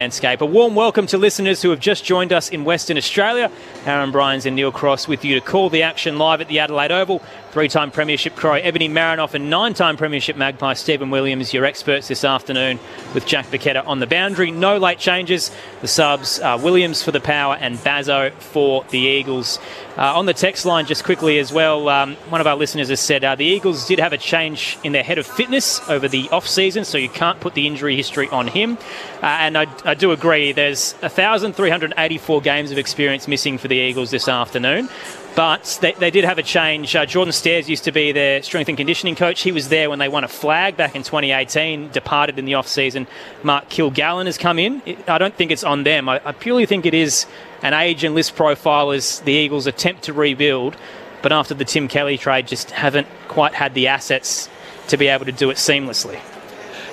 Landscape. A warm welcome to listeners who have just joined us in Western Australia. Aaron Bryans and Neil Cross with you to call the action live at the Adelaide Oval. Three-time Premiership Crow Ebony Marinoff and nine-time Premiership Magpie Stephen Williams, your experts this afternoon, with Jack Bacchetta on the boundary. No late changes. The subs are Williams for the Power and Bazzo for the Eagles. On the text line, just quickly as well, one of our listeners has said the Eagles did have a change in their head of fitness over the off-season, so you can't put the injury history on him. And I do agree, there's 1,384 games of experience missing for the Eagles this afternoon. But they did have a change. Jordan Stairs used to be their strength and conditioning coach. He was there when they won a flag back in 2018, departed in the off-season. Mark Kilgallen has come in. I don't think it's on them. I purely think it is an age and list profile as the Eagles attempt to rebuild. But after the Tim Kelly trade, just haven't quite had the assets to be able to do it seamlessly.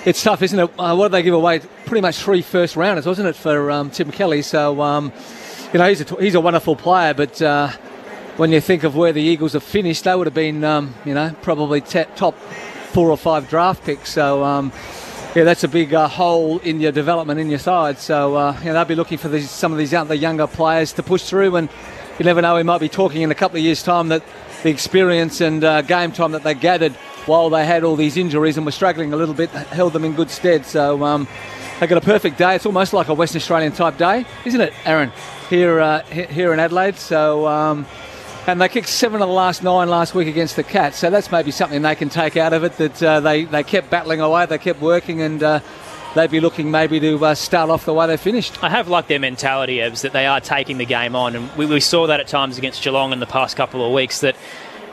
It's tough, isn't it? What did they give away? Pretty much 3 first rounders, wasn't it, for Tim Kelly? So, he's a wonderful player, but when you think of where the Eagles have finished, they would have been, probably top 4 or 5 draft picks. So, that's a big hole in your development in your side. So, they'll be looking for some of these other younger players to push through, and you never know, we might be talking in a couple of years' time that the experience and game time that they gathered while they had all these injuries and were struggling a little bit held them in good stead. So they got a perfect day. It's almost like a Western Australian type day, isn't it, Aaron, here in Adelaide? So and they kicked 7 of the last 9 last week against the Cats. So that's maybe something they can take out of it, that they kept battling away, they kept working, and they'd be looking maybe to start off the way they finished. I have liked their mentality, Evs, that they are taking the game on. And we saw that at times against Geelong in the past couple of weeks, that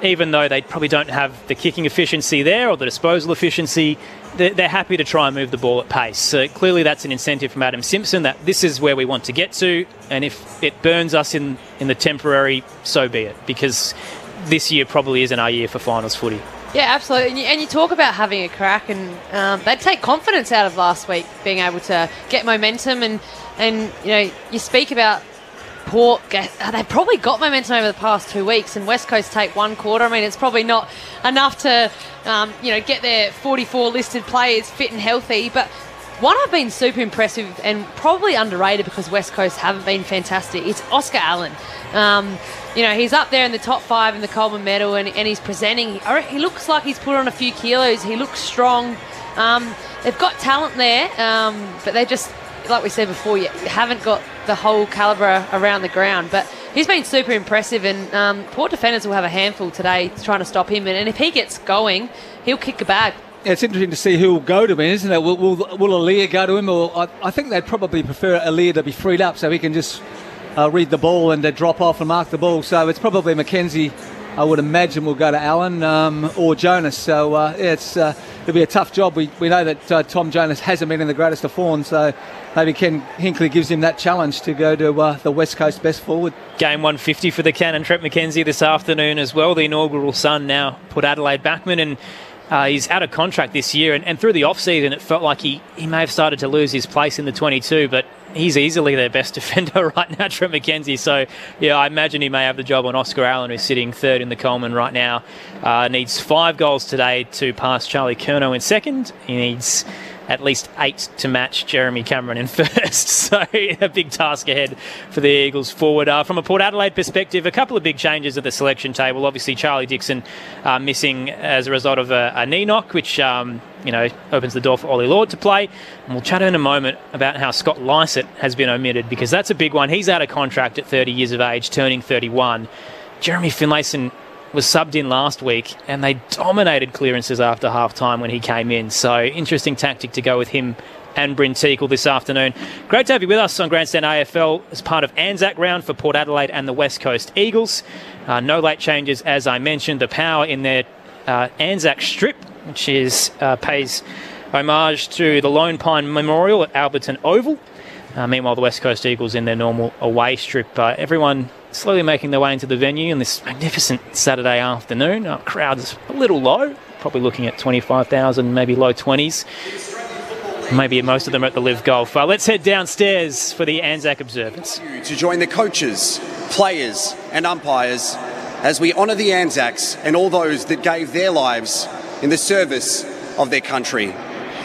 even though they probably don't have the kicking efficiency there or the disposal efficiency, they're happy to try and move the ball at pace. So clearly that's an incentive from Adam Simpson, that this is where we want to get to, and if it burns us in the temporary, so be it, because this year probably isn't our year for finals footy. Yeah, absolutely. And you talk about having a crack, and they'd take confidence out of last week, being able to get momentum, and you speak about Port, they probably got momentum over the past 2 weeks, and West Coast take 1 quarter. I mean, it's probably not enough to, get their 44 listed players fit and healthy. But one I've been super impressive and probably underrated because West Coast haven't been fantastic, it's Oscar Allen. He's up there in the top 5 in the Coleman medal, and he's presenting. He looks like he's put on a few kilos. He looks strong. They've got talent there, but they just, like we said before, you haven't got the whole calibre around the ground. But he's been super impressive, and Port defenders will have a handful today trying to stop him. And if he gets going, he'll kick a bag. Yeah, it's interesting to see who will go to him, isn't it? Will Aaliyah go to him? Or I think they'd probably prefer Aaliyah to be freed up so he can just read the ball and drop off and mark the ball. So it's probably Mackenzie, I would imagine, will go to Allen or Jonas. So it'll be a tough job. We know that Tom Jonas hasn't been in the greatest of form, so maybe Ken Hinkley gives him that challenge to go to the West Coast best forward. Game 150 for the Cannon, Trent McKenzie, this afternoon as well. The inaugural son now put Adelaide backman, and he's out of contract this year. And through the off-season, it felt like he may have started to lose his place in the 22, but he's easily their best defender right now, Trent McKenzie. So, yeah, I imagine he may have the job on Oscar Allen, who's sitting 3rd in the Coleman right now. Needs 5 goals today to pass Charlie Curnow in 2nd. He needs at least 8 to match Jeremy Cameron in 1st. So a big task ahead for the Eagles forward. From a Port Adelaide perspective, a couple of big changes at the selection table. Obviously, Charlie Dixon missing as a result of a knee knock, which opens the door for Ollie Lord to play. And we'll chat in a moment about how Scott Lycett has been omitted, because that's a big one. He's out of contract at 30 years of age, turning 31. Jeremy Finlayson was subbed in last week, and they dominated clearances after half-time when he came in. So interesting tactic to go with him and Bryn Teakle this afternoon. Great to have you with us on Grandstand AFL as part of Anzac round for Port Adelaide and the West Coast Eagles. No late changes, as I mentioned. The Power in their Anzac strip, which pays homage to the Lone Pine Memorial at Alberton Oval. Meanwhile, the West Coast Eagles in their normal away strip. Everyone slowly making their way into the venue on this magnificent Saturday afternoon. Crowd's a little low, probably looking at 25,000, maybe low 20s. Maybe most of them are at the Live Golf. Let's head downstairs for the Anzac observance. To join the coaches, players and umpires as we honour the Anzacs and all those that gave their lives in the service of their country.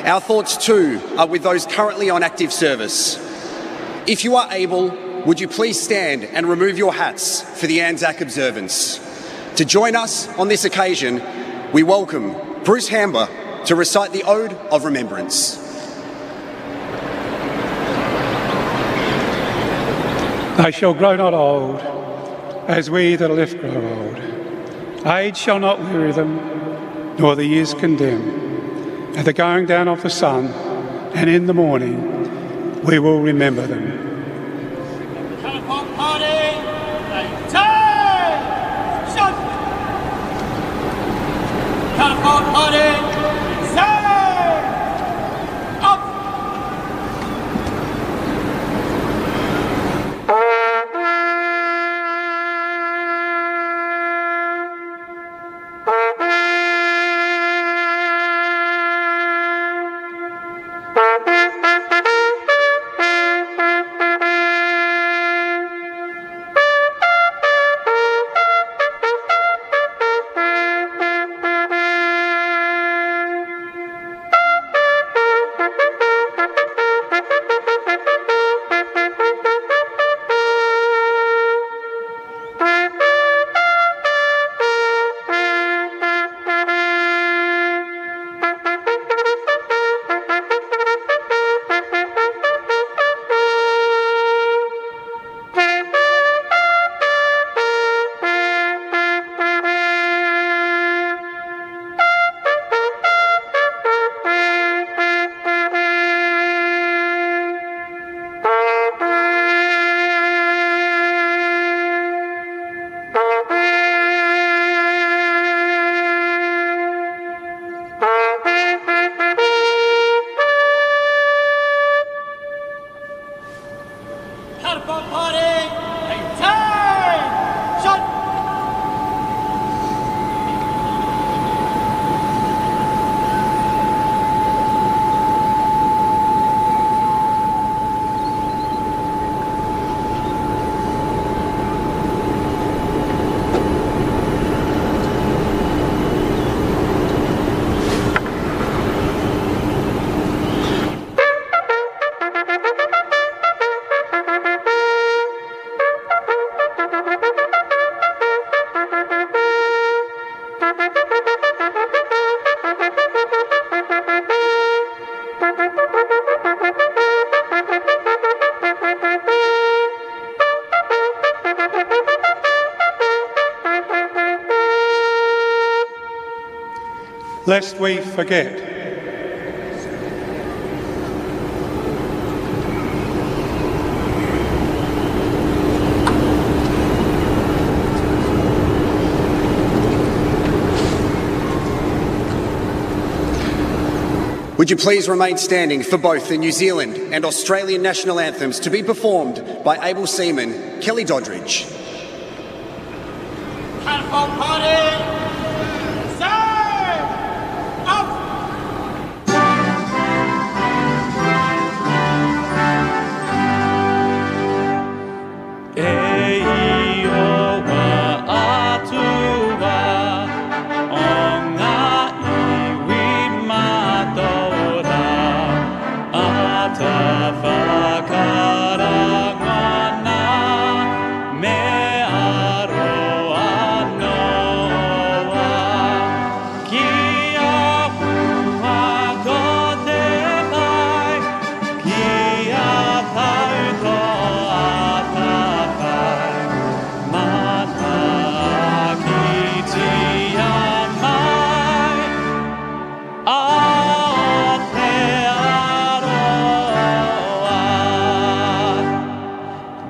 Our thoughts too are with those currently on active service, If you are able, would you please stand and remove your hats for the Anzac observance? To join us on this occasion, we welcome Bruce Hamber to recite the Ode of Remembrance. They shall grow not old, as we that are left grow old. Age shall not weary them, nor the years condemn. At the going down of the sun, and in the morning, we will remember them. Lest we forget. Would you please remain standing for both the New Zealand and Australian national anthems to be performed by able seaman Kelly Doddridge. Catapult party!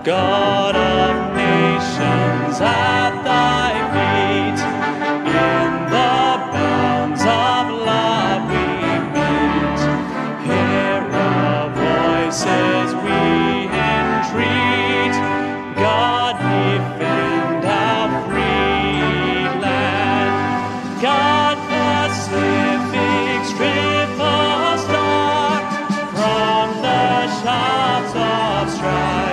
God of nations at thy feet, in the bounds of love we meet. Hear our voices we entreat, God defend our free land. God Pacific strip a star from the shafts of strife.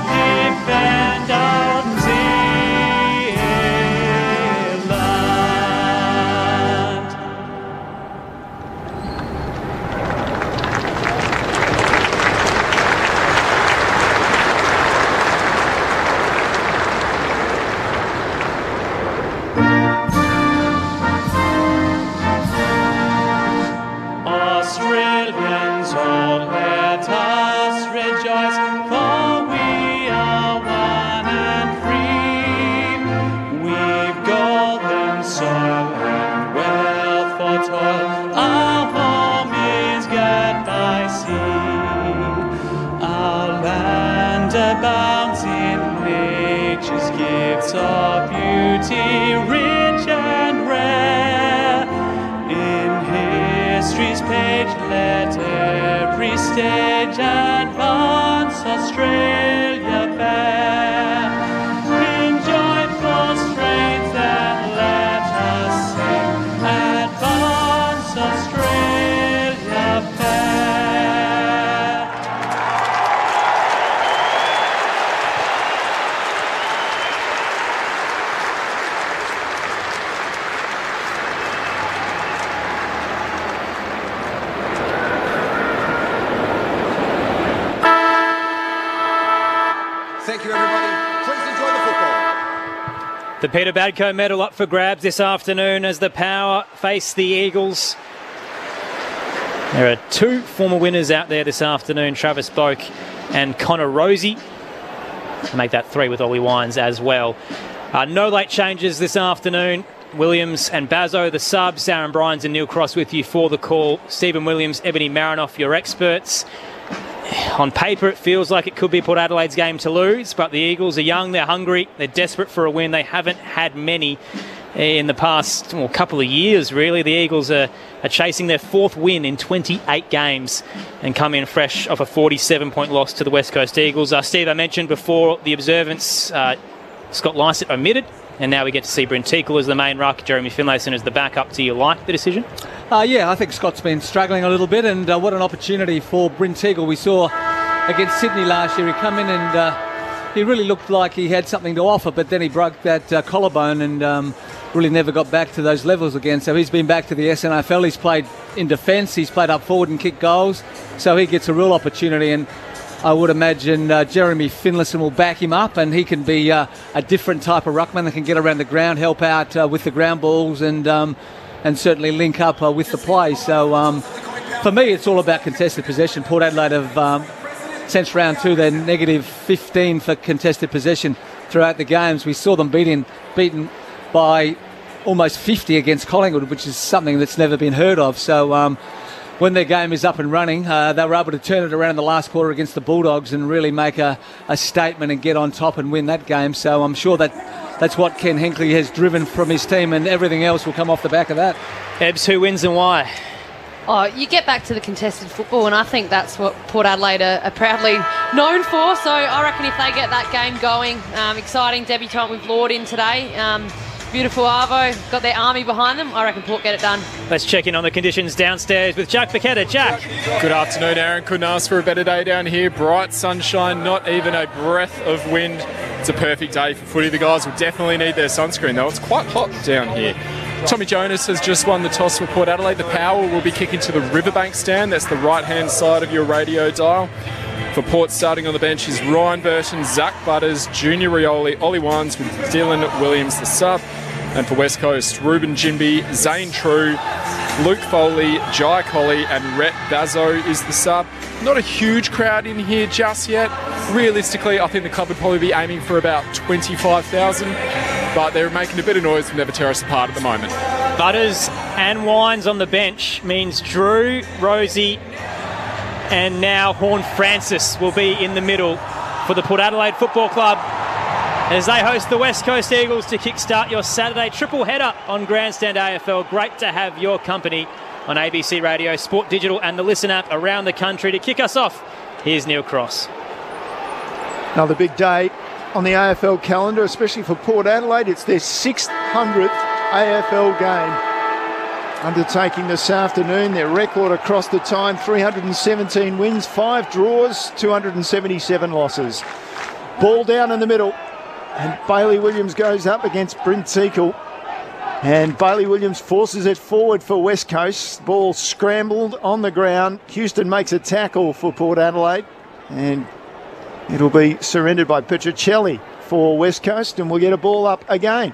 Defend our Zealand. soil and wealth for toil. Our home is gained by sea. Our land abounds in nature's gifts of beauty, rich and rare. In history's page, let every stage advance Australia fair. In joyful strength and let us sing, advance Australia fair. Thank you, everybody. Please enjoy the football. The Peter Badco medal up for grabs this afternoon as the Power face the Eagles. There are two former winners out there this afternoon, Travis Boak and Connor Rosie. Make that three with Ollie Wines as well. No late changes this afternoon. Williams and Bazzo, the subs. Aaron Bryans and Neil Cross with you for the call. Stephen Williams, Ebony Marinoff, your experts. On paper, it feels like it could be Port Adelaide's game to lose, but the Eagles are young, they're hungry, they're desperate for a win. They haven't had many in the past couple of years, really. The Eagles are chasing their fourth win in 28 games and come in fresh off a 47-point loss to the West Coast Eagles. Steve, I mentioned before the observance, Scott Lycett omitted, and now we get to see Bryn Teakle as the main ruck, Jeremy Finlayson as the backup. Do you like the decision? Yeah, I think Scott's been struggling a little bit, and what an opportunity for Bryn Teakle. We saw against Sydney last year, he come in and he really looked like he had something to offer, but then he broke that collarbone and really never got back to those levels again. So he's been back to the SNFL. He's played in defence, he's played up forward and kicked goals, so he gets a real opportunity, and I would imagine Jeremy Finlayson will back him up, and he can be a different type of ruckman that can get around the ground, help out with the ground balls, and certainly link up with the play. So for me, it's all about contested possession. Port Adelaide have, since round two, they're negative 15 for contested possession throughout the games. We saw them beaten by almost 50 against Collingwood, which is something that's never been heard of. So when their game is up and running, they were able to turn it around in the last quarter against the Bulldogs and really make a statement and get on top and win that game. So I'm sure that's what Ken Hinkley has driven from his team, and everything else will come off the back of that. Ebbs, who wins and why? Oh, you get back to the contested football, and I think that's what Port Adelaide are proudly known for. So I reckon if they get that game going, exciting debutant with Lord in today. Beautiful Arvo, got their army behind them. I reckon Port get it done. Let's check in on the conditions downstairs with Jack Paquetta. Jack. Good afternoon, Aaron. Couldn't ask for a better day down here. Bright sunshine, not even a breath of wind. It's a perfect day for footy. The guys will definitely need their sunscreen, though. It's quite hot down here. Tommy Jonas has just won the toss for Port Adelaide. The Power will be kicking to the Riverbank stand. That's the right-hand side of your radio dial. For Port, starting on the bench is Ryan Burton, Zach Butters, Junior Rioli, Ollie Wines with Dylan Williams, the sub. And for West Coast, Ruben Jimby, Zane True, Luke Foley, Jai Colley and Rhett Bazzo is the sub. Not a huge crowd in here just yet. Realistically, I think the club would probably be aiming for about 25,000, but they're making a bit of noise and never tear us apart at the moment. Butters and Wines on the bench means Drew, Rosie and now Horn Francis will be in the middle for the Port Adelaide Football Club as they host the West Coast Eagles to kickstart your Saturday triple header on Grandstand AFL. Great to have your company on ABC Radio, Sport Digital and the Listen app around the country. To kick us off, here's Neil Cross. Another big day on the AFL calendar, especially for Port Adelaide. It's their 600th AFL game undertaking this afternoon. Their record across the time, 317 wins, 5 draws, 277 losses. Ball down in the middle. And Bailey Williams goes up against Bryn Teakle. And Bailey Williams forces it forward for West Coast. Ball scrambled on the ground. Houston makes a tackle for Port Adelaide. And it'll be surrendered by Petricelli for West Coast. And we'll get a ball up again.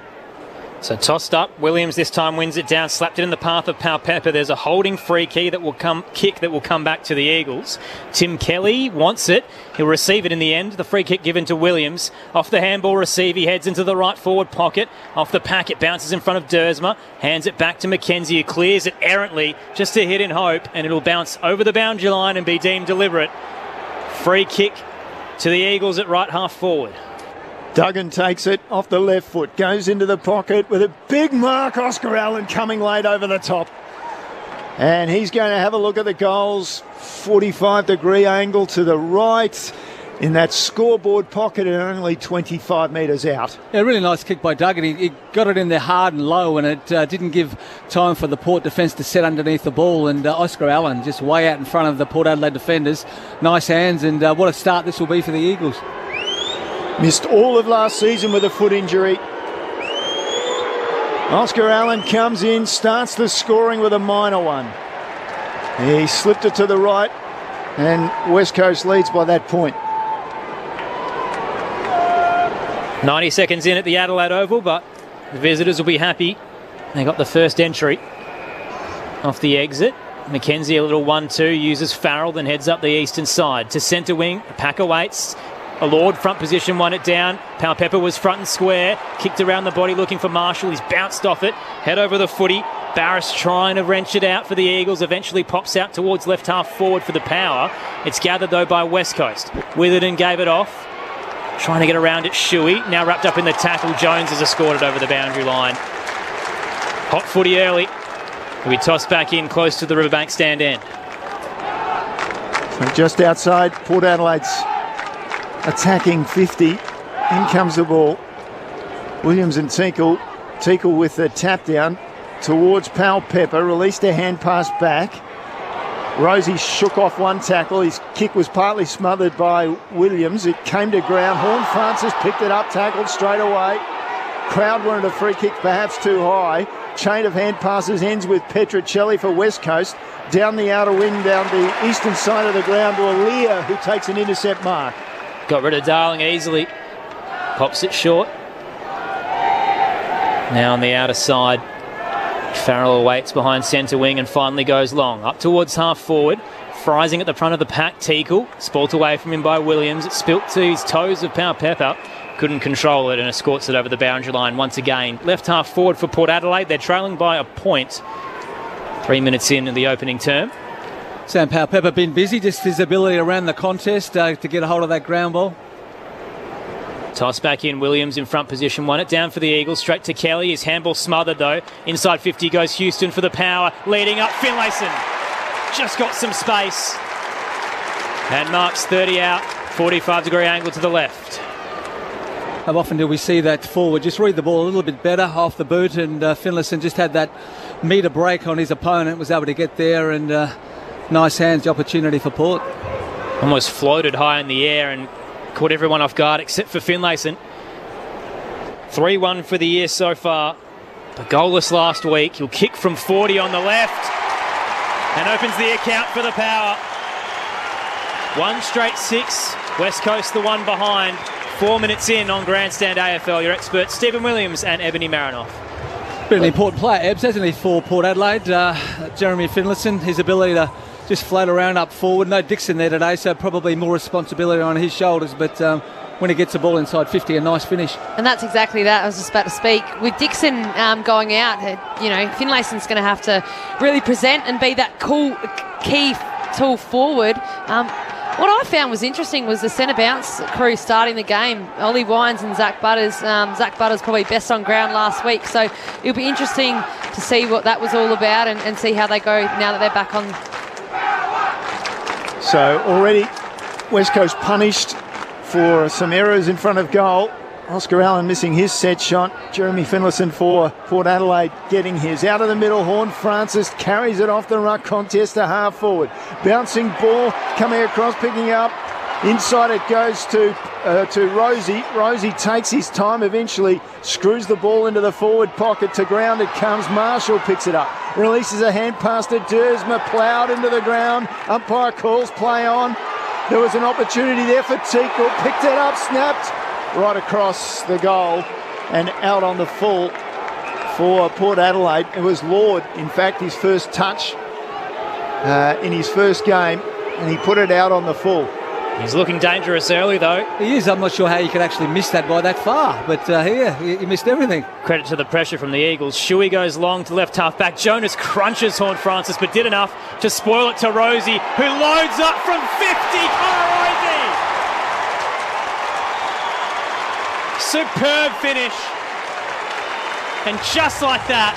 So tossed up, Williams this time wins it down, slapped it in the path of Pepper. There's a holding free kick that will come back to the Eagles. Tim Kelly wants it. He'll receive it in the end. The free kick given to Williams. Off the handball receive, he heads into the right forward pocket. Off the pack, it bounces in front of Dersma. Hands it back to McKenzie, who clears it errantly, just a hit in hope, and it'll bounce over the boundary line and be deemed deliberate. Free kick to the Eagles at right half forward. Duggan takes it off the left foot, goes into the pocket with a big mark. Oscar Allen coming late over the top. And he's going to have a look at the goals. 45-degree angle to the right in that scoreboard pocket and only 25 metres out. Yeah, really nice kick by Duggan. He got it in there hard and low, and it didn't give time for the Port defence to set underneath the ball. And Oscar Allen just way out in front of the Port Adelaide defenders. Nice hands, and what a start this will be for the Eagles. Missed all of last season with a foot injury. Oscar Allen comes in, starts the scoring with a minor one. He slipped it to the right, and West Coast leads by that point. 90 seconds in at the Adelaide Oval, but the visitors will be happy. They got the first entry off the exit. McKenzie, a little 1-2, uses Farrell, then heads up the eastern side to centre wing. Packer waits. A Lord front position, won it down. Pepper was front and square, kicked around the body looking for Marshall. He's bounced off it, head over the footy. Barris trying to wrench it out for the Eagles, eventually pops out towards left half forward for the Power. It's gathered though by West Coast. Witherden gave it off, trying to get around it. Shuey, now wrapped up in the tackle. Jones has escorted over the boundary line. Hot footy early. We toss back in close to the Riverbank stand end. So just outside Port Adelaide's attacking 50. In comes the ball. Williams and Tinkle with the tap down towards Pepper. Released a hand pass back. Rosie shook off one tackle. His kick was partly smothered by Williams. It came to ground. Horn Francis picked it up, tackled straight away. Crowd wanted a free kick, perhaps too high. Chain of hand passes ends with Petrocelli for West Coast. Down the outer wing, down the eastern side of the ground to Aaliyah, who takes an intercept mark. Got rid of Darling easily. Pops it short. Now on the outer side. Farrell awaits behind centre wing and finally goes long. Up towards half forward. Freising at the front of the pack. Teakle. Spoilt away from him by Williams. It spilt to his toes of Pepper. Couldn't control it and escorts it over the boundary line once again. Left half forward for Port Adelaide. They're trailing by a point. 3 minutes in the opening term. Sam Pepper been busy, just his ability around the contest to get a hold of that ground ball. Toss back in, Williams in front position, won it down for the Eagles, straight to Kelly. His handball smothered though. Inside 50 goes Houston for the Power, leading up Finlayson. Just got some space. And marks 30 out, 45-degree angle to the left. How often do we see that forward just read the ball a little bit better off the boot, and Finlayson just had that metre break on his opponent, was able to get there, and nice hands, the opportunity for Port. Almost floated high in the air and caught everyone off guard except for Finlayson. 3-1 for the year so far, but goalless last week. He'll kick from 40 on the left and opens the account for the Power. 1 straight 6, West Coast the one behind. 4 minutes in on Grandstand AFL. Your experts Stephen Williams and Ebony Marinoff. Been an important player, Ebbs, hasn't he, for Port Adelaide? Jeremy Finlayson, his ability to just float around up forward. No Dixon there today, so probably more responsibility on his shoulders. But when he gets the ball inside 50, a nice finish. And that's exactly that. I was just about to speak. With Dixon going out, Finlayson's going to have to really present and be that cool key tool forward. What I found was interesting was the centre bounce crew starting the game. Ollie Wines and Zach Butters. Zach Butters probably best on ground last week, so it'll be interesting to see what that was all about and see how they go now that they're back on. So already West Coast punished for some errors in front of goal. Oscar Allen missing his set shot. Jeremy Finlayson for Port Adelaide getting his. Out of the middle, Horn Francis carries it off the ruck contest to half forward. Bouncing ball coming across, picking up. Inside it goes to Rosie. Rosie takes his time, eventually screws the ball into the forward pocket. To ground it comes. Marshall picks it up. Releases a hand pass to Dersma, ploughed into the ground. Umpire calls play on. There was an opportunity there for Teakle. Picked it up, snapped right across the goal and out on the full. for Port Adelaide. It was Lord, in fact, his first touch in his first game, and he put it out on the full. He's looking dangerous early, though. He is. I'm not sure how you could actually miss that by that far, but he missed everything. Credit to the pressure from the Eagles. Shuey goes long to left half back. Jonas crunches Horne-Francis, but did enough to spoil it to Rosie, who loads up from 50. Connor Rosie! Superb finish. And just like that,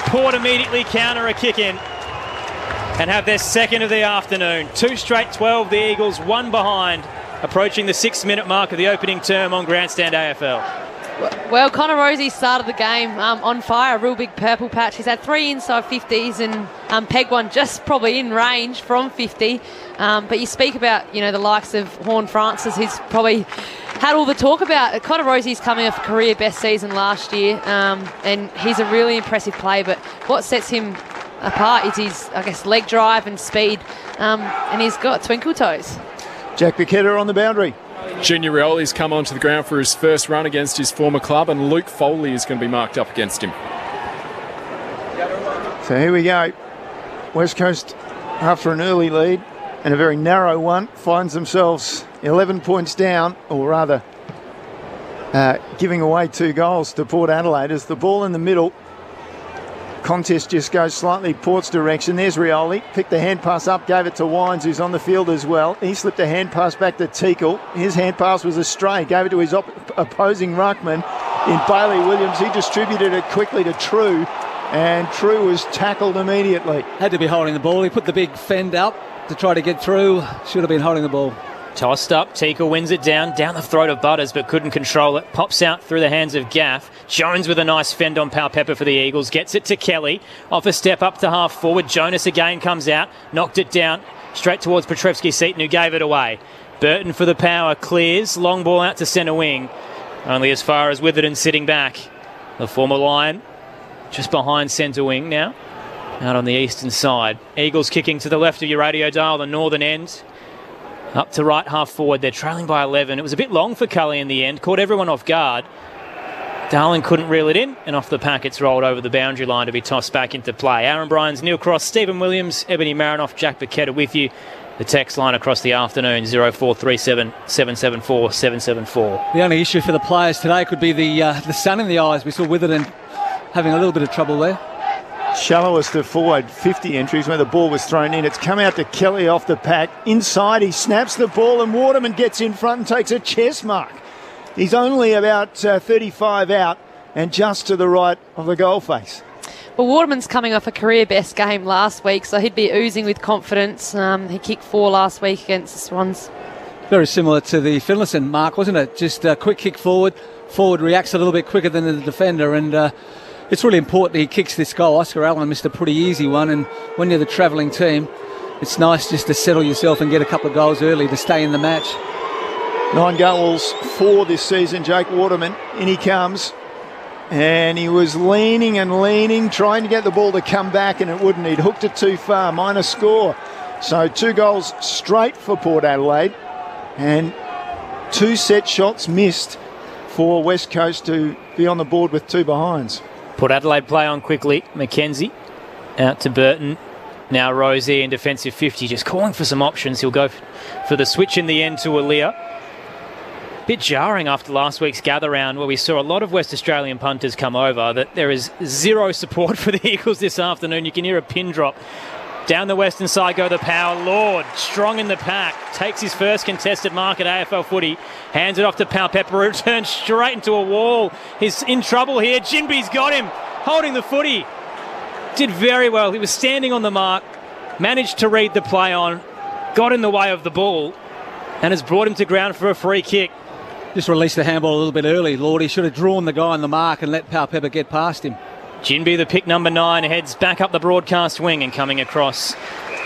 Port immediately counter a kick in and have their second of the afternoon. 2 straight 12, the Eagles, 1 behind, approaching the 6-minute mark of the opening term on Grandstand AFL. Well, Connor Rosie started the game on fire, a real big purple patch. He's had 3 inside 50s and pegged one just probably in range from 50. But you speak about, the likes of Horne-Francis, who's probably had all the talk about. Connor Rosie's coming off a career best season last year, and he's a really impressive player. But what sets him apart is his, leg drive and speed, and he's got twinkle toes. Jack Bicketta on the boundary. Junior Rioli's come onto the ground for his first run against his former club, and Luke Foley is going to be marked up against him. So here we go. West Coast, after an early lead and a very narrow one, finds themselves 11 points down, or rather giving away 2 goals to Port Adelaide as the ball in the middle. Contest just goes slightly Port's direction. There's Rioli. Picked the hand pass up, gave it to Wines, who's on the field as well. He slipped a hand pass back to Teakle. His hand pass was astray. Gave it to his opposing ruckman in Bailey Williams. He distributed it quickly to True, and True was tackled immediately. Had to be holding the ball. He put the big fend up to try to get through. Should have been holding the ball. Tossed up, Teakle wins it down the throat of Butters, but couldn't control it. Pops out through the hands of Gaff. Jones with a nice fend on Pal Pepper for the Eagles. Gets it to Kelly. Off a step up to half forward. Jonas again comes out. Knocked it down. Straight towards Petrevsky-Seaton, who gave it away. Burton for the power. Clears. Long ball out to centre wing. Only as far as Witherden sitting back. The former Lion just behind centre wing now. Out on the eastern side. Eagles kicking to the left of your radio dial, the northern end. Up to right half forward. They're trailing by 11. It was a bit long for Cully in the end. Caught everyone off guard. Darling couldn't reel it in, and off the pack it's rolled over the boundary line to be tossed back into play. Aaron Bryans, Neil Cross, Stephen Williams, Ebony Marinoff, Jack Bicketta with you. The text line across the afternoon, 0437 774 774. The only issue for the players today could be the sun in the eyes. We saw Witherden having a little bit of trouble there. Shallowest of forward 50 entries when the ball was thrown in. It's come out to Kelly off the pack. Inside, he snaps the ball and Waterman gets in front and takes a chest mark. He's only about 35 out and just to the right of the goal face. Well, Waterman's coming off a career best game last week, so he'd be oozing with confidence. He kicked 4 last week against the Swans. Very similar to the Finlayson mark, wasn't it? Just a quick kick forward. Forward reacts a little bit quicker than the defender, and it's really important he kicks this goal. Oscar Allen missed a pretty easy one, and when you're the travelling team, it's nice just to settle yourself and get a couple of goals early to stay in the match. 9 goals for this season, Jake Waterman. In he comes, and he was leaning, trying to get the ball to come back, and it wouldn't. He'd hooked it too far, minor score. So 2 goals straight for Port Adelaide, and 2 set shots missed for West Coast to be on the board with 2 behinds. Port Adelaide play on quickly. Mackenzie out to Burton. Now Rosie in defensive 50, just calling for some options. He'll go for the switch in the end to Aaliyah. Bit jarring after last week's gather round where we saw a lot of West Australian punters come over, that there is zero support for the Eagles this afternoon. You can hear a pin drop. Down the western side go the power. Lord, strong in the pack. Takes his first contested mark at AFL footy. Hands it off to Pal Pepper. Returns straight into a wall. He's in trouble here. Jinby's got him. Holding the footy. Did very well. He was standing on the mark. Managed to read the play on. Got in the way of the ball. And has brought him to ground for a free kick. Just released the handball a little bit early, Lord. He should have drawn the guy on the mark and let Pal Pepper get past him. Jinby, the pick number 9, heads back up the broadcast wing and coming across.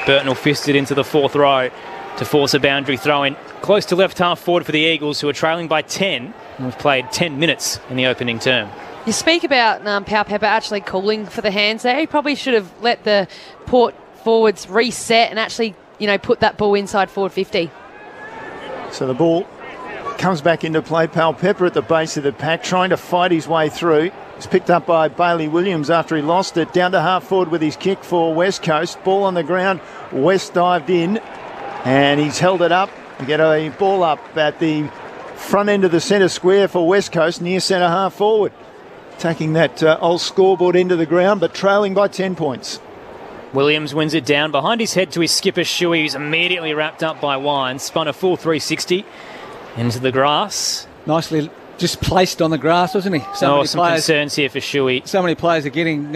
Burton will fist it into the 4th row to force a boundary throw in. Close to left half forward for the Eagles, who are trailing by 10 and have played 10 minutes in the opening term. You speak about Pal Pepper actually calling for the hands there. He probably should have let the Port forwards reset and actually, put that ball inside forward 50. So the ball comes back into play. Pal Pepper at the base of the pack, trying to fight his way through. It's picked up by Bailey Williams after he lost it. Down to half forward with his kick for West Coast. Ball on the ground. West dived in and he's held it up. We get a ball up at the front end of the centre square for West Coast, near centre half forward. Taking that old scoreboard into the ground, but trailing by 10 points. Williams wins it down behind his head to his skipper Shuey, who's immediately wrapped up by Wines. Spun a full 360 into the grass. Nicely just placed on the grass, wasn't he? Some concerns here for Shuey. So many players are getting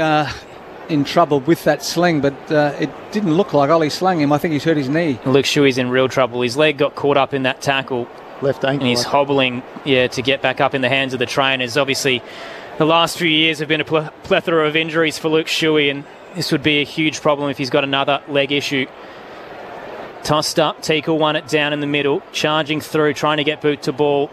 in trouble with that sling, but it didn't look like Ollie slung him. I think he's hurt his knee. Luke Shuey's in real trouble. His leg got caught up in that tackle. Left ankle. And he's hobbling, to get back up in the hands of the trainers. Obviously, the last few years have been a plethora of injuries for Luke Shuey, and this would be a huge problem if he's got another leg issue. Tossed up, Teakle won it down in the middle, charging through, trying to get boot to ball.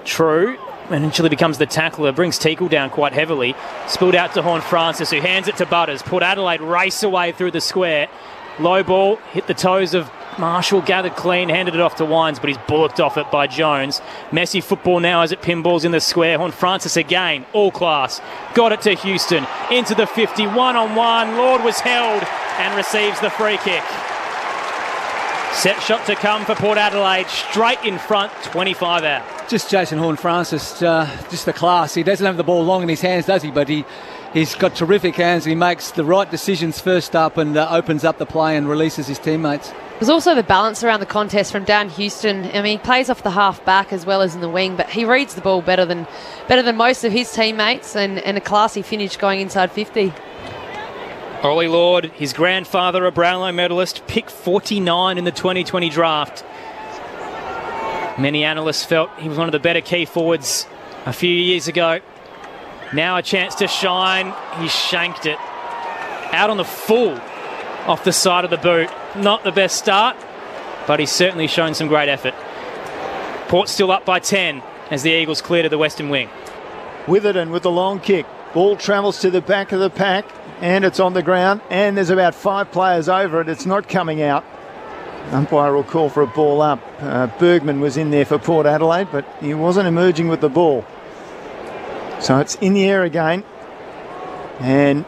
True, and eventually becomes the tackler, brings Teakle down quite heavily. Spilled out to Horn Francis, who hands it to Butters. Port Adelaide race away through the square. Low ball, hit the toes of Marshall, gathered clean, handed it off to Wines, but he's bullocked off it by Jones. Messy football now as it pinballs in the square. Horn Francis again, all class. Got it to Houston, into the 50, one-on-one. Lord was held and receives the free kick. Set shot to come for Port Adelaide, straight in front, 25 out. Just Jason Horne-Francis, just the class. He doesn't have the ball long in his hands, does he? But he's got terrific hands. He makes the right decisions first up and opens up the play and releases his teammates. There's also the balance around the contest from Dan Houston. I mean, he plays off the half back as well as in the wing, but he reads the ball better than most of his teammates, and a classy finish going inside 50. Ollie Lord, his grandfather, a Brownlow medalist, pick 49 in the 2020 draft. Many analysts felt he was one of the better key forwards a few years ago. Now a chance to shine. He shanked it. Out on the full off the side of the boot. Not the best start, but he's certainly shown some great effort. Port still up by 10 as the Eagles clear to the western wing. Witherden with the long kick. Ball travels to the back of the pack and it's on the ground and there's about 5 players over it. It's not coming out. Umpire will call for a ball up. Bergman was in there for Port Adelaide, but he wasn't emerging with the ball. So it's in the air again. And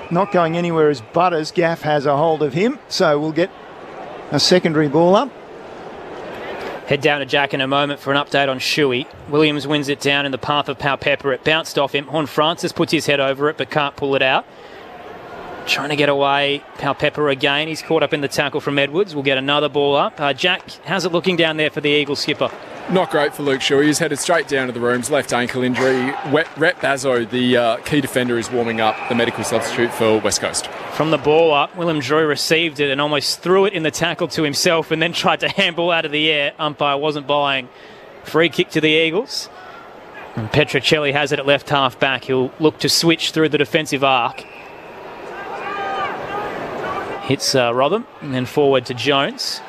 not going anywhere as Butters. Gaff has a hold of him. So we'll get a secondary ball up. Head down to Jack in a moment for an update on Shuey. Williams wins it down in the path of Pau Pepper. It bounced off him. Horn Francis puts his head over it but can't pull it out. Trying to get away, Pau Pepper again. He's caught up in the tackle from Edwards. We'll get another ball up. Jack, how's it looking down there for the Eagles skipper? Not great for Luke Shuey. He's headed straight down to the rooms. Left ankle injury. Rhett Bazzo, the key defender, is warming up, the medical substitute for West Coast. From the ball up, Willem Drew received it and almost threw it in the tackle to himself and then tried to handball out of the air. Umpire wasn't buying. Free kick to the Eagles. And Petrocelli has it at left half back. He'll look to switch through the defensive arc. Hits Rotham and then forward to Jones.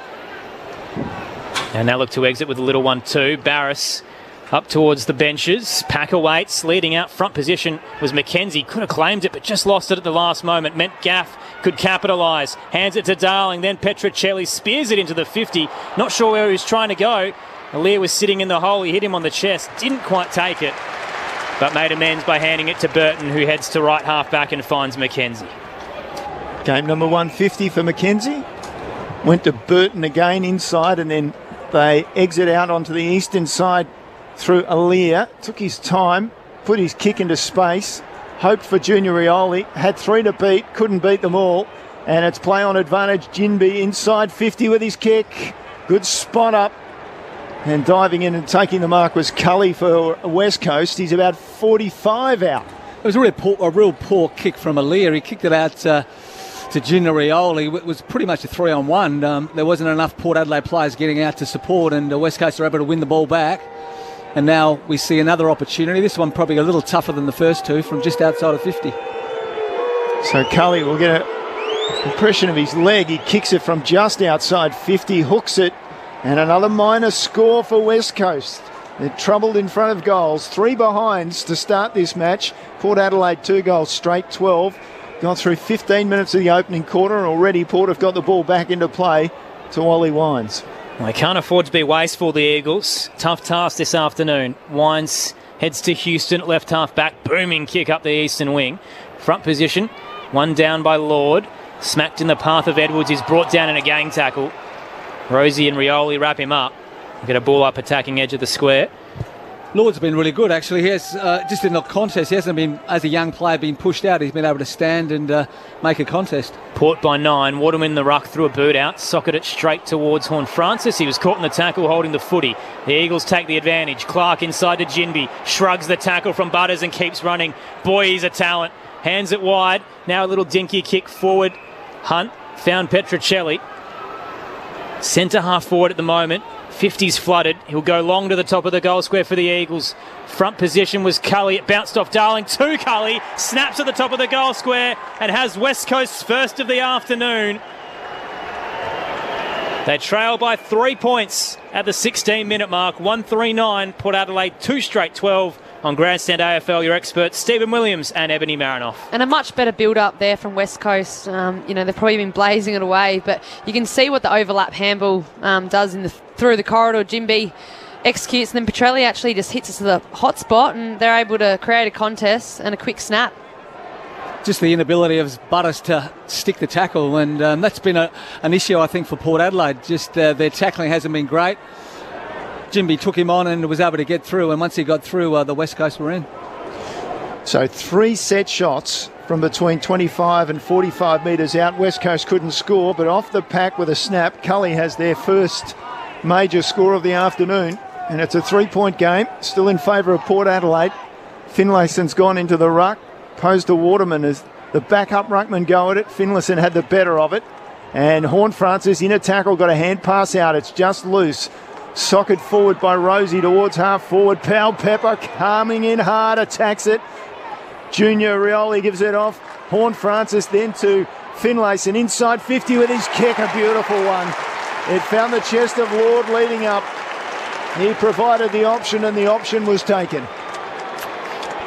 And now look to exit with a little 1-2. Barris up towards the benches. Packer waits, leading out front position was Mackenzie. Could have claimed it, but just lost it at the last moment. Meant Gaff could capitalise. Hands it to Darling. Then Petrocelli spears it into the 50. Not sure where he was trying to go. Alier was sitting in the hole. He hit him on the chest. Didn't quite take it, but made amends by handing it to Burton, who heads to right half back and finds Mackenzie. Game number 150 for Mackenzie. Went to Burton again inside and then they exit out onto the eastern side through Alier. Took his time, put his kick into space, hoped for Junior Rioli, had 3 to beat, couldn't beat them all. And it's play on advantage. Jinby inside 50 with his kick. Good spot up. And diving in and taking the mark was Cully for West Coast. He's about 45 out. It was a real poor kick from Alier. He kicked it out to Junior Rioli. It was pretty much a 3-on-1. There wasn't enough Port Adelaide players getting out to support, and the West Coast are able to win the ball back. And now we see another opportunity. This one probably a little tougher than the first two, from just outside of 50. So Cully will get an impression of his leg. He kicks it from just outside 50, hooks it, and another minor score for West Coast. They're troubled in front of goals. 3 behinds to start this match. Port Adelaide 2 goals straight, 12. Gone through 15 minutes of the opening quarter, and already Port have got the ball back into play to Ollie Wines. Well, they can't afford to be wasteful, the Eagles. Tough task this afternoon. Wines heads to Houston, left half back, booming kick up the eastern wing. Front position, one down by Lord, smacked in the path of Edwards, is brought down in a gang tackle. Rosie and Rioli wrap him up. Get a ball up attacking edge of the square. Lord's been really good, actually. He has, just in the contest, he hasn't been, as a young player, been pushed out. He's been able to stand and make a contest. Port by 9. Waterman in the ruck threw a boot out, socket it straight towards Horn Francis. He was caught in the tackle holding the footy. The Eagles take the advantage. Clark inside to Ginby. Shrugs the tackle from Butters and keeps running. Boy, he's a talent. Hands it wide. Now a little dinky kick forward. Hunt found Petrocelli. Centre half forward at the moment. 50's flooded. He'll go long to the top of the goal square for the Eagles. Front position was Cully. It bounced off Darling to Cully. Snaps at the top of the goal square and has West Coast's first of the afternoon. They trail by 3 points at the 16-minute mark. 1-3-9. Port Adelaide 2 straight 12. On Grandstand AFL, your experts Stephen Williams and Ebony Marinoff. And a much better build-up there from West Coast. They've probably been blazing it away, but you can see what the overlap handball does through the corridor. Jimby executes, and then Petrelli actually just hits us to the hot spot, and they're able to create a contest and a quick snap. Just the inability of Butters to stick the tackle, and that's been an issue, I think, for Port Adelaide. Just their tackling hasn't been great. Jimby took him on and was able to get through, and once he got through, the West Coast were in. So 3 set shots from between 25 and 45 metres out. West Coast couldn't score, but off the pack with a snap, Cully has their first major score of the afternoon, and it's a 3-point game, still in favour of Port Adelaide. Finlayson's gone into the ruck, posed to Waterman as the backup ruckman go at it. Finlayson had the better of it, and Horn Francis in a tackle, got a hand pass out, it's just loose. Socket forward by Rosie towards half forward. Powell Pepper coming in hard, attacks it. Junior Rioli gives it off. Horn Francis then to Finlayson inside 50 with his kick, a beautiful one. It found the chest of Lord leading up. He provided the option, and the option was taken.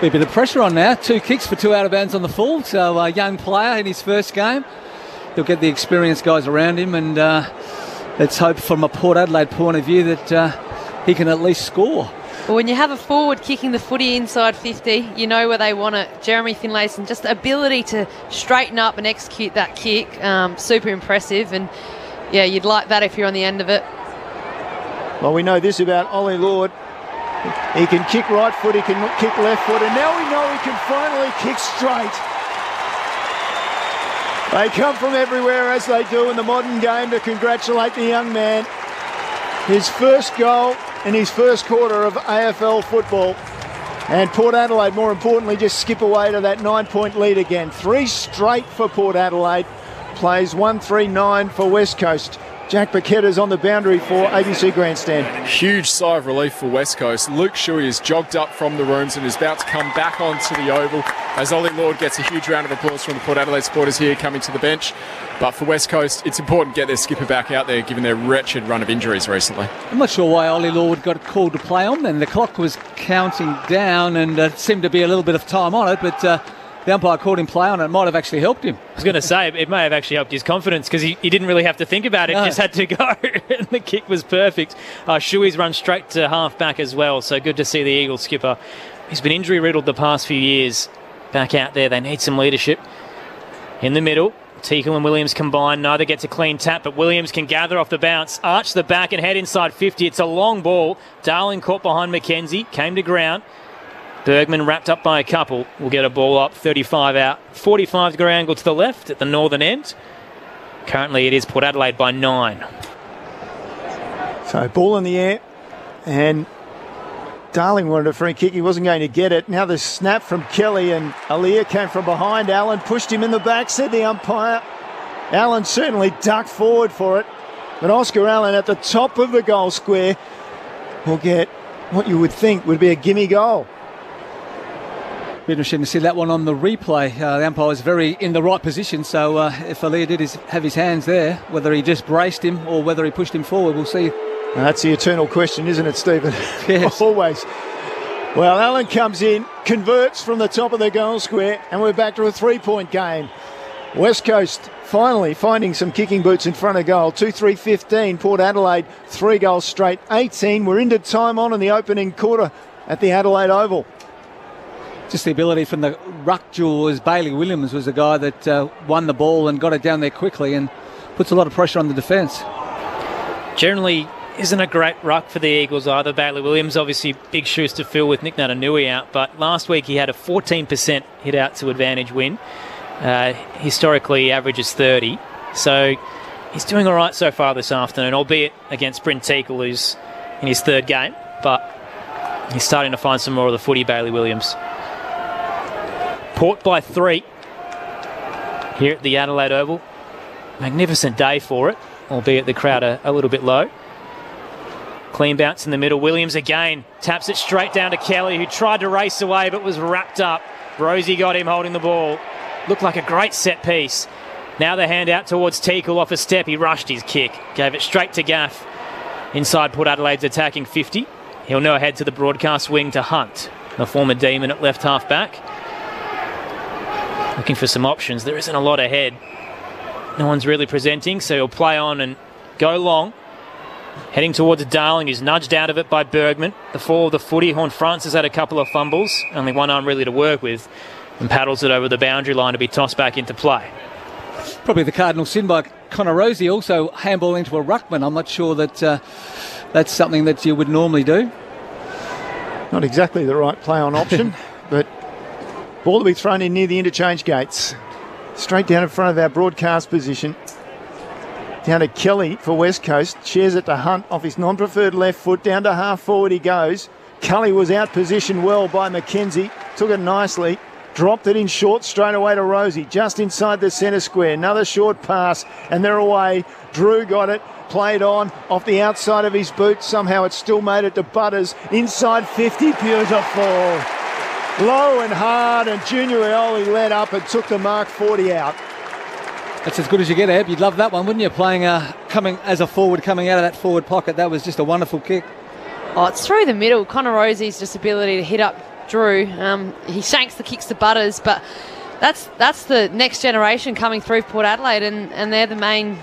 A bit of pressure on now. 2 kicks for 2 out of bounds on the full. So a young player in his first game. He'll get the experienced guys around him, and let's hope from a Port Adelaide point of view that he can at least score. Well, when you have a forward kicking the footy inside 50, you know where they want it. Jeremy Finlayson, just the ability to straighten up and execute that kick, super impressive. And yeah, you'd like that if you're on the end of it. Well, we know this about Ollie Lord. He can kick right foot, he can kick left foot, and now we know he can finally kick straight. They come from everywhere, as they do in the modern game, to congratulate the young man. His first goal in his first quarter of AFL football. And Port Adelaide, more importantly, just skip away to that 9-point lead again. 3 straight for Port Adelaide. Plays 1-3-9 for West Coast. Jack Paquetta's on the boundary for ABC Grandstand. Huge sigh of relief for West Coast. Luke Shuey has jogged up from the rooms and is about to come back onto the oval as Ollie Lord gets a huge round of applause from the Port Adelaide supporters here coming to the bench. But for West Coast, it's important to get their skipper back out there given their wretched run of injuries recently. I'm not sure why Ollie Lord got called to play on then. The clock was counting down and seemed to be a little bit of time on it, but the umpire called him play on it. It might have actually helped him. I was going to say, it may have actually helped his confidence because he didn't really have to think about it. No. Just had to go, and the kick was perfect. Shuey's run straight to half-back as well, so good to see the Eagles skipper. He's been injury-riddled the past few years. Back out there, they need some leadership. In the middle, Teagle and Williams combine. Neither gets a clean tap, but Williams can gather off the bounce, arch the back and head inside 50. It's a long ball. Darling caught behind McKenzie, came to ground. Bergman wrapped up by a couple. Will get a ball up, 35 out. 45-degree angle to the left at the northern end. Currently it is Port Adelaide by 9. So ball in the air, and Darling wanted a free kick. He wasn't going to get it. Now the snap from Kelly, and Alia came from behind. Allen pushed him in the back, said the umpire. Allen certainly ducked forward for it. But Oscar Allen at the top of the goal square will get what you would think would be a gimme goal. Be interesting to see that one on the replay. The umpire was very in the right position, so if Alia did have his hands there, whether he just braced him or whether he pushed him forward, we'll see. Now that's the eternal question, isn't it, Stephen? Yes. Always. Well, Allen comes in, converts from the top of the goal square, and we're back to a 3-point game. West Coast finally finding some kicking boots in front of goal. 2-3-15. Port Adelaide, 3 goals straight. 18. We're into time on in the opening quarter. at the Adelaide Oval. Just the ability from the ruck jewel. Bailey Williams was the guy that won the ball and got it down there quickly and puts a lot of pressure on the defence. Generally isn't a great ruck for the Eagles either. Bailey Williams, obviously big shoes to fill with Nick Natanui out, but last week he had a 14% hit out to advantage win. Historically, he averages 30. So he's doing all right so far this afternoon, albeit against Bryn Teakle, who's in his third game, but he's starting to find some more of the footy, Bailey Williams. Port by 3 here at the Adelaide Oval. Magnificent day for it, albeit the crowd are a little bit low. Clean bounce in the middle. Williams again taps it straight down to Kelly, who tried to race away but was wrapped up. Rosie got him holding the ball. Looked like a great set piece. Now the hand out towards Teakle off a step. He rushed his kick. Gave it straight to Gaff. Inside Port Adelaide's attacking 50. He'll now head to the broadcast wing to Hunt, the former Demon at left half back. Looking for some options. There isn't a lot ahead. No one's really presenting, so he'll play on and go long. Heading towards Darling, who's nudged out of it by Bergman. The fall of the footy. Horn Francis had a couple of fumbles. Only one arm really to work with. And paddles it over the boundary line to be tossed back into play. Probably the cardinal sin by Connor Rosie, also handball into a ruckman. I'm not sure that that's something that you would normally do. Not exactly the right play on option, but ball to be thrown in near the interchange gates. Straight down in front of our broadcast position. Down to Kelly for West Coast. Shares it to Hunt off his non-preferred left foot. Down to half forward he goes. Cully was out positioned well by McKenzie. Took it nicely. Dropped it in short straight away to Rosie. Just inside the centre square. Another short pass and they're away. Drew got it. Played on off the outside of his boot. Somehow it still made it to Butters. Inside 50. Beautiful. Low and hard, and Junior Aioli led up and took the mark 40 out. That's as good as you get, Eb. You'd love that one, wouldn't you? Playing coming as a forward, coming out of that forward pocket. That was just a wonderful kick. Oh, it's through the middle. Connor Rosie's just ability to hit up Drew. He shanks the kicks to Butters, but that's the next generation coming through Port Adelaide, and they're the main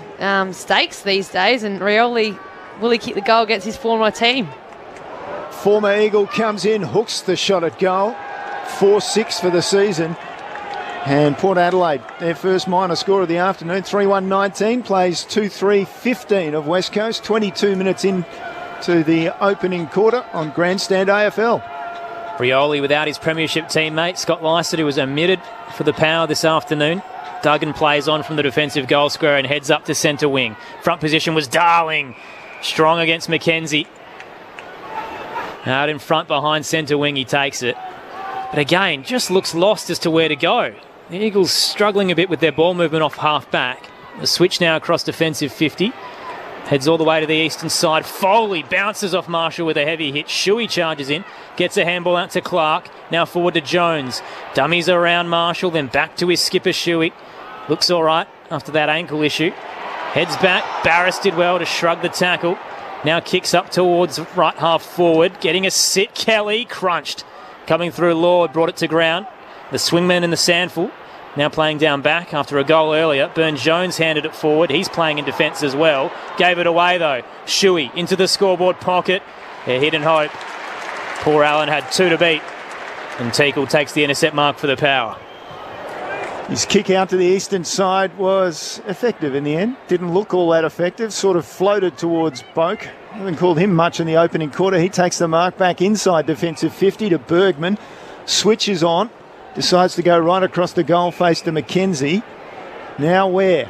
stakes these days. And Rioli, will he kick the goal against his former team? Former Eagle comes in, hooks the shot at goal. 4-6 for the season. And Port Adelaide, their first minor score of the afternoon, 3-1-19, plays 2-3-15 of West Coast, 22 minutes into the opening quarter on Grandstand AFL. Rioli without his premiership teammate, Scott Lysett, who was omitted for the Power this afternoon. Duggan plays on from the defensive goal square and heads up to centre wing. Front position was Darling, strong against McKenzie. Out in front behind centre wing, he takes it. But again, just looks lost as to where to go. The Eagles struggling a bit with their ball movement off half-back. The switch now across defensive 50. Heads all the way to the eastern side. Foley bounces off Marshall with a heavy hit. Shuey charges in. Gets a handball out to Clark. Now forward to Jones. Dummies around Marshall, then back to his skipper Shuey. Looks all right after that ankle issue. Heads back. Barris did well to shrug the tackle. Now kicks up towards right half forward. Getting a sit. Kelly crunched. Coming through Lord, brought it to ground. The swingman in the sandful, now playing down back after a goal earlier. Burns-Jones handed it forward. He's playing in defence as well. Gave it away though. Shuey into the scoreboard pocket. They're hit and hope. Poor Allen had 2 to beat. And Teakle takes the intercept mark for the Power. His kick out to the eastern side was effective in the end. Didn't look all that effective. Sort of floated towards Boak. Haven't called him much in the opening quarter. He takes the mark back inside defensive 50 to Bergman. Switches on. Decides to go right across the goal face to McKenzie. Now where?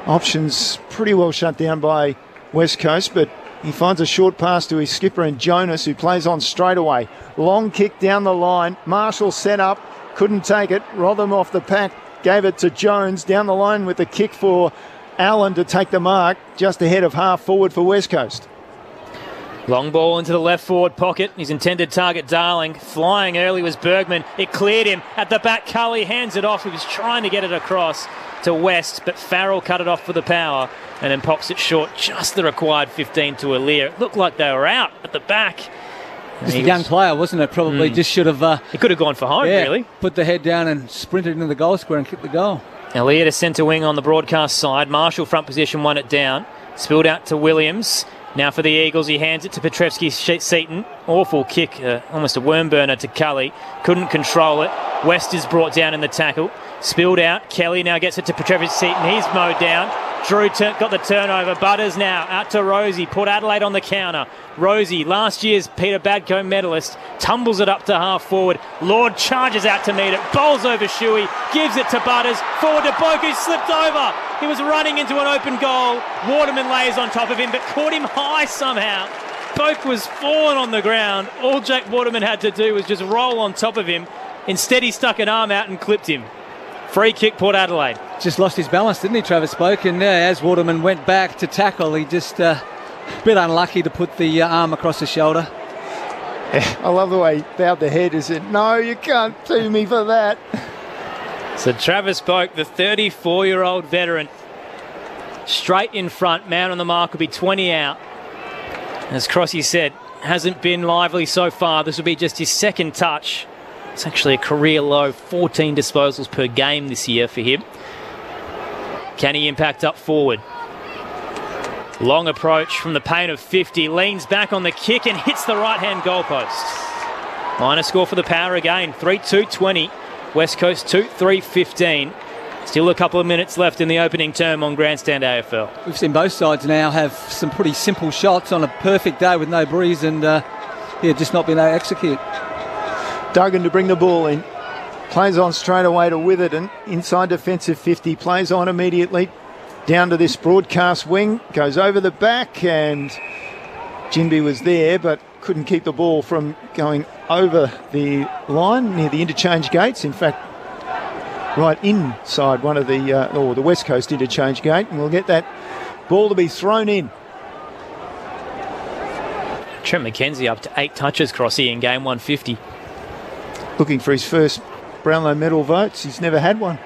Options pretty well shut down by West Coast, but he finds a short pass to his skipper and Jonas, who plays on straight away. Long kick down the line. Marshall set up. Couldn't take it. Rotham off the pack. Gave it to Jones. Down the line with the kick for Allen to take the mark just ahead of half forward for West Coast. Long ball into the left forward pocket. His intended target, Darling. Flying early was Bergman. It cleared him. At the back, Cully hands it off. He was trying to get it across to West, but Farrell cut it off for the Power and then pops it short. Just the required 15 to Alir. It looked like they were out at the back. Just a young player, wasn't it? Probably just should have... he could have gone for home, really. Put the head down and sprinted into the goal square and kicked the goal. Alir to centre wing on the broadcast side. Marshall front position, won it down. Spilled out to Williams. Now for the Eagles, he hands it to Petrevsky-Seaton. awful kick, almost a worm burner to Cully. Couldn't control it. West is brought down in the tackle. Spilled out. Kelly now gets it to Travis Seaton. He's mowed down. Drew got the turnover. Butters now out to Rosie. Port Adelaide on the counter. Rosie, last year's Peter Badco medalist, tumbles it up to half forward. Lord charges out to meet it. Bowls over Shuey. Gives it to Butters. Forward to Boak, who slipped over. He was running into an open goal. Waterman lays on top of him, but caught him high somehow. Boak was fallen on the ground. All Jack Waterman had to do was just roll on top of him. Instead, he stuck an arm out and clipped him. Free kick, Port Adelaide. Just lost his balance, didn't he, Travis Boak? And as Waterman went back to tackle, he just a bit unlucky to put the arm across the shoulder. I love the way he bowed the head and said, "No, you can't do me for that." So Travis Boak, the 34-year-old veteran, straight in front. Man on the mark will be 20 out. As Crossy said, hasn't been lively so far. This will be just his second touch. It's actually a career low, 14 disposals per game this year for him. Can he impact up forward? Long approach from the paint of 50. Leans back on the kick and hits the right-hand goalpost. Minor score for the Power again. 3-2-20. West Coast 2-3-15. Still a couple of minutes left in the opening term on Grandstand AFL. We've seen both sides now have some pretty simple shots on a perfect day with no breeze and just not being able to execute. Duggan to bring the ball in. Plays on straight away to Witherden. Inside defensive 50. Plays on immediately. Down to this broadcast wing. Goes over the back and Jinby was there but couldn't keep the ball from going over the line near the interchange gates. In fact, right inside one of the West Coast interchange gate. And we'll get that ball to be thrown in. Trent McKenzie up to 8 touches, Crossy, in game 150. Looking for his first Brownlow medal votes. He's never had one.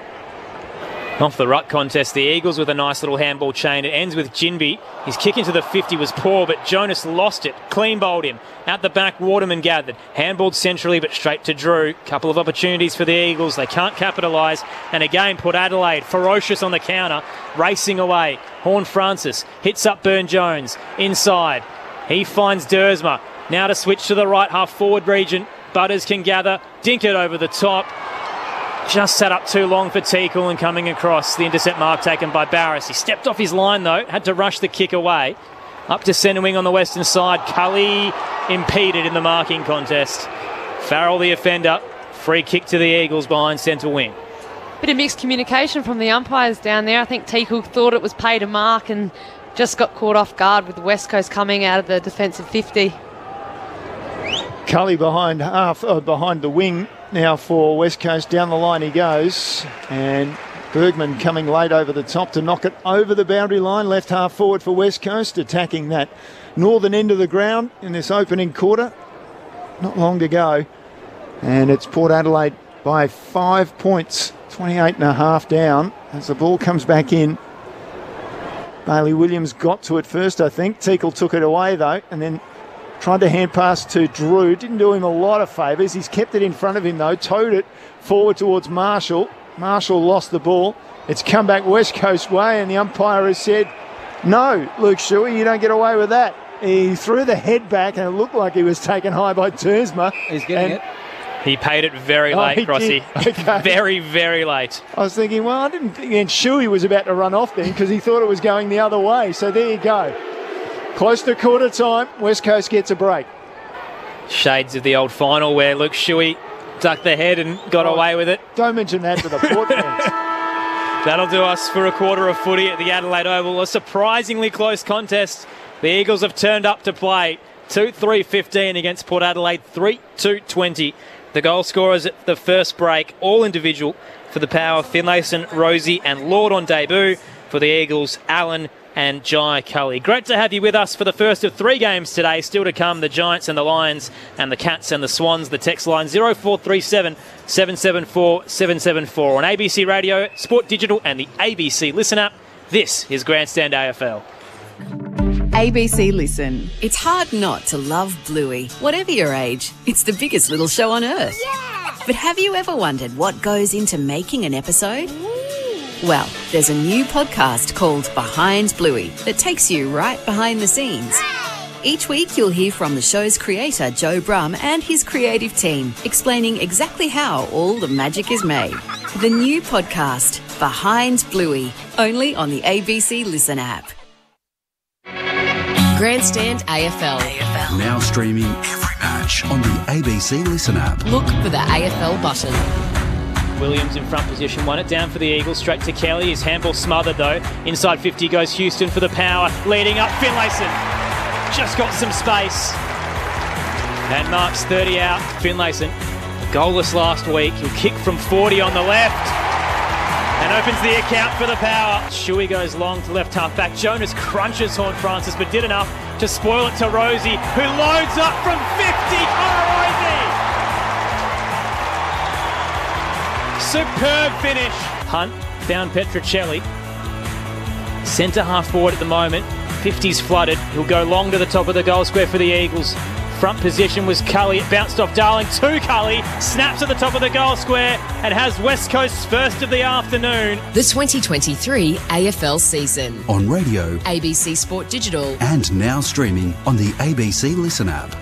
Off the ruck contest, the Eagles with a nice little handball chain. It ends with Jinby. His kick into the 50 was poor, but Jonas lost it. Clean bowled him. At the back, Waterman gathered. Handballed centrally, but straight to Drew. Couple of opportunities for the Eagles. They can't capitalise. And again, Port Adelaide, ferocious on the counter, racing away. Horn Francis hits up Burn Jones. Inside. He finds Dersma. Now to switch to the right half forward region. Butters can gather. Dink it over the top. Just sat up too long for Teakle and coming across. The intercept mark taken by Barris. He stepped off his line though. Had to rush the kick away. Up to centre wing on the western side. Cully impeded in the marking contest. Farrell the offender. Free kick to the Eagles behind centre wing. Bit of mixed communication from the umpires down there. I think Teakle thought it was pay to mark and just got caught off guard with the West Coast coming out of the defensive 50. Cully behind the wing now for West Coast. Down the line he goes. And Bergman coming late over the top to knock it over the boundary line. Left half forward for West Coast, attacking that northern end of the ground in this opening quarter. Not long to go. And it's Port Adelaide by 5 points. 28.5 down as the ball comes back in. Bailey Williams got to it first, I think. Teakle took it away though, and then tried to hand pass to Drew. Didn't do him a lot of favours. He's kept it in front of him though. Towed it forward towards Marshall. Marshall lost the ball. It's come back West Coast way and the umpire has said, no, Luke Shuey, you don't get away with that. He threw the head back and it looked like he was taken high by Tersma. He's getting it. He paid it very late, Crossy. Okay. Very, very late. I was thinking, well, I didn't think Shuey was about to run off then because he thought it was going the other way. So there you go. Close to quarter time, West Coast gets a break. Shades of the old final where Luke Shuey ducked the head and got away with it. Don't mention that to the Port fans. That'll do us for a quarter of footy at the Adelaide Oval. A surprisingly close contest. The Eagles have turned up to play. 2-3-15 against Port Adelaide, 3-2-20. The goal scorers at the first break, all individual for the Power. Finlayson, Rosie and Lord on debut. For the Eagles, Allen and Jai Cully. Great to have you with us for the first of 3 games today. Still to come, the Giants and the Lions and the Cats and the Swans. The text line 0437 774 774 on ABC Radio, Sport Digital and the ABC Listen app. This is Grandstand AFL. ABC Listen. It's hard not to love Bluey. Whatever your age, it's the biggest little show on earth. Yeah! But have you ever wondered what goes into making an episode? Well, there's a new podcast called Behind Bluey that takes you right behind the scenes. Each week you'll hear from the show's creator, Joe Brum, and his creative team, explaining exactly how all the magic is made. The new podcast, Behind Bluey, only on the ABC Listen app. Grandstand AFL. Now streaming every match on the ABC Listen app. Look for the AFL button. Williams in front position, won it down for the Eagles, straight to Kelly. His handball smothered though. Inside 50 goes Houston for the power, leading up Finlayson. Just got some space. And marks 30 out. Finlayson, goalless last week. He'll kick from 40 on the left. And opens the account for the power. Shuey goes long to left half back. Jonas crunches Horn Francis, but did enough to spoil it to Rosie, who loads up from 50. Rosie! Superb finish. Hunt found Petrocelli. Centre half forward at the moment. 50's flooded. He'll go long to the top of the goal square for the Eagles. Front position was Cully. It bounced off Darling to Cully. Snaps at the top of the goal square and has West Coast's first of the afternoon. The 2023 AFL season. On radio, ABC Sport Digital. and now streaming on the ABC Listen app.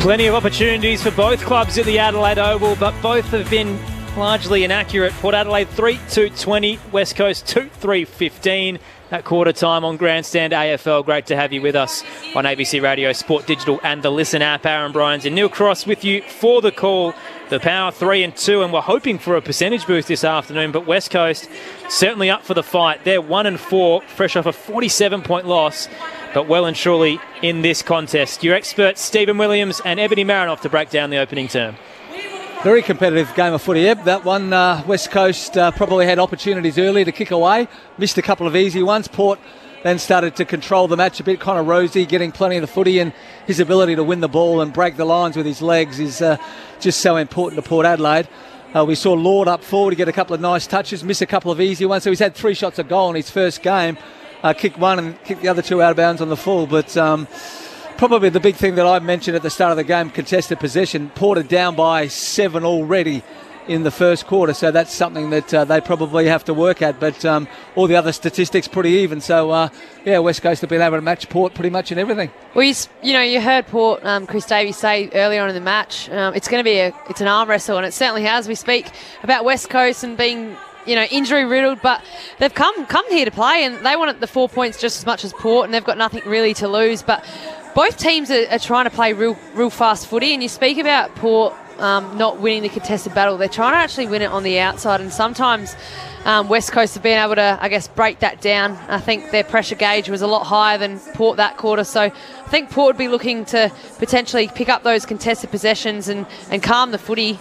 Plenty of opportunities for both clubs at the Adelaide Oval, but both have been largely inaccurate. Port Adelaide 3-2-20, West Coast 2-3-15 at quarter time on Grandstand AFL. Great to have you with us on ABC Radio, Sport Digital and the Listen app. Aaron Bryans and Neil Cross with you for the call. The Power 3-2, and we're hoping for a percentage boost this afternoon, but West Coast certainly up for the fight. They're 1-4, fresh off a 47-point loss, but well and truly in this contest. Your experts, Stephen Williams and Ebony Marinoff, to break down the opening term. Very competitive game of footy, Eb. That one, West Coast probably had opportunities early to kick away. Missed a couple of easy ones. Port then started to control the match a bit. Connor Rosie getting plenty of the footy, and his ability to win the ball and break the lines with his legs is just so important to Port Adelaide. We saw Lord up forward to get a couple of nice touches, miss a couple of easy ones. So he's had 3 shots at goal in his first game. Kicked one and kicked the other 2 out of bounds on the full. But probably the big thing that I mentioned at the start of the game, contested possession. Port are down by 7 already in the first quarter, so that's something that they probably have to work at. But all the other statistics pretty even. So, West Coast have been able to match Port pretty much in everything. Well, you heard Port, Chris Davies say earlier on in the match, it's going to be it's an arm wrestle, and it certainly has. We speak about West Coast and being injury riddled, but they've come here to play, and they wanted the 4 points just as much as Port, and they've got nothing really to lose. But both teams are trying to play real fast footy, and you speak about Port not winning the contested battle. They're trying to actually win it on the outside, and sometimes West Coast have been able to, I guess, break that down. I think their pressure gauge was a lot higher than Port that quarter, so I think Port would be looking to potentially pick up those contested possessions and calm the footy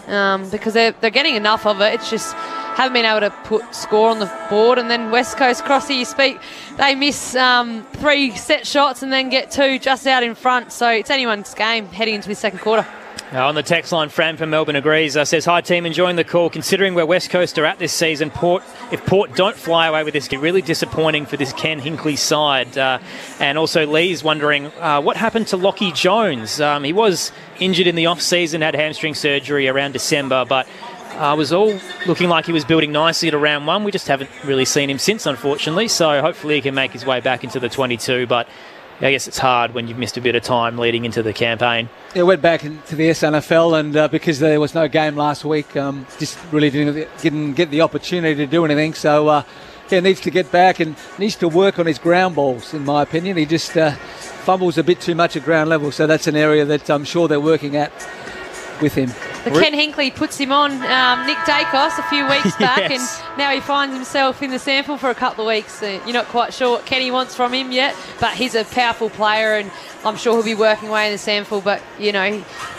because they're getting enough of it. It's just haven't been able to put score on the board. And then West Coast, Crossy, you speak, they miss 3 set shots and then get 2 just out in front. So it's anyone's game heading into the second quarter. On the text line, Fran from Melbourne agrees. Says, hi team, enjoying the call. Considering where West Coast are at this season, if Port don't fly away with this, it's really disappointing for this Ken Hinkley side. And also Lee's wondering what happened to Lockie Jones. He was injured in the off-season, had hamstring surgery around December, but was all looking like he was building nicely to round 1. We just haven't really seen him since, unfortunately. So hopefully he can make his way back into the 22. But I guess it's hard when you've missed a bit of time leading into the campaign. Yeah, went back into the SNFL, and because there was no game last week, just really didn't get the opportunity to do anything. So he needs to get back and needs to work on his ground balls, in my opinion. He just fumbles a bit too much at ground level. So that's an area that I'm sure they're working at with him. But Ken Hinkley puts him on Nick Dacos a few weeks back, Yes. and now he finds himself in the sample for a couple of weeks. You're not quite sure what Kenny wants from him yet, but he's a powerful player, and I'm sure he'll be working away in the sample. But,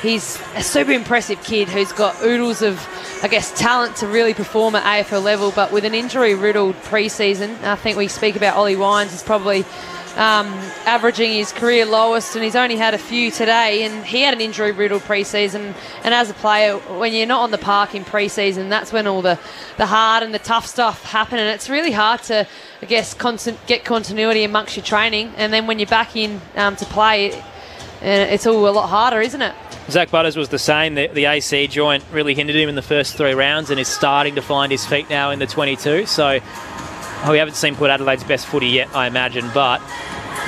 he's a super impressive kid who's got oodles of, I guess, talent to really perform at AFL level. But with an injury-riddled pre-season, I think we speak about Ollie Wines is probably averaging his career lowest, and he's only had a few today, and he had an injury-riddled pre-season. And as a player, when you're not on the park in pre-season, that's when all the hard and the tough stuff happen, and it's really hard to, I guess, get continuity amongst your training, and then when you're back in to play, it's all a lot harder, isn't it? Zach Butters was the same. The AC joint really hindered him in the first 3 rounds and is starting to find his feet now in the 22. So we haven't seen Port Adelaide's best footy yet, I imagine, but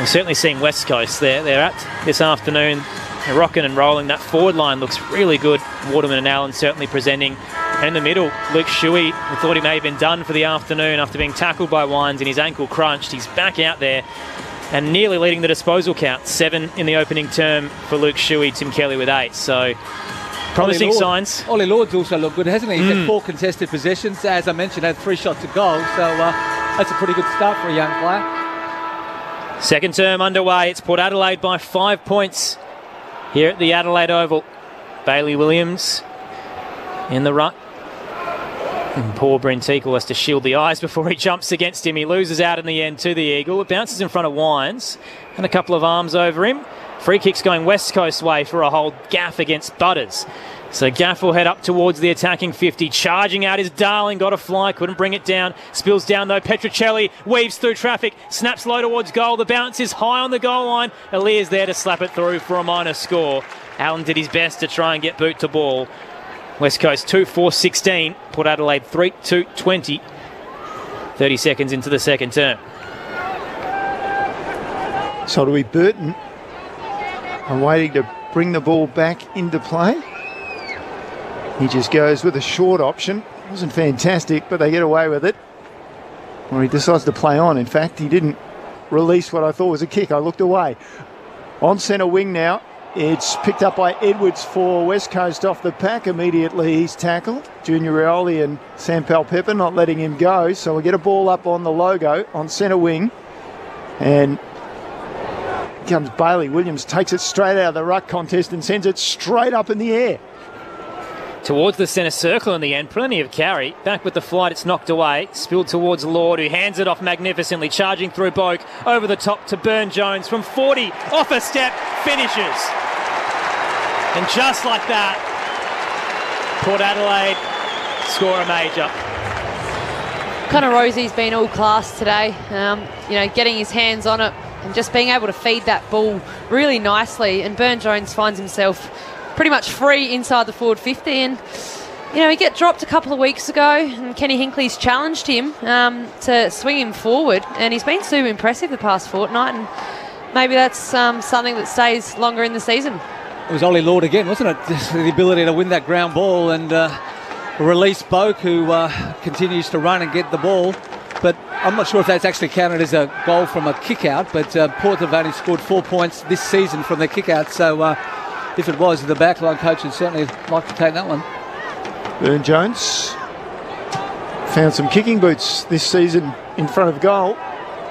We're certainly seeing West Coast there. They're at this afternoon. They're rocking and rolling. That forward line looks really good. Waterman and Allen certainly presenting. And in the middle, Luke Shuey, we thought he may have been done for the afternoon after being tackled by Wines and his ankle crunched. He's back out there and nearly leading the disposal count. 7 in the opening term for Luke Shuey, Tim Kelly with 8. So promising signs. Ollie Lord's also looked good, hasn't he? He's had 4 contested possessions. As I mentioned, had 3 shots at goal. So that's a pretty good start for a young player. Second term underway. It's Port Adelaide by 5 points here at the Adelaide Oval. Bailey Williams in the ruck. And poor Bryn Teakle has to shield the eyes before he jumps against him. He loses out in the end to the Eagle. It bounces in front of Wines and a couple of arms over him. Free kick's going West Coast way for a hold Gaff against Butters. So Gaff will head up towards the attacking 50. Charging out is Darling. Got a fly. Couldn't bring it down. Spills down though. Petrocelli weaves through traffic. Snaps low towards goal. The bounce is high on the goal line. Alia's there to slap it through for a minor score. Allen did his best to try and get boot to ball. West Coast 2-4-16. Port Adelaide 3-2-20. 30 seconds into the second term. So it'll be Burton. I'm waiting to bring the ball back into play. He just goes with a short option. Wasn't fantastic, but they get away with it. Or he decides to play on. In fact, he didn't release what I thought was a kick. I looked away. On centre wing now. It's picked up by Edwards for West Coast off the pack. Immediately he's tackled. Junior Rioli and Sam Pepper not letting him go. So we get a ball up on the logo on centre wing. And comes Bailey Williams, takes it straight out of the ruck contest and sends it straight up in the air. Towards the centre circle in the end, plenty of carry. Back with the flight, it's knocked away. Spilled towards Lord, who hands it off magnificently, charging through Boak, over the top to Burn-Jones from 40, off a step, finishes. And just like that, Port Adelaide score a major. Connor Rosie's been all class today, getting his hands on it and just being able to feed that ball really nicely. And Burn-Jones finds himself pretty much free inside the forward 50, and he got dropped a couple of weeks ago and Kenny Hinckley's challenged him to swing him forward, and he's been super impressive the past fortnight, and maybe that's something that stays longer in the season. It was Ollie Lord again, wasn't it? Just the ability to win that ground ball and release Boak, who continues to run and get the ball. But I'm not sure if that's actually counted as a goal from a kick-out, but Port have only scored 4 points this season from their kick-out, so if it was, the backline coach would certainly like to take that one. Burn-Jones found some kicking boots this season in front of goal.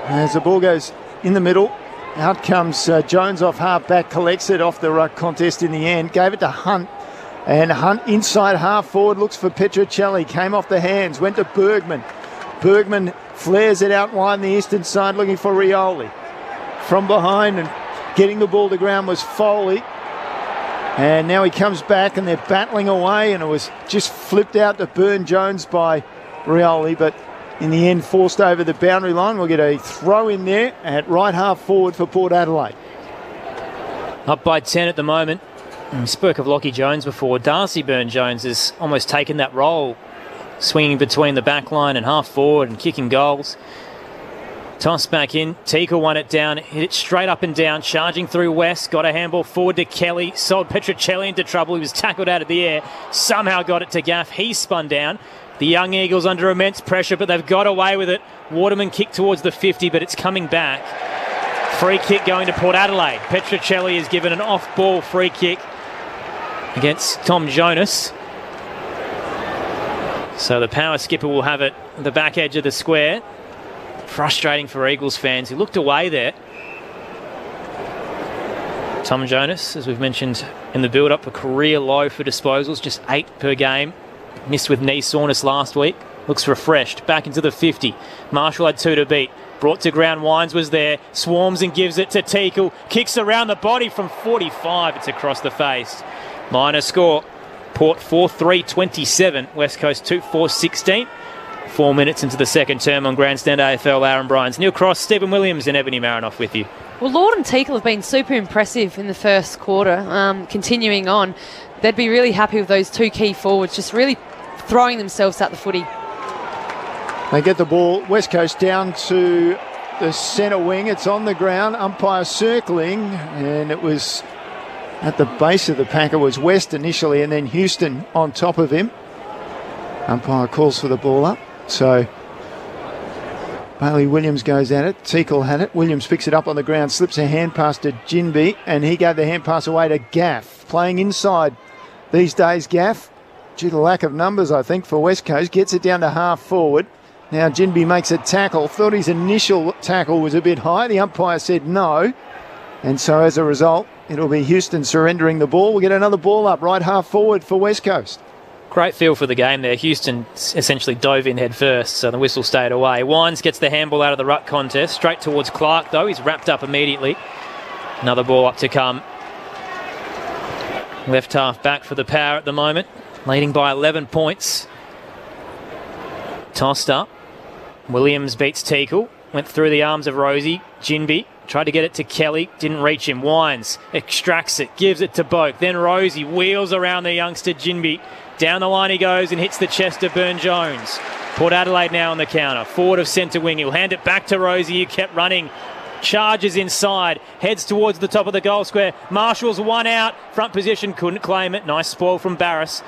As the ball goes in the middle, out comes Jones off half back, collects it off the ruck contest in the end, gave it to Hunt, and Hunt inside half forward looks for Petrocelli, came off the hands, went to Bergman. Bergman flares it out wide on the eastern side looking for Rioli. From behind and getting the ball to ground was Foley. And now he comes back and they're battling away, and it was just flipped out to Burn-Jones by Rioli, but in the end forced over the boundary line. We'll get a throw in there at right half forward for Port Adelaide. Up by 10 at the moment. We spoke of Lockie Jones before. Darcy Burn-Jones has almost taken that role, swinging between the back line and half forward and kicking goals. Toss back in. Teakle won it down. Hit it straight up and down. Charging through West. Got a handball forward to Kelly. Sold Petrocelli into trouble. He was tackled out of the air. Somehow got it to Gaff. He spun down. The Young Eagles under immense pressure, but they've got away with it. Waterman kicked towards the 50, but it's coming back. Free kick going to Port Adelaide. Petrocelli is given an off-ball free kick against Tom Jonas. So the power skipper will have it at the back edge of the square. Frustrating for Eagles fans who looked away there. Tom Jonas, as we've mentioned in the build-up, a career low for disposals, just 8 per game. Missed with knee soreness last week. Looks refreshed. Back into the 50. Marshall had 2 to beat. Brought to ground. Wines was there. Swarms and gives it to Teakle. Kicks around the body from 45. It's across the face. Minor score. Port 4-3-27. West Coast 2-4-16. 4 minutes into the second term on Grandstand AFL. Aaron Bryans, Neil Cross, Stephen Williams and Ebony Marinoff with you. Well, Lord and Teakle have been super impressive in the first quarter. Continuing on, they'd be really happy with those 2 key forwards, just really throwing themselves at the footy. They get the ball, West Coast down to the centre wing. It's on the ground, umpire circling, and it was at the base of the pack. It was West initially, and then Houston on top of him. Umpire calls for the ball up. So Bailey Williams goes at it. Teakle had it. Williams picks it up on the ground, slips a hand pass to Jinby, and he gave the hand pass away to Gaff. Playing inside these days, Gaff, due to lack of numbers, I think, for West Coast, gets it down to half forward. Now Jinby makes a tackle. Thought his initial tackle was a bit high. The umpire said no. And so as a result, it'll be Houston surrendering the ball. We'll get another ball up right half forward for West Coast. Great feel for the game there. Houston essentially dove in head first, so the whistle stayed away. Wines gets the handball out of the ruck contest. Straight towards Clark, though. He's wrapped up immediately. Another ball up to come. Left half back for the Power at the moment, leading by 11 points. Tossed up. Williams beats Teakle. Went through the arms of Rosie. Jinby tried to get it to Kelly. Didn't reach him. Wines extracts it. Gives it to Boak. Then Rosie wheels around the youngster Jinby. Down the line he goes and hits the chest of Burn-Jones. Port Adelaide now on the counter. Forward of centre wing. He'll hand it back to Rosie, who kept running. Charges inside. Heads towards the top of the goal square. Marshall's one out. Front position. Couldn't claim it. Nice spoil from Barras.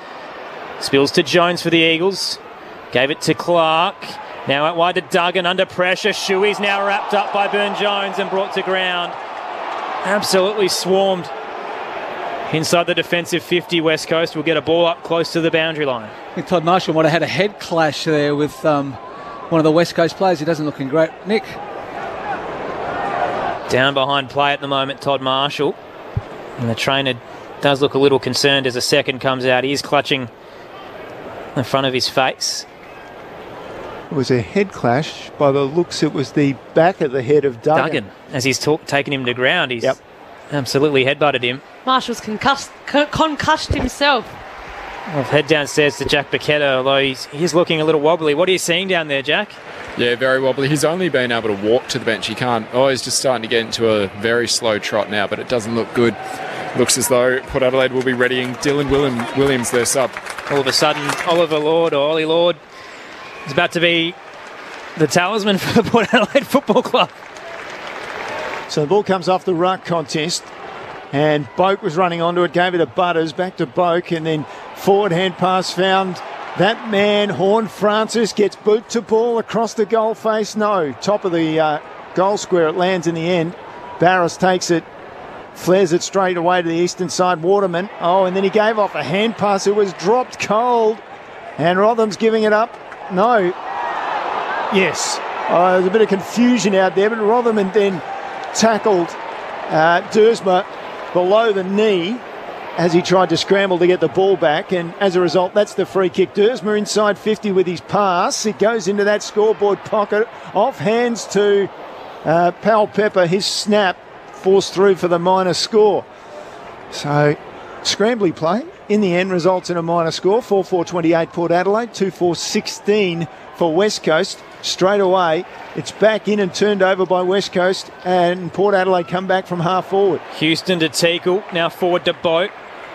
Spills to Jones for the Eagles. Gave it to Clark. Now out wide to Duggan under pressure. Shuey's now wrapped up by Burn-Jones and brought to ground. Absolutely swarmed. Inside the defensive 50, West Coast will get a ball up close to the boundary line. I think Todd Marshall might have had a head clash there with one of the West Coast players. He doesn't look in great nick. Down behind play at the moment, Todd Marshall. And the trainer does look a little concerned as a second comes out. He is clutching the front of his face. It was a head clash. By the looks, it was the back of the head of Duggan. As he's taken him to ground, he's absolutely headbutted him. Marshall's concussed himself. I'll head downstairs to Jack Paquetta, although he's looking a little wobbly. What are you seeing down there, Jack? Yeah, very wobbly. He's only been able to walk to the bench. He can't. Oh, he's just starting to get into a very slow trot now, but it doesn't look good. Looks as though Port Adelaide will be readying Dylan Williams, their sub. All of a sudden, Oliver Lord or Ollie Lord is about to be the talisman for the Port Adelaide Football Club. So the ball comes off the ruck contest, and Boak was running onto it, gave it to Butters, back to Boak, and then forward hand pass found that man, Horn Francis, gets boot to ball across the goal face. No, top of the goal square, it lands in the end. Barras takes it, flares it straight away to the eastern side. Waterman, and then he gave off a hand pass. It was dropped cold, and Rotham's giving it up. No. Yes. There's a bit of confusion out there, but Rotham then tackled Dersma below the knee as he tried to scramble to get the ball back, and as a result, that's the free kick. Dersma inside 50 with his pass. It goes into that scoreboard pocket, off hands to Powell Pepper. His snap forced through for the minor score. So, scrambly play in the end results in a minor score. 4-4-28 Port Adelaide, 2-4-16 for West Coast. Straight away, it's back in and turned over by West Coast, and Port Adelaide come back from half forward. Houston to Teakle, now forward to Boat.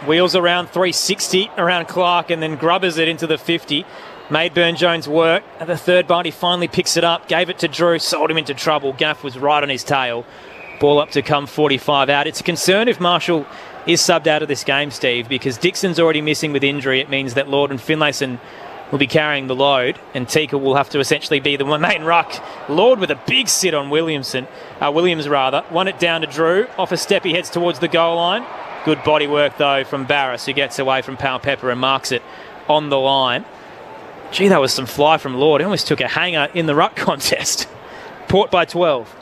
Wheels around 360 around Clark and then grubbers it into the 50. Made Burn-Jones work. At the third bite, he finally picks it up, gave it to Drew, sold him into trouble. Gaff was right on his tail. Ball up to come 45 out. It's a concern if Marshall is subbed out of this game, Steve, because Dixon's already missing with injury. It means that Lord and Finlayson will be carrying the load, and Teakle will have to essentially be the main ruck. Lord with a big sit on Williams. Won it down to Drew. Off a step, he heads towards the goal line. Good body work, though, from Barras, who gets away from Powell Pepper and marks it on the line. Gee, that was some fly from Lord. He almost took a hanger in the ruck contest. Port by 12.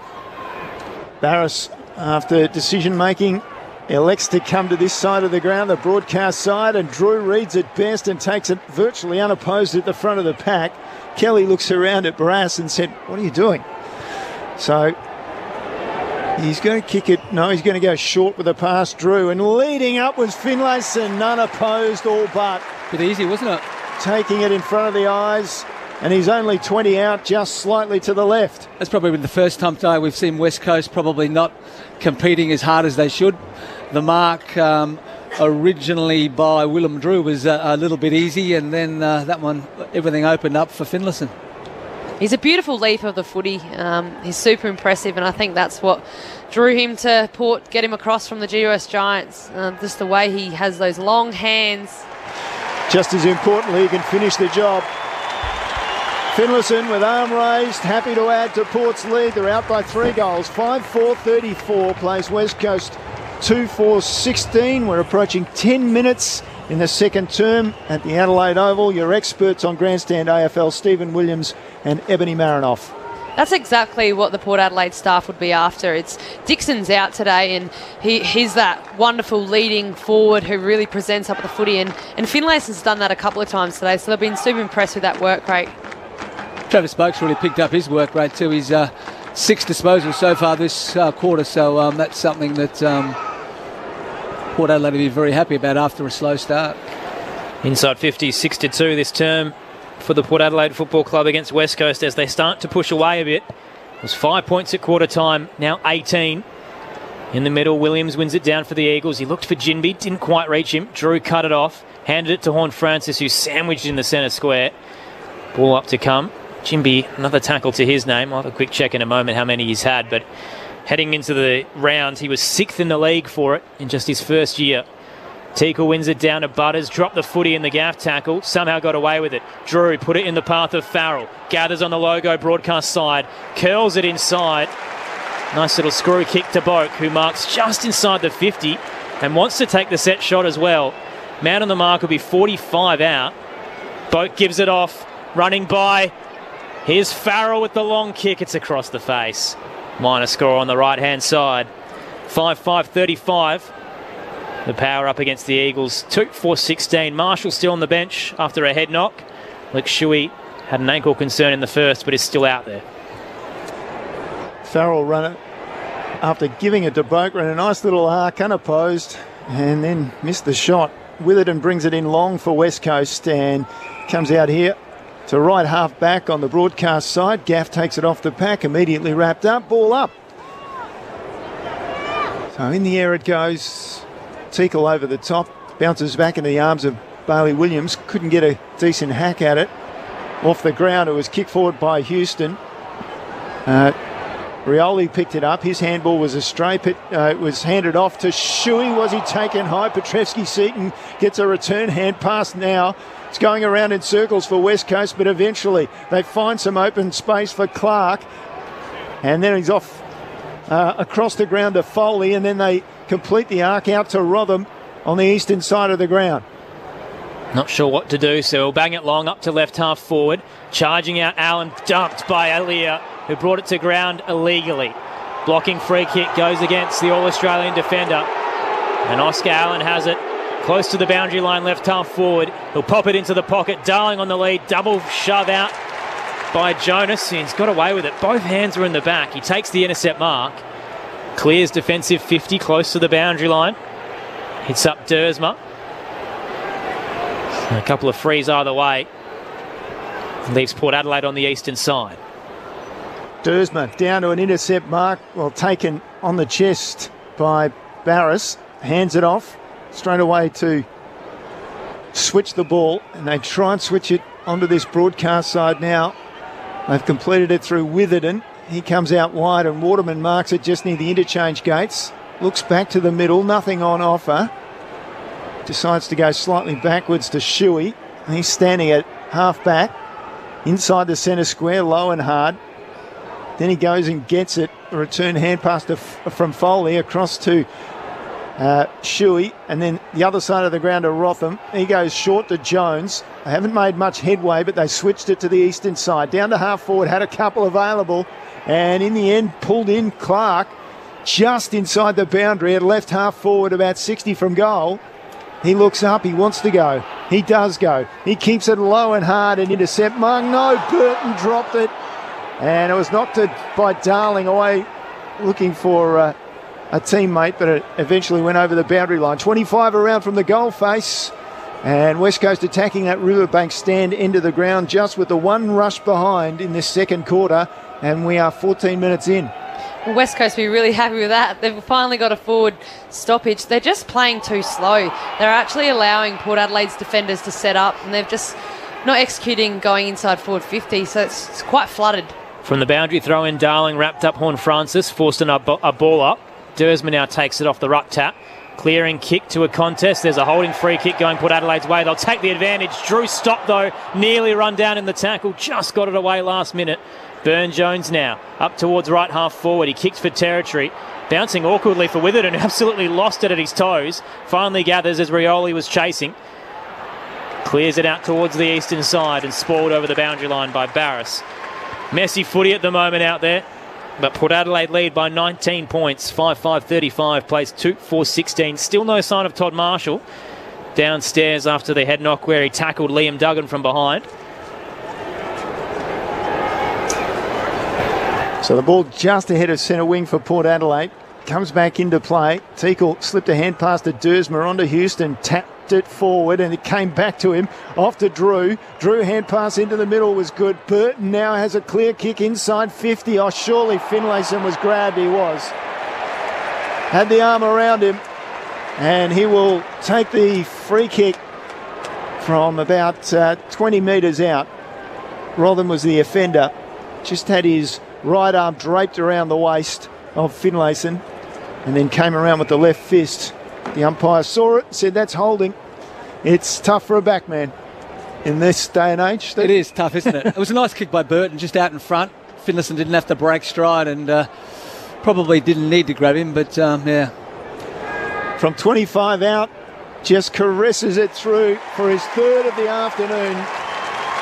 Barras, after decision-making, elects to come to this side of the ground, the broadcast side, and Drew reads it best and takes it virtually unopposed at the front of the pack. Kelly looks around at Barras and said, "What are you doing?" So he's going to kick it. No, he's going to go short with a pass, Drew. And leading up was Finlayson, none opposed, all but. Bit easy, wasn't it? Taking it in front of the eyes, and he's only 20 out, just slightly to the left. That's probably been the first time today we've seen West Coast probably not competing as hard as they should. The mark originally by Willem Drew was a little bit easy, and then that one, everything opened up for Finlayson. He's a beautiful leap of the footy. He's super impressive, and I think that's what drew him to Port, get him across from the GWS Giants. Just the way he has those long hands. Just as importantly, he can finish the job. Finlayson with arm raised, happy to add to Port's lead. They're out by 3 goals. 5-4-34 plays West Coast 2-4-16. We're approaching 10 minutes in the second term at the Adelaide Oval. Your experts on Grandstand AFL, Stephen Williams and Ebony Marinoff. That's exactly what the Port Adelaide staff would be after. It's Dixon's out today, and he's that wonderful leading forward who really presents up the footy, and Finlayson's done that a couple of times today, so they've been super impressed with that work rate. Travis Boak's really picked up his work rate too. He's 6 disposals so far this quarter, so that's something that Port Adelaide will be very happy about after a slow start. Inside 50, 6-2 this term for the Port Adelaide Football Club against West Coast as they start to push away a bit. It was 5 points at quarter time, now 18. In the middle, Williams wins it down for the Eagles. He looked for Jinby, didn't quite reach him. Drew cut it off, handed it to Horn Francis, who sandwiched in the centre square. Ball up to come. Jinby, another tackle to his name. I'll have a quick check in a moment how many he's had, but heading into the round, he was 6th in the league for it in just his first year. Teakle wins it down to Butters, dropped the footy in the gaff tackle, somehow got away with it. Drew put it in the path of Farrell, gathers on the logo broadcast side, curls it inside. Nice little screw kick to Boak, who marks just inside the 50 and wants to take the set shot as well. Man on the mark will be 45 out. Boak gives it off, running by. Here's Farrell with the long kick. It's across the face. Minor score on the right-hand side. 5-5-35. The power up against the Eagles. 2-4-16. Marshall still on the bench after a head knock. Luke Shuey had an ankle concern in the first, but is still out there. Farrell run it after giving it to Boak, ran a nice little arc, unopposed, and then missed the shot. Witherden brings it in long for West Coast and comes out here to right half back on the broadcast side. Gaff takes it off the pack, immediately wrapped up, ball up. So in the air it goes. Teakle over the top, bounces back into the arms of Bailey Williams. Couldn't get a decent hack at it. Off the ground, it was kicked forward by Houston. Rioli picked it up. His handball was astray. It was handed off to Shuey. Was he taken high? Petrevsky-Seaton gets a return hand pass now. It's going around in circles for West Coast, but eventually they find some open space for Clark. And then he's off across the ground to Foley, and then they complete the arc out to Rotham on the eastern side of the ground. Not sure what to do, so he'll bang it long up to left half forward. Charging out Allen, dumped by Alia, who brought it to ground illegally. Blocking free kick goes against the All-Australian defender. And Oscar Allen has it close to the boundary line, left half forward. He'll pop it into the pocket. Darling on the lead, double shove out by Jonas. He's got away with it. Both hands are in the back. He takes the intercept mark. Clears defensive 50 close to the boundary line. Hits up Dersma. A couple of frees either way. Leaves Port Adelaide on the eastern side. Dersma down to an intercept mark. Well, taken on the chest by Barris. Hands it off straight away to switch the ball. And they try and switch it onto this broadcast side now. They've completed it through Witherden. He comes out wide and Waterman marks it just near the interchange gates. Looks back to the middle, nothing on offer. Decides to go slightly backwards to Shuey. He's standing at half back, inside the centre square, low and hard. Then he goes and gets it. A return hand pass from Foley across to Shuey, and then the other side of the ground to Rotham. He goes short to Jones. They haven't made much headway, but they switched it to the eastern side. Down to half forward, had a couple available, and in the end pulled in Clark just inside the boundary at left half forward, about 60 from goal. He looks up, he wants to go. He does go. He keeps it low and hard and intercept. No, Burton dropped it. And it was knocked by Darling away, looking for a teammate, but it eventually went over the boundary line. 25 around from the goal face. And West Coast attacking that Riverbank stand end of the ground just with the one rush behind in this second quarter. And we are 14 minutes in. West Coast will be really happy with that. They've finally got a forward stoppage. They're just playing too slow. They're actually allowing Port Adelaide's defenders to set up, and they've just not executing going inside forward 50, so it's quite flooded. From the boundary throw in, Darling wrapped up Horn Francis, forced a ball up. Dersma now takes it off the ruck tap. Clearing kick to a contest. There's a holding free kick going Port Adelaide's way. They'll take the advantage. Drew stopped though, nearly run down in the tackle, just got it away last minute. Burne-Jones now up towards right half forward. He kicked for territory, bouncing awkwardly for Witherden, and absolutely lost it at his toes. Finally gathers as Rioli was chasing. Clears it out towards the eastern side and spoiled over the boundary line by Barris. Messy footy at the moment out there, but Port Adelaide lead by 19 points. 5-5-35, plays 2-4-16. Still no sign of Todd Marshall downstairs after the head knock where he tackled Liam Duggan from behind. So the ball just ahead of centre wing for Port Adelaide. Comes back into play. Teakle slipped a hand pass to Dersma onto Houston. Tapped it forward and it came back to him. Off to Drew. Drew hand pass into the middle was good. Burton now has a clear kick inside 50. Oh, surely Finlayson was grabbed. He was. Had the arm around him. And he will take the free kick from about 20 metres out. Rothen was the offender. Just had his right arm draped around the waist of Finlayson and then came around with the left fist. The umpire saw it, said that's holding. It's tough for a backman in this day and age. It is tough, isn't it? It was a nice kick by Burton, just out in front. Finlayson didn't have to break stride and probably didn't need to grab him, but yeah. From 25 out, just caresses it through for his third of the afternoon.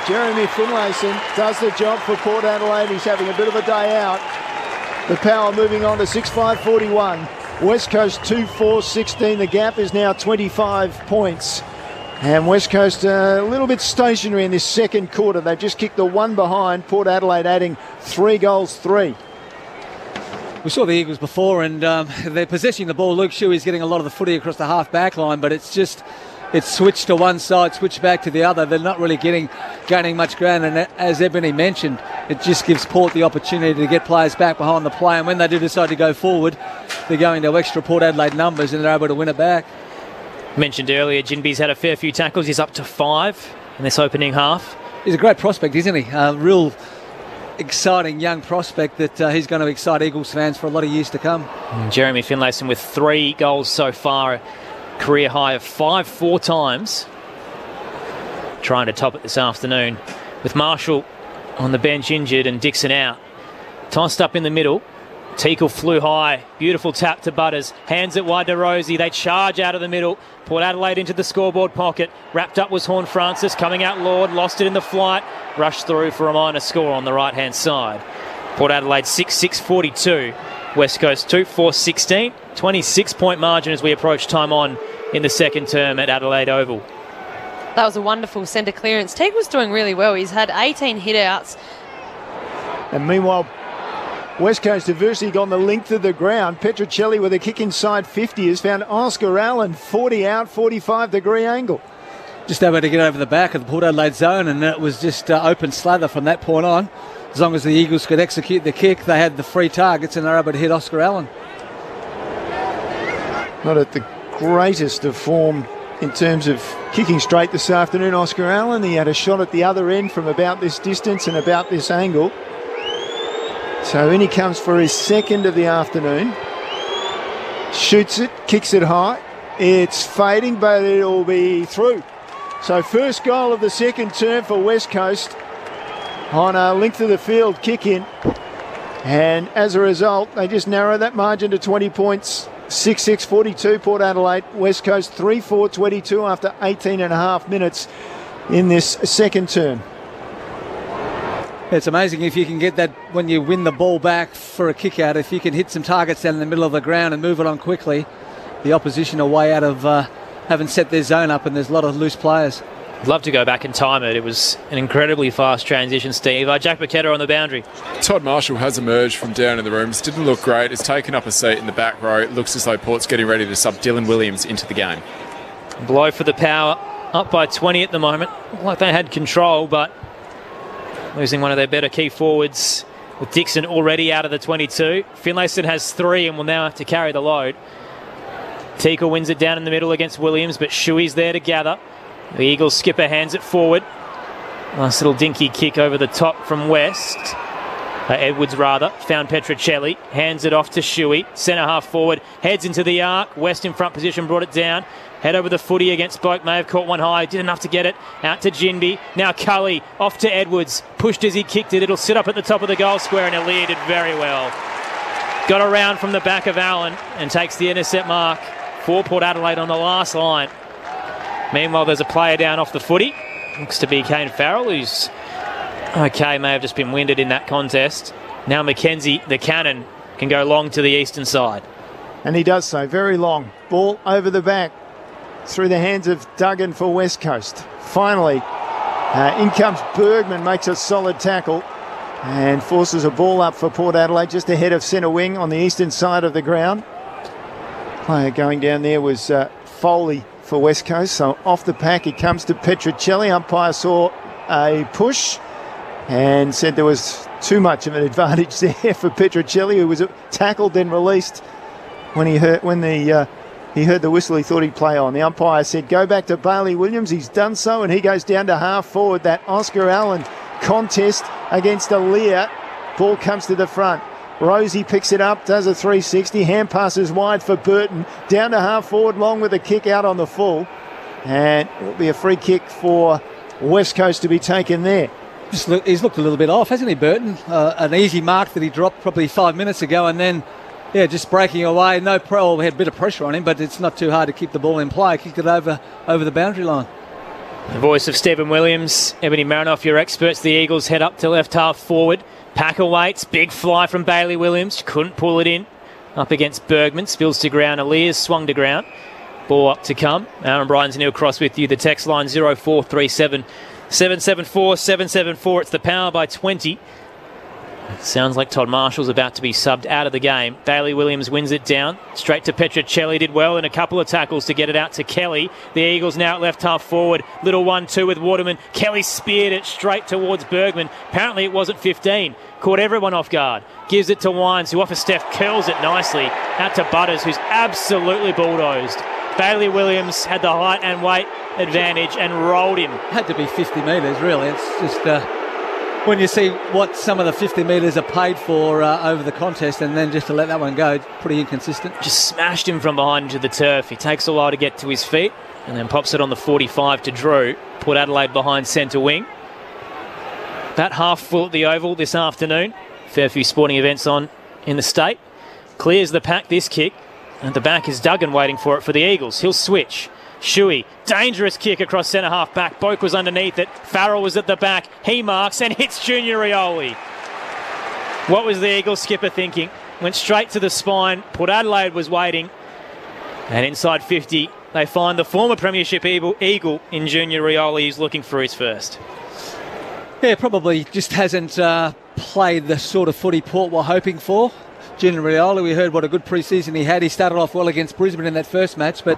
Jeremy Finlayson does the job for Port Adelaide. He's having a bit of a day out. The Power moving on to 6-5-41. West Coast 2-4-16. The gap is now 25 points. And West Coast a little bit stationary in this second quarter. They've just kicked the one behind. Port Adelaide adding 3 goals, 3. We saw the Eagles before and they're possessing the ball. Luke Shuey's getting a lot of the footy across the half back line, but it's switched to one side, switched back to the other. They're not really gaining much ground, and as Ebony mentioned, it just gives Port the opportunity to get players back behind the play, and when they do decide to go forward, they're going to extra Port Adelaide numbers and they're able to win it back. Mentioned earlier, Jinby's had a fair few tackles. He's up to 5 in this opening half. He's a great prospect, isn't he? A real exciting young prospect that he's going to excite Eagles fans for a lot of years to come. Jeremy Finlayson with 3 goals so far. Career high of 5 times. Trying to top it this afternoon with Marshall on the bench injured and Dixon out. Tossed up in the middle. Teakle flew high. Beautiful tap to Butters. Hands it wide to Rosie. They charge out of the middle. Port Adelaide into the scoreboard pocket. Wrapped up was Horn Francis. Coming out Lord. Lost it in the flight. Rushed through for a minor score on the right hand side. Port Adelaide 6-6-42. West Coast 2-4-16. 26-point margin as we approach time on in the second term at Adelaide Oval. That was a wonderful centre clearance. Teague was doing really well. He's had 18 hit-outs. And meanwhile, West Coast have virtually gone the length of the ground. Petruccelli with a kick inside 50 has found Oscar Allen 40 out, 45-degree angle. Just able to get over the back of the Port Adelaide zone, and it was just open slather from that point on. As long as the Eagles could execute the kick, they had the free targets and they were able to hit Oscar Allen. Not at the greatest of form in terms of kicking straight this afternoon, Oscar Allen. He had a shot at the other end from about this distance and about this angle. So in he comes for his second of the afternoon. Shoots it, kicks it high. It's fading, but it'll be through. So first goal of the second term for West Coast on a length of the field kick in. And as a result, they just narrow that margin to 20 points. 6-6-42 Port Adelaide. West Coast 3-4-22 after 18 and a half minutes in this second term. It's amazing if you can get that when you win the ball back for a kick out. If you can hit some targets down in the middle of the ground and move it on quickly, the opposition are way out of having set their zone up, and there's a lot of loose players. I'd love to go back and time it. It was an incredibly fast transition, Steve. Jack Paqueta on the boundary. Todd Marshall has emerged from down in the rooms. Didn't look great. Has taken up a seat in the back row. It looks as though Port's getting ready to sub Dylan Williams into the game. Blow for the Power. Up by 20 at the moment. Looked like they had control, but losing one of their better key forwards with Dixon already out of the 22. Finlayson has 3 and will now have to carry the load. Teakle wins it down in the middle against Williams, but Shuey's there to gather. The Eagles skipper hands it forward. Nice little dinky kick over the top from West. Edwards rather, found Petrocelli, hands it off to Shuey, centre half forward, heads into the arc, West in front position, brought it down, head over the footy against Boak, may have caught one high, did enough to get it, out to Ginby, now Cully, off to Edwards, pushed as he kicked it, it'll sit up at the top of the goal square, and Elia did very well. Got around from the back of Allen and takes the intercept mark for Port Adelaide on the last line. Meanwhile, there's a player down off the footy, looks to be Kane Farrell, who's okay, may have just been winded in that contest. Now Mackenzie, the cannon, can go long to the eastern side. And he does so, very long. Ball over the back, through the hands of Duggan for West Coast. Finally, in comes Bergman, makes a solid tackle and forces a ball up for Port Adelaide just ahead of centre wing on the eastern side of the ground. Player going down there was Foley for West Coast. So off the pack, it comes to Petrocelli. Umpire saw a push and said there was too much of an advantage there for Petrocelli, who was tackled then released when he heard the whistle. He thought he'd play on. The umpire said go back to Bailey Williams. He's done so, and he goes down to half forward. That Oscar Allen contest against Aaliyah. Ball comes to the front. Rosie picks it up, does a 360, hand passes wide for Burton, down to half forward, long with a kick out on the full, and it'll be a free kick for West Coast to be taken there. He's looked a little bit off, hasn't he, Burton? An easy mark that he dropped probably 5 minutes ago, and then, just breaking away. We had a bit of pressure on him, but it's not too hard to keep the ball in play. Kicked it over the boundary line. The voice of Stephen Williams, Ebony Marinoff, your experts. The Eagles head up to left half forward. Packer waits, big fly from Bailey Williams, couldn't pull it in. Up against Bergman, spills to ground. Elias swung to ground. Ball up to come. Aaron Bryans, Neil Cross with you. The text line 0437 774 774. It's the Power by 20. Sounds like Todd Marshall's about to be subbed out of the game. Bailey Williams wins it down. Straight to Petrocelli, did well in a couple of tackles to get it out to Kelly. The Eagles now at left half forward. Little 1-2 with Waterman. Kelly speared it straight towards Bergman. Apparently it wasn't 15. Caught everyone off guard. Gives it to Wines, who off a step curls it nicely. Out to Butters, who's absolutely bulldozed. Bailey Williams had the height and weight advantage and rolled him. Had to be 50 metres, really. It's just when you see what some of the 50 metres are paid for over the contest, and then just to let that one go, it's pretty inconsistent. Just smashed him from behind into the turf. He takes a while to get to his feet and then pops it on the 45 to Drew. Put Adelaide behind centre wing. About half full at the Oval this afternoon. Fair few sporting events on in the state. Clears the pack, this kick. And at the back is Duggan waiting for it for the Eagles. He'll switch. Shuey, dangerous kick across centre half back. Boak was underneath it. Farrell was at the back. He marks and hits Junior Rioli. What was the Eagles skipper thinking? Went straight to the spine. Port Adelaide was waiting. And inside 50, they find the former Premiership Eagle in Junior Rioli. He's looking for his first. Yeah, probably just hasn't played the sort of footy Port were hoping for. Junior Rioli, we heard what a good pre-season he had. He started off well against Brisbane in that first match, but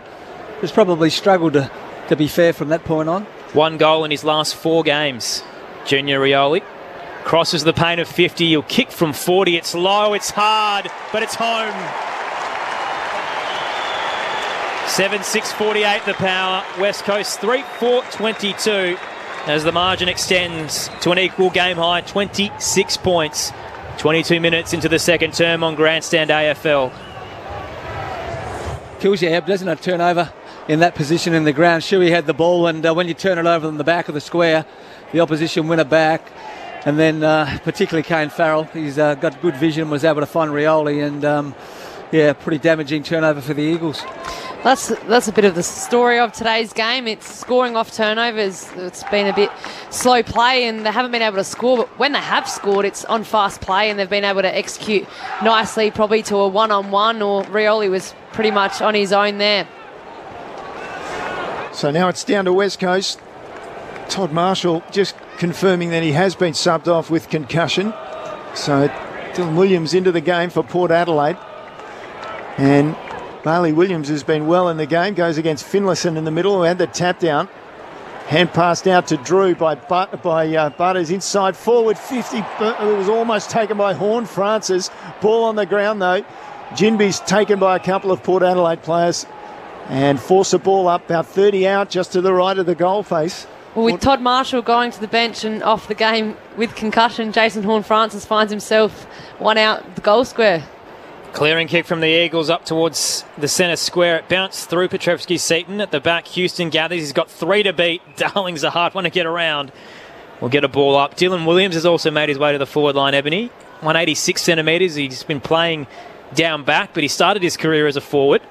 has probably struggled to be fair from that point on. 1 goal in his last 4 games. Junior Rioli crosses the paint of 50. He'll kick from 40. It's low, it's hard, but it's home. 7-6-48 the Power. West Coast 3-4-22 as the margin extends to an equal game high, 26 points. 22 minutes into the second term on Grandstand AFL. Kills you, doesn't it? Turnover in that position in the ground. Shuey had the ball, and when you turn it over on the back of the square, the opposition win it back. And then particularly Kane Farrell, he's got good vision, was able to find Rioli, and pretty damaging turnover for the Eagles. That's a bit of the story of today's game. It's scoring off turnovers. It's been a bit slow play and they haven't been able to score, but when they have scored, it's on fast play and they've been able to execute nicely, probably to a one-on-one, or Rioli was pretty much on his own there. So now it's down to West Coast. Todd Marshall just confirming that he has been subbed off with concussion. So Dylan Williams into the game for Port Adelaide. And Bailey Williams has been well in the game, goes against Finlayson in the middle, who had the tap down. Hand passed out to Drew by Butters, inside forward 50. It was almost taken by Horn Francis. Ball on the ground though. Ginby's taken by a couple of Port Adelaide players and force the ball up about 30 out just to the right of the goal face. Well, with Todd Marshall going to the bench and off the game with concussion, Jason Horne-Francis finds himself one out the goal square. Clearing kick from the Eagles up towards the centre square. It bounced through Petrevski-Seton. At the back, Houston gathers. He's got 3 to beat. Darling's a hard one to get around. We'll get a ball up. Dylan Williams has also made his way to the forward line, Ebony. 186 centimetres. He's been playing down back, but he started his career as a forward.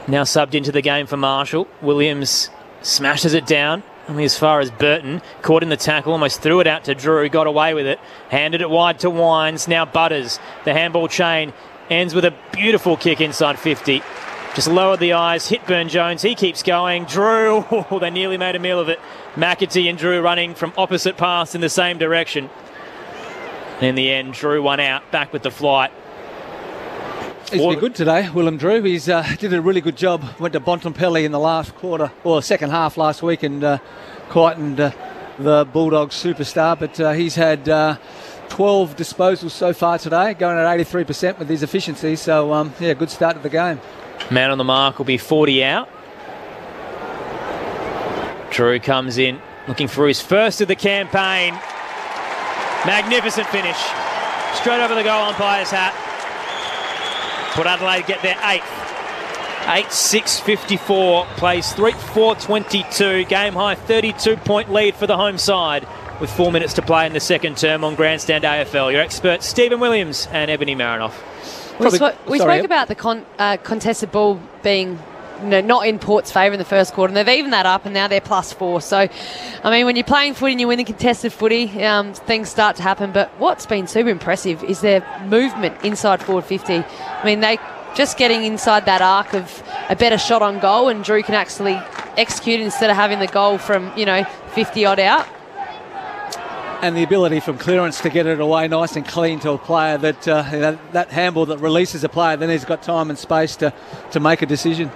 Now subbed into the game for Marshall. Williams smashes it down. Only as far as Burton. Caught in the tackle, almost threw it out to Drew. Got away with it. Handed it wide to Wines. Now Butters. The handball chain ends with a beautiful kick inside 50. Just lowered the eyes. Hit Burn-Jones. He keeps going. Drew. They nearly made a meal of it. McAtee and Drew running from opposite paths in the same direction. And in the end, Drew won out. Back with the flight. He's been good today, Willem Drew. He's did a really good job. Went to Bontempelli in the last quarter, or second half last week, and quietened the Bulldogs superstar. But he's had 12 disposals so far today, going at 83% with his efficiency. So, yeah, good start to the game. Man on the mark will be 40 out. Drew comes in, looking for his first of the campaign. Magnificent finish. Straight over the goal umpire's hat. Put Adelaide get their 8th. 8-6-54, plays 3-4-22, game high 32-point lead for the home side with 4 minutes to play in the second term on Grandstand AFL. Your experts, Stephen Williams and Ebony Marinoff. We spoke about the contested ball being not in Port's favour in the first quarter, and they've evened that up, and now they're +4. So, I mean, when you're playing footy and you win the contested footy, things start to happen. But what's been super impressive is their movement inside forward 50. I mean, they just getting inside that arc of a better shot on goal, and Drew can actually execute instead of having the goal from 50-odd out. And the ability from clearance to get it away nice and clean to a player that that handball that releases a player, then he's got time and space to make a decision.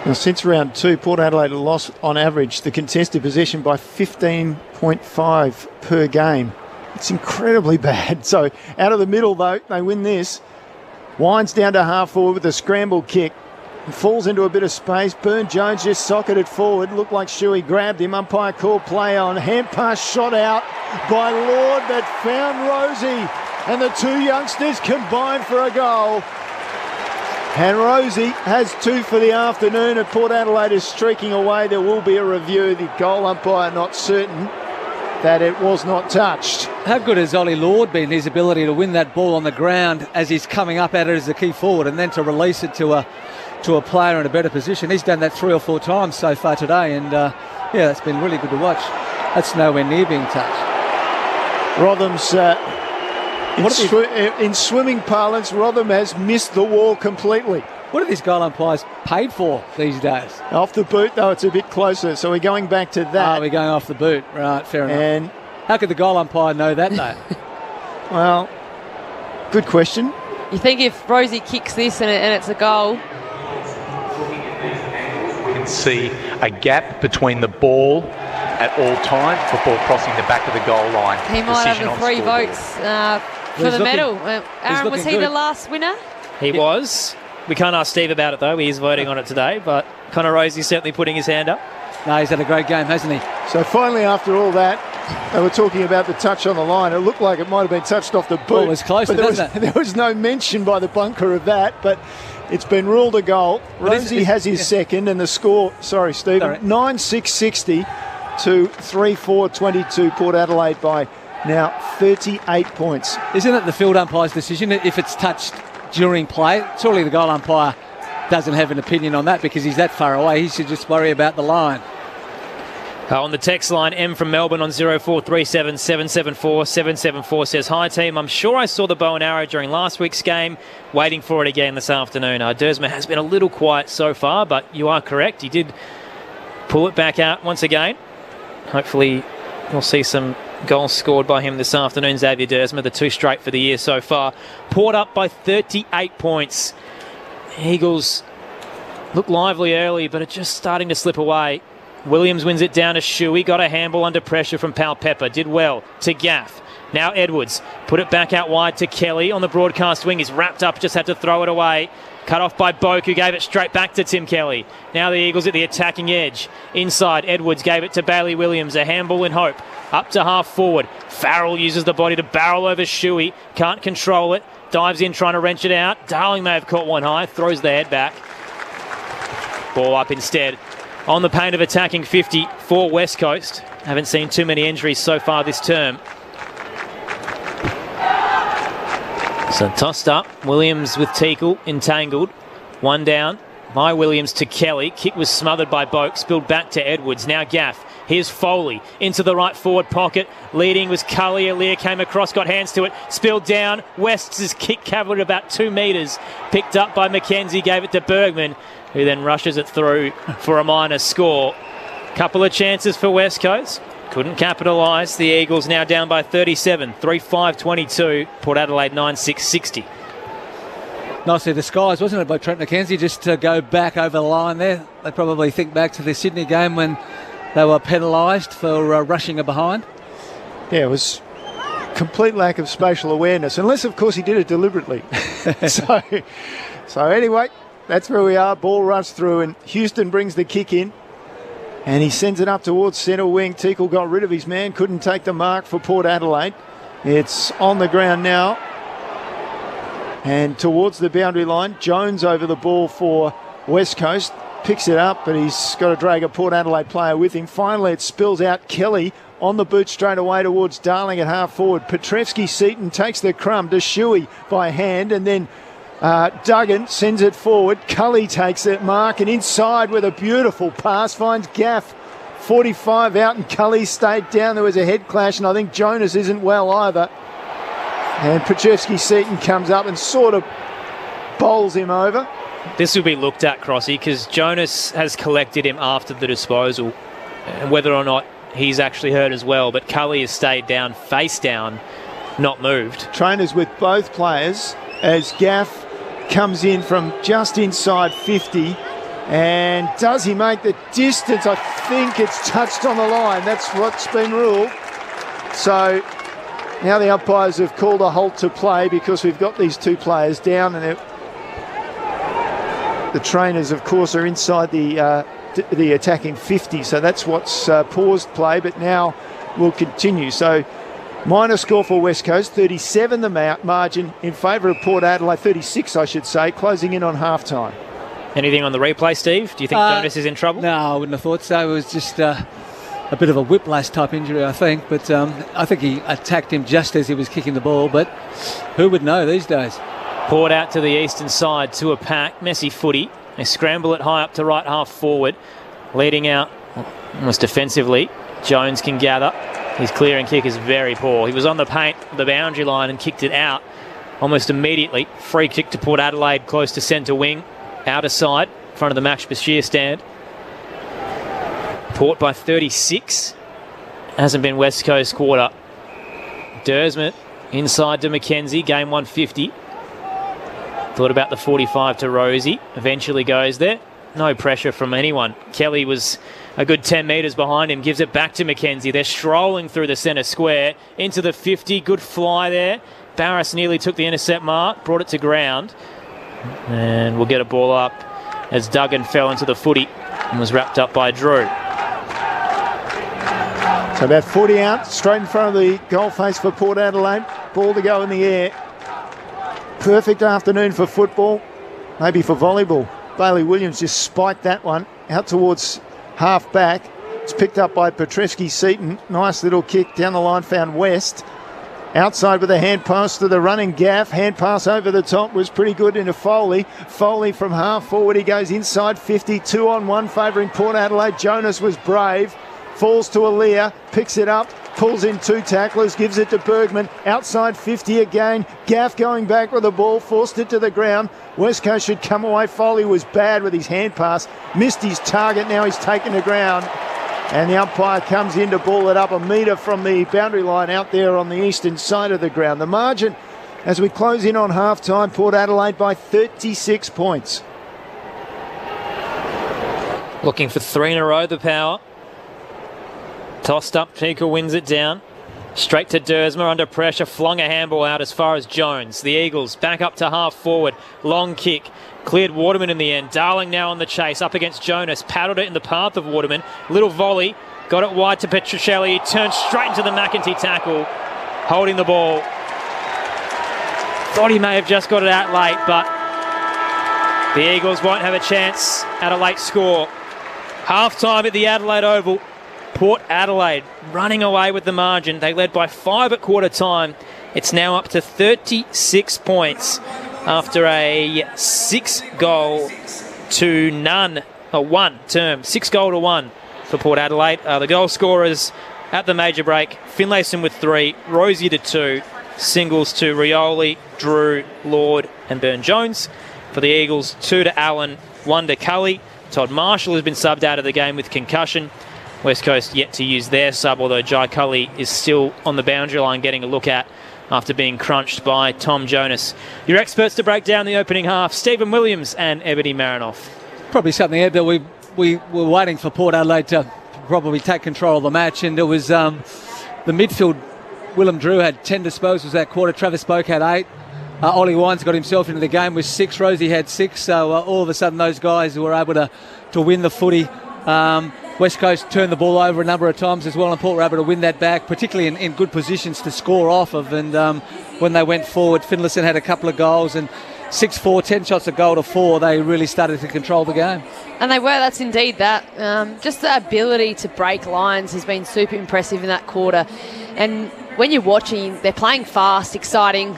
Well, since round 2, Port Adelaide have lost on average the contested possession by 15.5 per game. It's incredibly bad. So out of the middle, though, they win this. Wines down to half forward with a scramble kick. He falls into a bit of space. Burn-Jones just socketed forward. Looked like Shuey grabbed him. Umpire called play on. Hand pass shot out by Lord that found Rosie. And the 2 youngsters combined for a goal. And Rosie has 2 for the afternoon, and Port Adelaide is streaking away. There will be a review. The goal umpire not certain that it was not touched. How good has Ollie Lord been, his ability to win that ball on the ground as he's coming up at it as a key forward, and then to release it to a player in a better position. He's done that 3 or 4 times so far today, and yeah, it's been really good to watch. That's nowhere near being touched. Rotham's... In swimming parlance, Rotham has missed the wall completely. What are these goal umpires paid for these days? Off the boot, though, it's a bit closer. So we're going back to that. We're going off the boot. Right, fair enough. And how could the goal umpire know that, though? Well, good question. You think if Rosie kicks this and it's a goal? You can see a gap between the ball at all times before crossing the back of the goal line. He might have the 3 votes for the medal. Aaron, was he the last winner? He was. We can't ask Steve about it, though. He's voting on it today, but Connor Rosie's certainly putting his hand up. No, he's had a great game, hasn't he? So finally, after all that, they were talking about the touch on the line. It looked like it might have been touched off the boot. Well, it was closer, doesn't it? There was no mention by the bunker of that, but it's been ruled a goal. Rosie has his second, and the score, sorry, Stephen, 9-6-60 to 3-4-22, Port Adelaide by now 38 points. Isn't it the field umpire's decision if it's touched during play? Surely the goal umpire doesn't have an opinion on that because he's that far away. He should just worry about the line. On the text line, M from Melbourne on 0437 774 774 says, "Hi team, I'm sure I saw the bow and arrow during last week's game. Waiting for it again this afternoon. Dersma has been a little quiet so far, but you are correct. He did pull it back out once again. Hopefully we'll see some goals scored by him this afternoon, Xavier Dersma, the 2 straight for the year so far. Port up by 38 points. Eagles look lively early, but are just starting to slip away. Williams wins it down to Shuey. Got a handball under pressure from Pal Pepper. Did well to Gaff. Now Edwards put it back out wide to Kelly on the broadcast wing. He's wrapped up, just had to throw it away. Cut off by Boak, who gave it straight back to Tim Kelly. Now the Eagles at the attacking edge. Inside, Edwards gave it to Bailey Williams. A handball in hope. Up to half forward. Farrell uses the body to barrel over Shuey. Can't control it. Dives in trying to wrench it out. Darling may have caught one high. Throws the head back. Ball up instead. On the paint of attacking 50 for West Coast. Haven't seen too many injuries so far this term. So tossed up. Williams with Teakle entangled. One down by Williams to Kelly. Kick was smothered by Boak. Spilled back to Edwards. Now Gaff. Here's Foley into the right forward pocket. Leading was Cully. Aaliyah came across, got hands to it. Spilled down. West's kick covered about 2 metres. Picked up by McKenzie. Gave it to Bergman, who then rushes it through for a minor score. Couple of chances for West Coast. Couldn't capitalise. The Eagles now down by 37. 3-5-22. Port Adelaide 9-6-60. Nicely disguised, wasn't it, by Trent McKenzie, just to go back over the line there. They probably think back to the Sydney game when they were penalised for rushing a behind. Yeah, it was complete lack of spatial awareness, unless, of course, he did it deliberately. So anyway, that's where we are. Ball runs through, and Houston brings the kick in. And he sends it up towards centre wing. Teakle got rid of his man, couldn't take the mark for Port Adelaide. It's on the ground now. And towards the boundary line, Jones over the ball for West Coast. Picks it up, but he's got to drag a Port Adelaide player with him. Finally, it spills out. Kelly on the boot straight away towards Darling at half forward. Petrevski-Seton takes the crumb to Shuey by hand, and then Duggan sends it forward. Cully takes that mark, and inside with a beautiful pass finds Gaff. 45 out, and Cully stayed down. There was a head clash, and I think Jonas isn't well either. And Petrevski-Seton comes up and sort of bowls him over. This will be looked at, Crossy, because Jonas has collected him after the disposal, and whether or not he's actually hurt as well. But Cully has stayed down, face down, not moved. Trainers with both players as Gaff comes in from just inside 50. And does he make the distance? I think it's touched on the line. That's what's been ruled. So now the umpires have called a halt to play because we've got these two players down, and the trainers, of course, are inside the attacking 50. So that's what's paused play, but now will continue. So minor score for West Coast, 37 the margin in favour of Port Adelaide, 36 I should say, closing in on half-time. Anything on the replay, Steve? Do you think Jonas is in trouble? No, I wouldn't have thought so. It was just a bit of a whiplash type injury, I think. But I think he attacked him just as he was kicking the ball. But who would know these days? Poured out to the eastern side to a pack. Messy footy. They scramble it high up to right half forward. Leading out almost defensively. Jones can gather. His clearing kick is very poor. He was on the paint, the boundary line, and kicked it out almost immediately. Free kick to Port Adelaide, close to centre wing. Outer side, in front of the Max Bashir stand. Port by 36. Hasn't been West Coast quarter. Dersmont inside to McKenzie, game 150. Thought about the 45 to Rosie. Eventually goes there. No pressure from anyone. Kelly was a good 10 metres behind him. Gives it back to McKenzie. They're strolling through the centre square. Into the 50. Good fly there. Barris nearly took the intercept mark. Brought it to ground. And we'll get a ball up as Duggan fell into the footy and was wrapped up by Drew. So about 40 out, straight in front of the goal face for Port Adelaide. Ball to go in the air. Perfect afternoon for football, maybe for volleyball. Bailey Williams just spiked that one out towards half back. It's picked up by Petrevski-Seton. Nice little kick down the line, found West. Outside with a hand pass to the running Gaff. Hand pass over the top was pretty good into Foley. Foley from half forward. He goes inside 50. 2-on-1 favouring Port Adelaide. Jonas was brave. Falls to Aaliyah. Picks it up. Pulls in two tacklers. Gives it to Bergman. Outside 50 again. Gaff going back with the ball. Forced it to the ground. West Coast should come away. Foley was bad with his hand pass. Missed his target. Now he's taken the ground. And the umpire comes in to ball it up a metre from the boundary line out there on the eastern side of the ground. The margin, as we close in on half-time, Port Adelaide by 36 points. Looking for 3 in a row, the Power. Tossed up, Teakle wins it down. Straight to Dersma under pressure, flung a handball out as far as Jones. The Eagles back up to half forward, long kick, cleared Waterman in the end. Darling now on the chase, up against Jonas, paddled it in the path of Waterman. Little volley, got it wide to Petruccelli, he turned straight into the McEntee tackle, holding the ball. Thought he may have just got it out late, but the Eagles won't have a chance at a late score. Half-time at the Adelaide Oval. Port Adelaide running away with the margin. They led by 5 at quarter time. It's now up to 36 points after a 6-goal to none, a 1 term, 6-goal to 1 for Port Adelaide. The goal scorers at the major break, Finlayson with 3, Rosie to 2, singles to Rioli, Drew, Lord and Burn-Jones. For the Eagles, 2 to Allen, 1 to Cully. Todd Marshall has been subbed out of the game with concussion. West Coast yet to use their sub, although Jai Cully is still on the boundary line getting a look at after being crunched by Tom Jonas. Your experts to break down the opening half, Stephen Williams and Ebony Marinoff. Probably something, Ed, that we were waiting for Port Adelaide to probably take control of the match, and it was the midfield. Willem Drew had 10 disposals that quarter. Travis Spoke had 8. Ollie Wines got himself into the game with 6. Rosie had 6. So all of a sudden those guys were able to win the footy. West Coast turned the ball over a number of times as well, and Port were able to win that back, particularly in good positions to score off of. And when they went forward, Finlayson had a couple of goals, and 6-4, 10 shots a goal to 4, they really started to control the game. And they were, that's indeed that. Just the ability to break lines has been super impressive in that quarter. And when you're watching, they're playing fast, exciting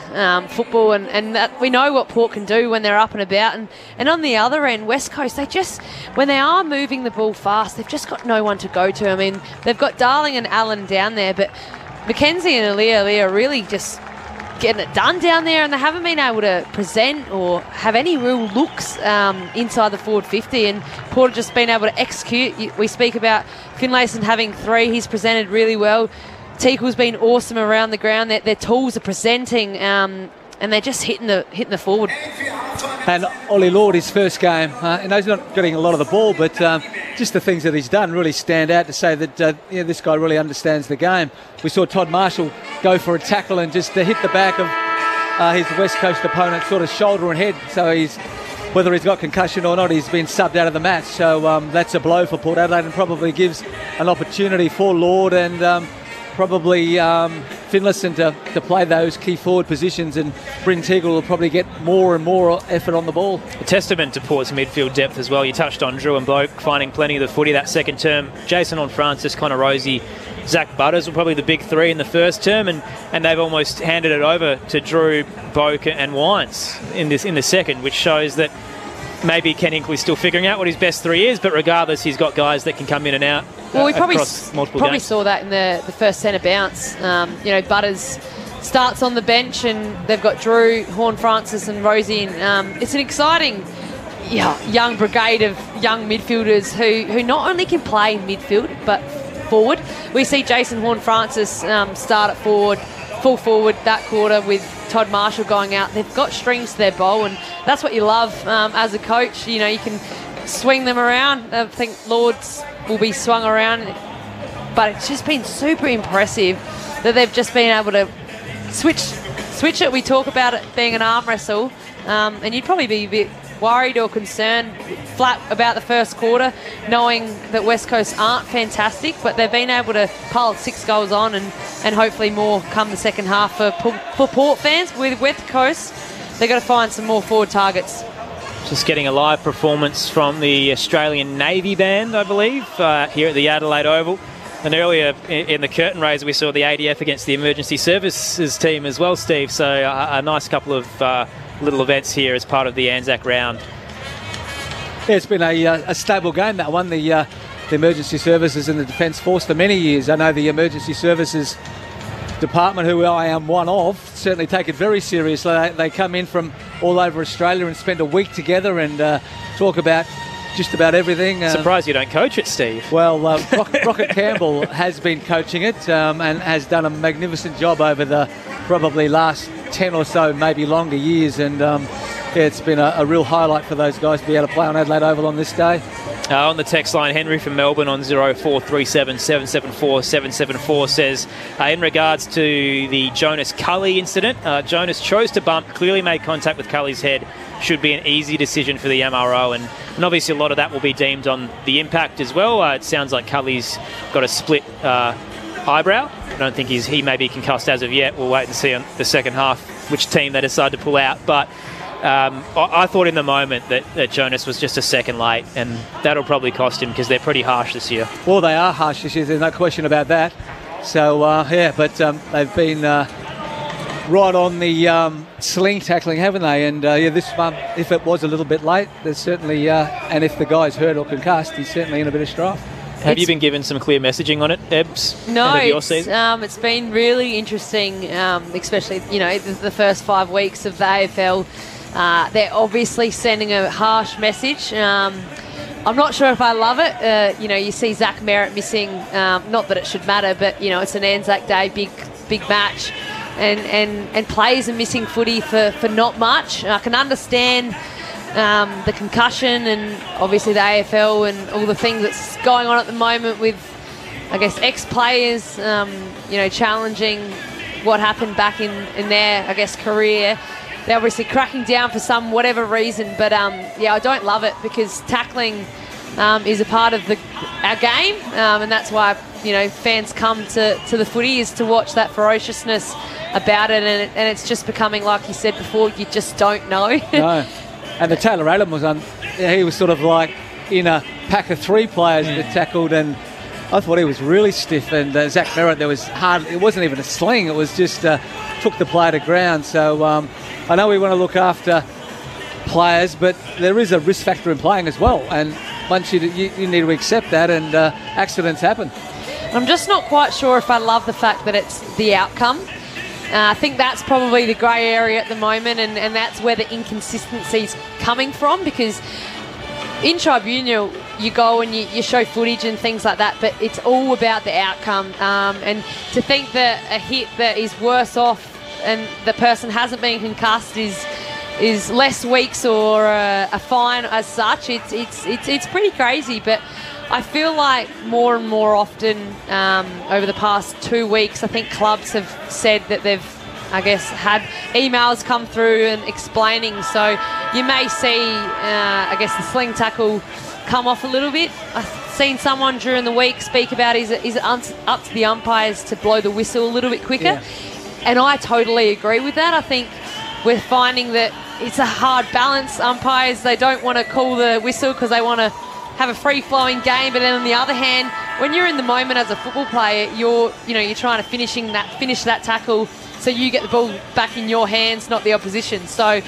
football, and that we know what Port can do when they're up and about. And on the other end, West Coast, they just, when they are moving the ball fast, they've just got no one to go to. I mean, they've got Darling and Allen down there, but Mackenzie and Aaliyah are really just getting it done down there, and they haven't been able to present or have any real looks inside the forward 50, and Port have just been able to execute. We speak about Finlayson having 3, he's presented really well. Teakle's been awesome around the ground. Their tools are presenting, and they're just hitting the forward. And Ollie Lord, his first game, and he's not getting a lot of the ball, but just the things that he's done really stand out to say that this guy really understands the game. We saw Todd Marshall go for a tackle and just hit the back of his West Coast opponent, sort of shoulder and head. So whether he's got concussion or not, he's been subbed out of the match. So that's a blow for Port Adelaide, and probably gives an opportunity for Lord and probably Finlayson to play those key forward positions, and Bryn Teagle will probably get more and more effort on the ball. A testament to Port's midfield depth as well. You touched on Drew and Bloke finding plenty of the footy that second term. Jason Horne-Francis, Connor Rosie, Zach Butters were probably the big 3 in the first term, and they've almost handed it over to Drew, Boak and Wines in the second, which shows that maybe Ken Hinkley's still figuring out what his best 3 is, but regardless, he's got guys that can come in and out. Well, we probably games. saw that in the first centre bounce. Butters starts on the bench, and they've got Drew, Horne-Francis and Rosie. And it's an exciting young brigade of young midfielders who not only can play midfield, but forward. We see Jason Horne-Francis start at forward, full forward that quarter with Todd Marshall going out. They've got strings to their bow, and that's what you love as a coach. You can swing them around. I think Lords will be swung around, but it's just been super impressive that they've just been able to switch it. We talk about it being an arm wrestle, and you'd probably be a bit worried or concerned flat about the first quarter, knowing that West Coast aren't fantastic, but they've been able to pile 6 goals on, and hopefully more come the second half for Port fans. With West Coast, they've got to find some more forward targets. Just getting a live performance from the Australian Navy Band, I believe, here at the Adelaide Oval. And earlier in the curtain raiser, we saw the ADF against the Emergency Services team as well, Steve. So a nice couple of little events here as part of the Anzac round. Yeah, it's been a stable game, that one. The Emergency Services and the Defence Force for many years. I know the Emergency Services Department, who I am one of, certainly take it very seriously. They come in from all over Australia and spend a week together and talk about just about everything. Surprised you don't coach it, Steve. Well, Rocket Campbell has been coaching it and has done a magnificent job over the probably last 10 or so, maybe longer years. And it's been a real highlight for those guys to be able to play on Adelaide Oval on this day. On the text line, Henry from Melbourne on 0437 774 774 says, in regards to the Jonas Cully incident, Jonas chose to bump, clearly made contact with Cully's head. Should be an easy decision for the MRO, and obviously a lot of that will be deemed on the impact as well. It sounds like Cully's got a split eyebrow. I don't think he may be concussed as of yet. We'll wait and see on the second half which team they decide to pull out. But I thought in the moment that Jonas was just a second late, and that'll probably cost him because they're pretty harsh this year. Well, they are harsh this year, there's no question about that. So, but they've been right on the sling tackling, haven't they? And this one, if it was a little bit late, there's certainly, and if the guy's hurt or concussed, he's certainly in a bit of strife. Have you been given some clear messaging on it, Ebbs? No, it's been really interesting, especially, the first 5 weeks of the AFL. They're obviously sending a harsh message. I'm not sure if I love it. You see Zach Merritt missing, not that it should matter, but, it's an Anzac Day, big match. And players are missing footy for not much. I can understand the concussion and obviously the AFL and all the things that's going on at the moment with, I guess, ex-players, challenging what happened back in their, I guess, career. They're obviously cracking down for whatever reason, but I don't love it because tackling is a part of our game, and that's why fans come to the footy, is to watch that ferociousness about it, and it's just becoming, like you said before, you just don't know. No. And the Taylor Adam he was sort of like in a pack of three players that tackled, and I thought he was really stiff. And Zach Merritt, it wasn't even a sling, it was just took the player to ground. So I know we want to look after players, but there is a risk factor in playing as well. And once you need to accept that, and accidents happen. I'm just not quite sure if I love the fact that it's the outcome. I think that's probably the grey area at the moment, and that's where the inconsistency's coming from, because in tribunal you go and you show footage and things like that, but it's all about the outcome. And to think that a hit that is worse off and the person hasn't been concussed is less weeks or a fine as such, it's pretty crazy. But I feel like more and more often over the past 2 weeks, I think clubs have said that they've, I guess, had emails come through and explaining. So you may see, I guess, the sling tackle come off a little bit. I've seen someone during the week speak about is it up to the umpires to blow the whistle a little bit quicker? Yeah. And I totally agree with that. I think we're finding that it's a hard balance. Umpires, they don't want to call the whistle because they want to have a free-flowing game, but then on the other hand, when you're in the moment as a football player, you're trying to finish that tackle so you get the ball back in your hands, not the opposition. So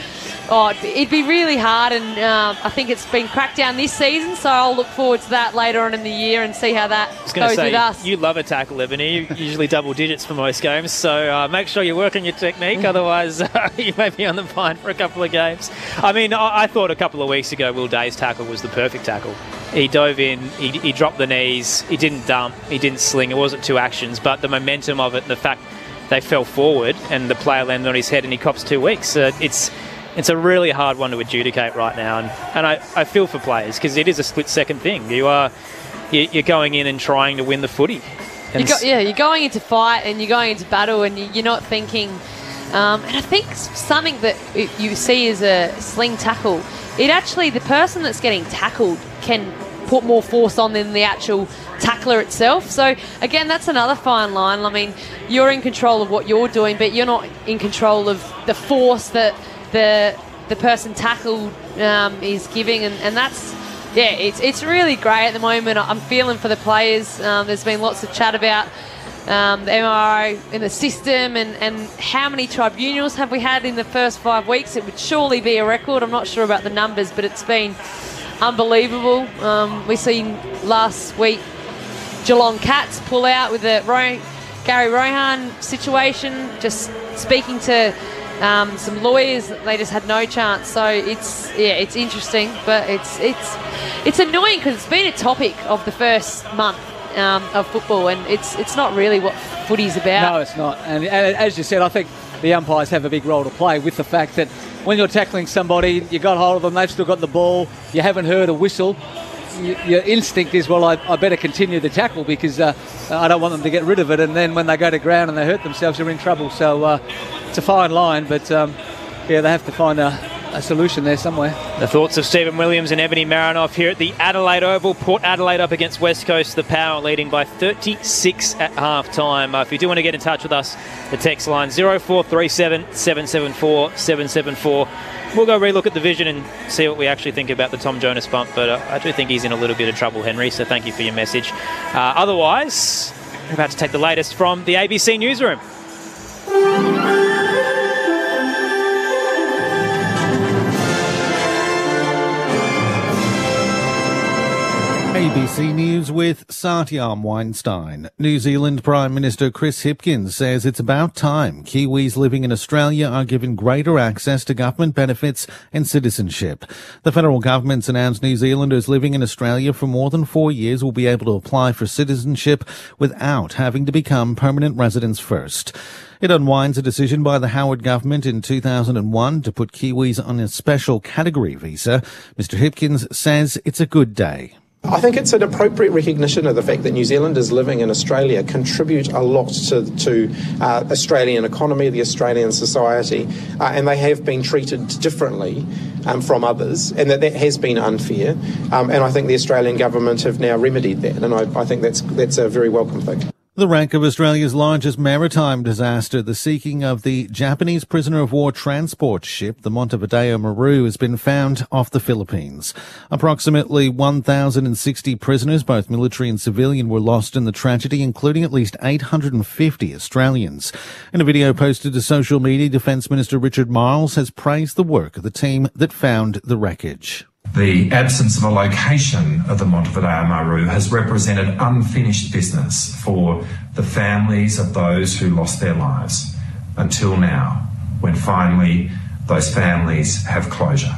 it'd be really hard, and I think it's been cracked down this season, so I'll look forward to that later on in the year and see how that goes with us. You love a tackle, Ebony. Usually double digits for most games, so make sure you're working your technique, otherwise you may be on the vine for a couple of games. I mean, I thought a couple of weeks ago Will Day's tackle was the perfect tackle. He dove in, he dropped the knees, he didn't dump, he didn't sling, it wasn't two actions, but the momentum of it and the fact they fell forward and the player landed on his head and he cops 2 weeks. It's a really hard one to adjudicate right now, and I feel for players because it is a split-second thing. You're going in and trying to win the footy. You're going into fight and you're going into battle, and you're not thinking. And I think something that you see as a sling tackle, the person that's getting tackled can put more force on than the actual tackler itself. So again, that's another fine line. I mean, you're in control of what you're doing, but you're not in control of the force that the person tackled is giving, and that's it's really great at the moment. I'm feeling for the players. There's been lots of chat about the MRO in the system and how many tribunals have we had in the first 5 weeks. It would surely be a record. I'm not sure about the numbers, but it's been unbelievable. We seen last week Geelong Cats pull out with the Gary Rohan situation, just speaking to some lawyers, they just had no chance. So it's interesting, but it's annoying because it's been a topic of the first month of football, and it's not really what footy's about. No, it's not. And as you said, I think the umpires have a big role to play with the fact that when you're tackling somebody, you got hold of them, they've still got the ball, you haven't heard a whistle, your instinct is, well, I better continue the tackle because I don't want them to get rid of it, and then when they go to ground and they hurt themselves, they're in trouble. So it's a fine line, but they have to find a solution there somewhere. The thoughts of Stephen Williams and Ebony Marinoff here at the Adelaide Oval. Port Adelaide up against West Coast, the Power leading by 36 at half-time. If you do want to get in touch with us, the text line 0437 774 774. We'll go relook at the vision and see what we actually think about the Tom Jonas bump, but I do think he's in a little bit of trouble, Henry, so thank you for your message. Otherwise, we're about to take the latest from the ABC Newsroom. ABC News with Satyam Weinstein. New Zealand Prime Minister Chris Hipkins says it's about time Kiwis living in Australia are given greater access to government benefits and citizenship. The federal government's announced New Zealanders living in Australia for more than 4 years will be able to apply for citizenship without having to become permanent residents first. It unwinds a decision by the Howard government in 2001 to put Kiwis on a special category visa. Mr Hipkins says it's a good day. I think it's an appropriate recognition of the fact that New Zealanders living in Australia contribute a lot to Australian economy, the Australian society, and they have been treated differently from others, and that has been unfair. And I think the Australian government have now remedied that, and I think that's a very welcome thing. The wreck of Australia's largest maritime disaster, the sinking of the Japanese prisoner of war transport ship, the Montevideo Maru, has been found off the Philippines. Approximately 1,060 prisoners, both military and civilian, were lost in the tragedy, including at least 850 Australians. In a video posted to social media, Defence Minister Richard Marles has praised the work of the team that found the wreckage. The absence of a location of the Montevideo Maru has represented unfinished business for the families of those who lost their lives until now, when finally those families have closure.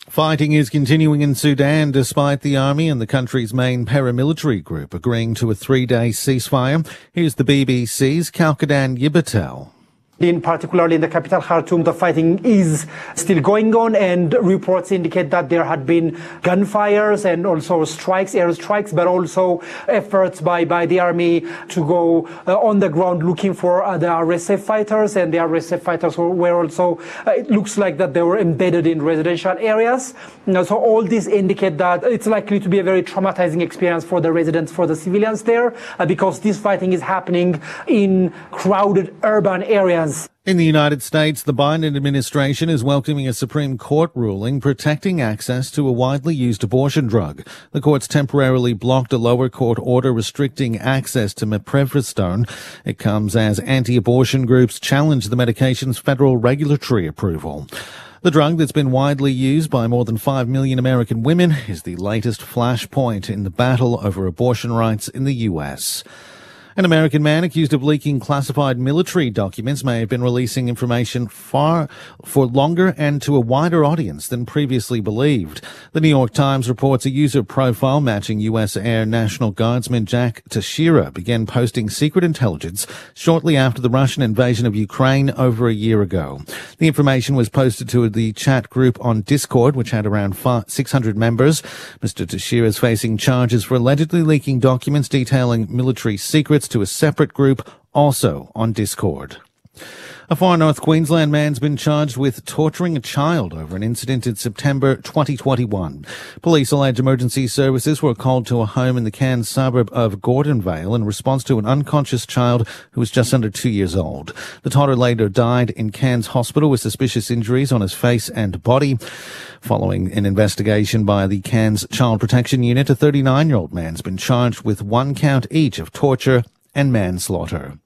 Fighting is continuing in Sudan despite the army and the country's main paramilitary group agreeing to a 3-day ceasefire. Here's the BBC's Kalkadan Yibatel. Particularly in the capital Khartoum, the fighting is still going on, and reports indicate that there had been gunfires and also strikes, airstrikes, but also efforts by the army to go on the ground looking for the RSF fighters, and the RSF fighters were also, it looks like that they were embedded in residential areas. So all these indicate that it's likely to be a very traumatizing experience for the residents, for the civilians there, because this fighting is happening in crowded urban areas. In the United States, the Biden administration is welcoming a Supreme Court ruling protecting access to a widely used abortion drug. The court's temporarily blocked a lower court order restricting access to mifepristone. It comes as anti-abortion groups challenge the medication's federal regulatory approval. The drug that's been widely used by more than 5 million American women is the latest flashpoint in the battle over abortion rights in the U.S. An American man accused of leaking classified military documents may have been releasing information for longer and to a wider audience than previously believed. The New York Times reports a user profile matching U.S. Air National Guardsman Jack Teixeira began posting secret intelligence shortly after the Russian invasion of Ukraine over a year ago. The information was posted to the chat group on Discord, which had around 600 members. Mr. Teixeira is facing charges for allegedly leaking documents detailing military secrets to a separate group, also on Discord. A far north Queensland man's been charged with torturing a child over an incident in September 2021. Police allege emergency services were called to a home in the Cairns suburb of Gordonvale in response to an unconscious child who was just under 2 years old. The toddler later died in Cairns Hospital with suspicious injuries on his face and body. Following an investigation by the Cairns Child Protection Unit, a 39-year-old man's been charged with 1 count each of torture and manslaughter.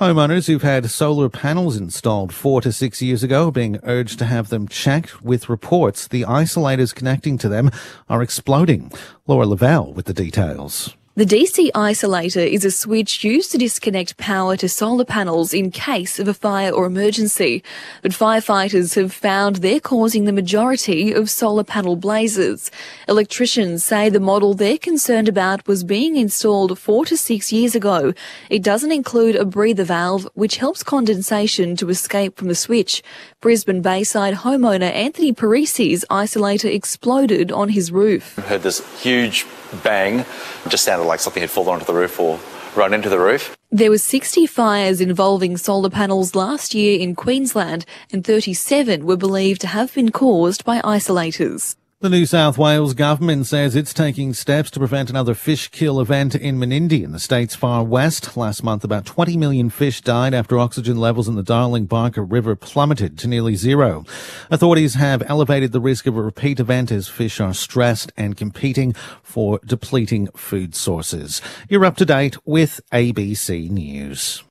Homeowners who've had solar panels installed 4 to 6 years ago are being urged to have them checked, with reports the isolators connecting to them are exploding. Laura Lavelle with the details. The DC isolator is a switch used to disconnect power to solar panels in case of a fire or emergency. But firefighters have found they're causing the majority of solar panel blazes. Electricians say the model they're concerned about was being installed 4 to 6 years ago. It doesn't include a breather valve, which helps condensation to escape from the switch. Brisbane Bayside homeowner Anthony Parisi's isolator exploded on his roof. I heard this huge bang. It just sounded like something had fallen onto the roof or run into the roof. There were 60 fires involving solar panels last year in Queensland, and 37 were believed to have been caused by isolators. The New South Wales government says it's taking steps to prevent another fish kill event in Menindee in the state's far west. Last month, about 20 million fish died after oxygen levels in the Darling Barker River plummeted to nearly zero. Authorities have elevated the risk of a repeat event as fish are stressed and competing for depleting food sources. You're up to date with ABC News.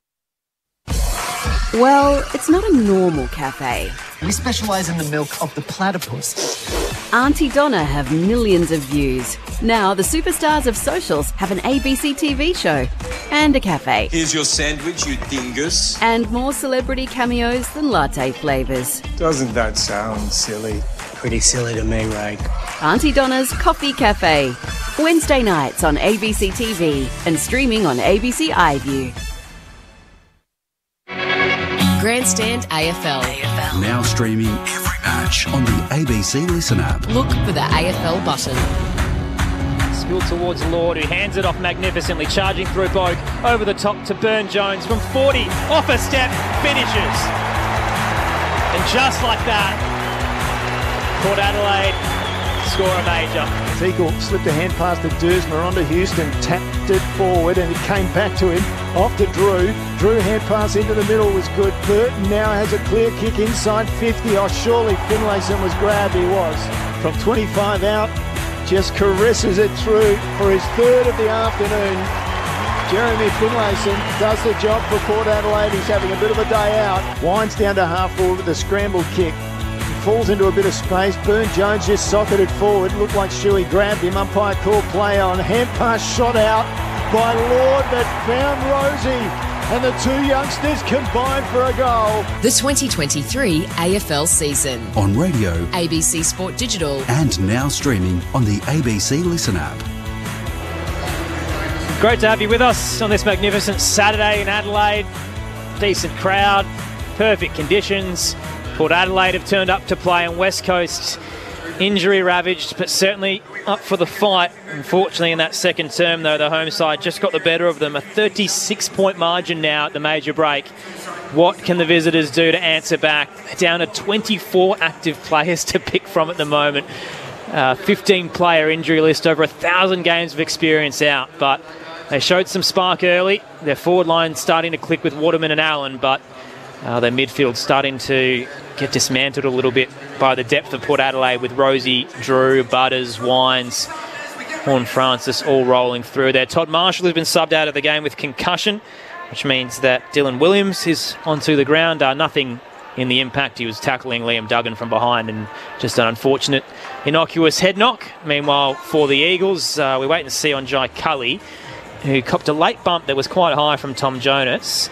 Well, it's not a normal cafe. We specialise in the milk of the platypus. Auntie Donna have millions of views. Now the superstars of socials have an ABC TV show and a cafe. Here's your sandwich, you dingus. And more celebrity cameos than latte flavours. Doesn't that sound silly? Pretty silly to me, Ray. Auntie Donna's Coffee Cafe. Wednesday nights on ABC TV and streaming on ABC iView. Grandstand AFL. Now streaming every match on the ABC Listen app. Look for the AFL button. Spill towards Lord, who hands it off magnificently, charging through Boak, over the top to Burn-Jones from 40, off a step, finishes. And just like that, Port Adelaide score a major. Teagle slipped a hand past to Dersmer onto Houston, tapped it forward and it came back to him, off to Drew. Drew hand pass into the middle was good. Burton now has a clear kick inside 50. Oh, surely Finlayson was grabbed, he was. From 25 out, just caresses it through for his third of the afternoon. Jeremy Finlayson does the job for Port Adelaide. He's having a bit of a day out. Winds down to half forward with a scrambled kick. Falls into a bit of space. Burn-Jones just socketed forward. Looked like Shuey grabbed him. Umpire called play on. Hand pass shot out by Lord that found Rosie. And the two youngsters combined for a goal. The 2023 AFL season. On radio, ABC Sport Digital. and now streaming on the ABC Listen app. Great to have you with us on this magnificent Saturday in Adelaide. Decent crowd, perfect conditions. Port Adelaide have turned up to play, and West Coast injury ravaged, but certainly up for the fight. Unfortunately, in that second term, though, the home side just got the better of them. A 36-point margin now at the major break. What can the visitors do to answer back? They're down to 24 active players to pick from at the moment. 15-player injury list, over 1,000 games of experience out, but they showed some spark early. Their forward line starting to click with Waterman and Allen, but their midfield starting to get dismantled a little bit by the depth of Port Adelaide, with Rosie, Drew, Butters, Wines, Horne-Francis all rolling through there. Todd Marshall has been subbed out of the game with concussion, which means that Dylan Williams is onto the ground. Nothing in the impact. He was tackling Liam Duggan from behind, and just an unfortunate, innocuous head knock. Meanwhile, for the Eagles, we wait and see on Jai Cully, who copped a late bump that was quite high from Tom Jonas.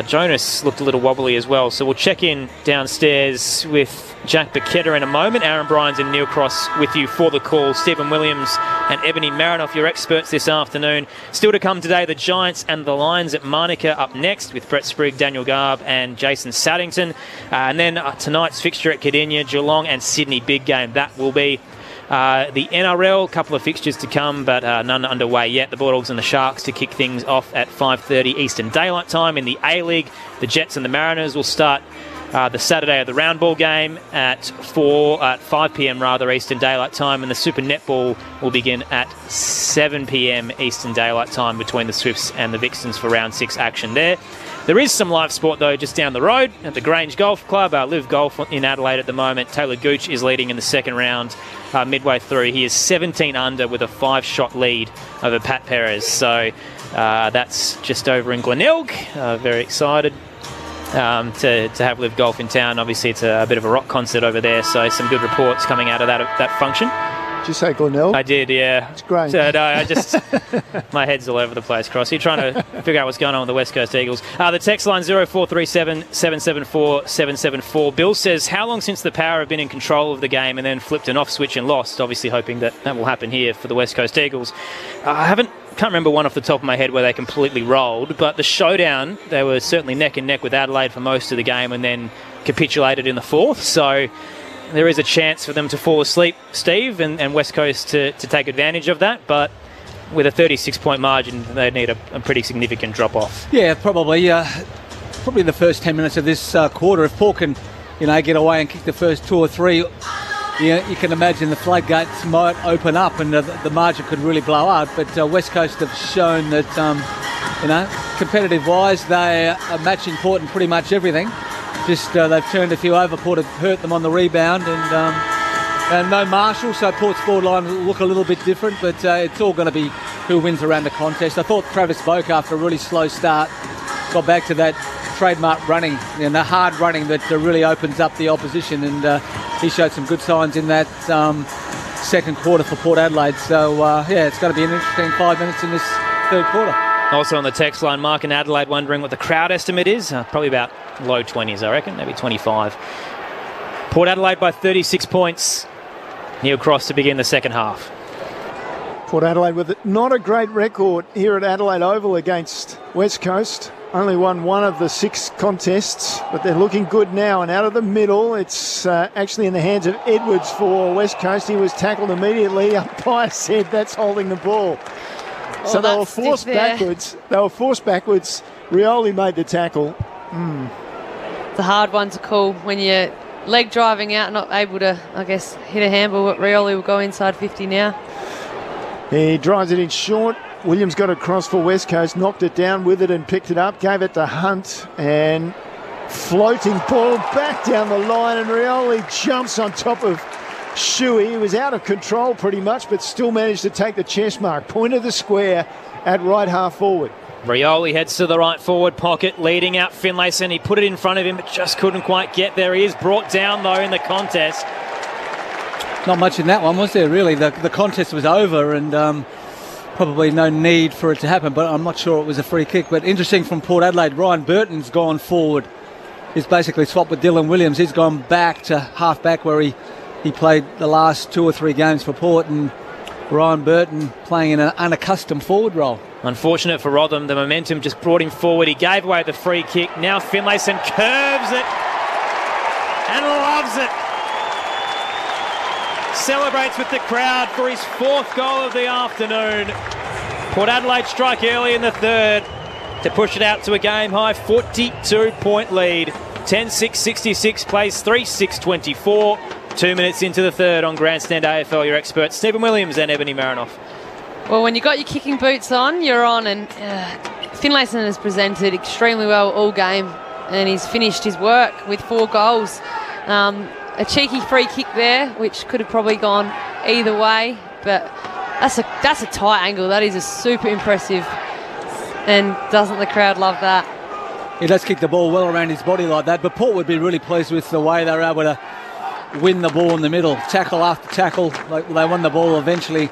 Jonas looked a little wobbly as well, so we'll check in downstairs with Jack Paquetta in a moment. Aaron Bryans and Neil Cross with you for the call. Stephen Williams and Ebony Marinoff, your experts this afternoon. Still to come today, the Giants and the Lions at Manuka up next with Brett Sprigg, Daniel Garb and Jason Saddington. And then tonight's fixture at Cardinia, Geelong and Sydney, big game. That will be the NRL, a couple of fixtures to come, but none underway yet. The Bulldogs and the Sharks to kick things off at 5:30 Eastern Daylight Time. In the A-League, the Jets and the Mariners will start the Saturday of the round ball game at 5 p.m. Eastern Daylight Time, and the Super Netball will begin at 7 p.m. Eastern Daylight Time between the Swifts and the Vixens for round 6 action there. There is some live sport, though, just down the road at the Grange Golf Club. Live Golf in Adelaide at the moment. Taylor Gooch is leading in the second round. Midway through, he is 17 under with a 5-shot lead over Pat Perez. So that's just over in Glenelg. Very excited to have Live Golf in town. Obviously, it's a bit of a rock concert over there, so some good reports coming out of that function. Did you say Glenelg? I did, yeah. It's great. So, no, I just... my head's all over the place, Cross. You're trying to figure out what's going on with the West Coast Eagles. The text line 0437 774 774. Bill says, how long since the Power have been in control of the game and then flipped an off switch and lost? Obviously hoping that will happen here for the West Coast Eagles. Can't remember one off the top of my head where they completely rolled, but the showdown, they were certainly neck and neck with Adelaide for most of the game and then capitulated in the fourth. So there is a chance for them to fall asleep, Steve, and West Coast to take advantage of that. But with a 36-point margin, they need a pretty significant drop-off. Yeah, probably. Probably the first 10 minutes of this quarter. If Port can, get away and kick the first 2 or 3, you can imagine the floodgates might open up and the margin could really blow out. But West Coast have shown that, competitive-wise, they are matching Port in pretty much everything. Just they've turned a few over. Port have hurt them on the rebound, and no Marshall, so Port's forward line will look a little bit different, but it's all going to be who wins around the contest. I thought Travis Boak, after a really slow start, got back to that trademark running, the hard running that really opens up the opposition, and he showed some good signs in that second quarter for Port Adelaide. So, it's going to be an interesting 5 minutes in this third quarter. Also on the text line, Mark in Adelaide wondering what the crowd estimate is. Probably about low 20s, I reckon, maybe 25. Port Adelaide by 36 points. Neil Cross to begin the second half. Port Adelaide with not a great record here at Adelaide Oval against West Coast. Only won one of the 6 contests, but they're looking good now. And out of the middle, it's actually in the hands of Edwards for West Coast. He was tackled immediately. Umpire said that's holding the ball. So they were forced backwards. Rioli made the tackle. It's a hard one to call when you're leg driving out, not able to, I guess, hit a handball. But Rioli will go inside 50 now. He drives it in short. Williams got across for West Coast, knocked it down with it and picked it up, gave it to Hunt, and floating ball back down the line, and Rioli jumps on top of Shuey. He was out of control pretty much, but still managed to take the chest mark. Point of the square at right half forward. Rioli heads to the right forward pocket, leading out Finlayson. He put it in front of him, but just couldn't quite get there. He is brought down, though, in the contest. Not much in that one, was there, really? The contest was over, and probably no need for it to happen, but I'm not sure it was a free kick. But interesting from Port Adelaide, Ryan Burton's gone forward. He's basically swapped with Dylan Williams. He's gone back to half-back where he played the last 2 or 3 games for Port, and Ryan Burton playing in an unaccustomed forward role. Unfortunate for Rotham, the momentum just brought him forward. He gave away the free kick. Now Finlayson curves it and loves it. Celebrates with the crowd for his 4th goal of the afternoon. Port Adelaide strike early in the third to push it out to a game-high 42-point lead. 10-6-66 plays 3-6-24. 2 minutes into the third on Grandstand AFL, your experts Stephen Williams and Ebony Marinoff. Well, when you got your kicking boots on, you're on, and Finlayson has presented extremely well all game, and he's finished his work with 4 goals. A cheeky free kick there, which could have probably gone either way, but that's a tight angle. That is a super impressive, and doesn't the crowd love that? He does kick the ball well around his body like that, but Port would be really pleased with the way they were able to win the ball in the middle. Tackle after tackle, like they won the ball eventually,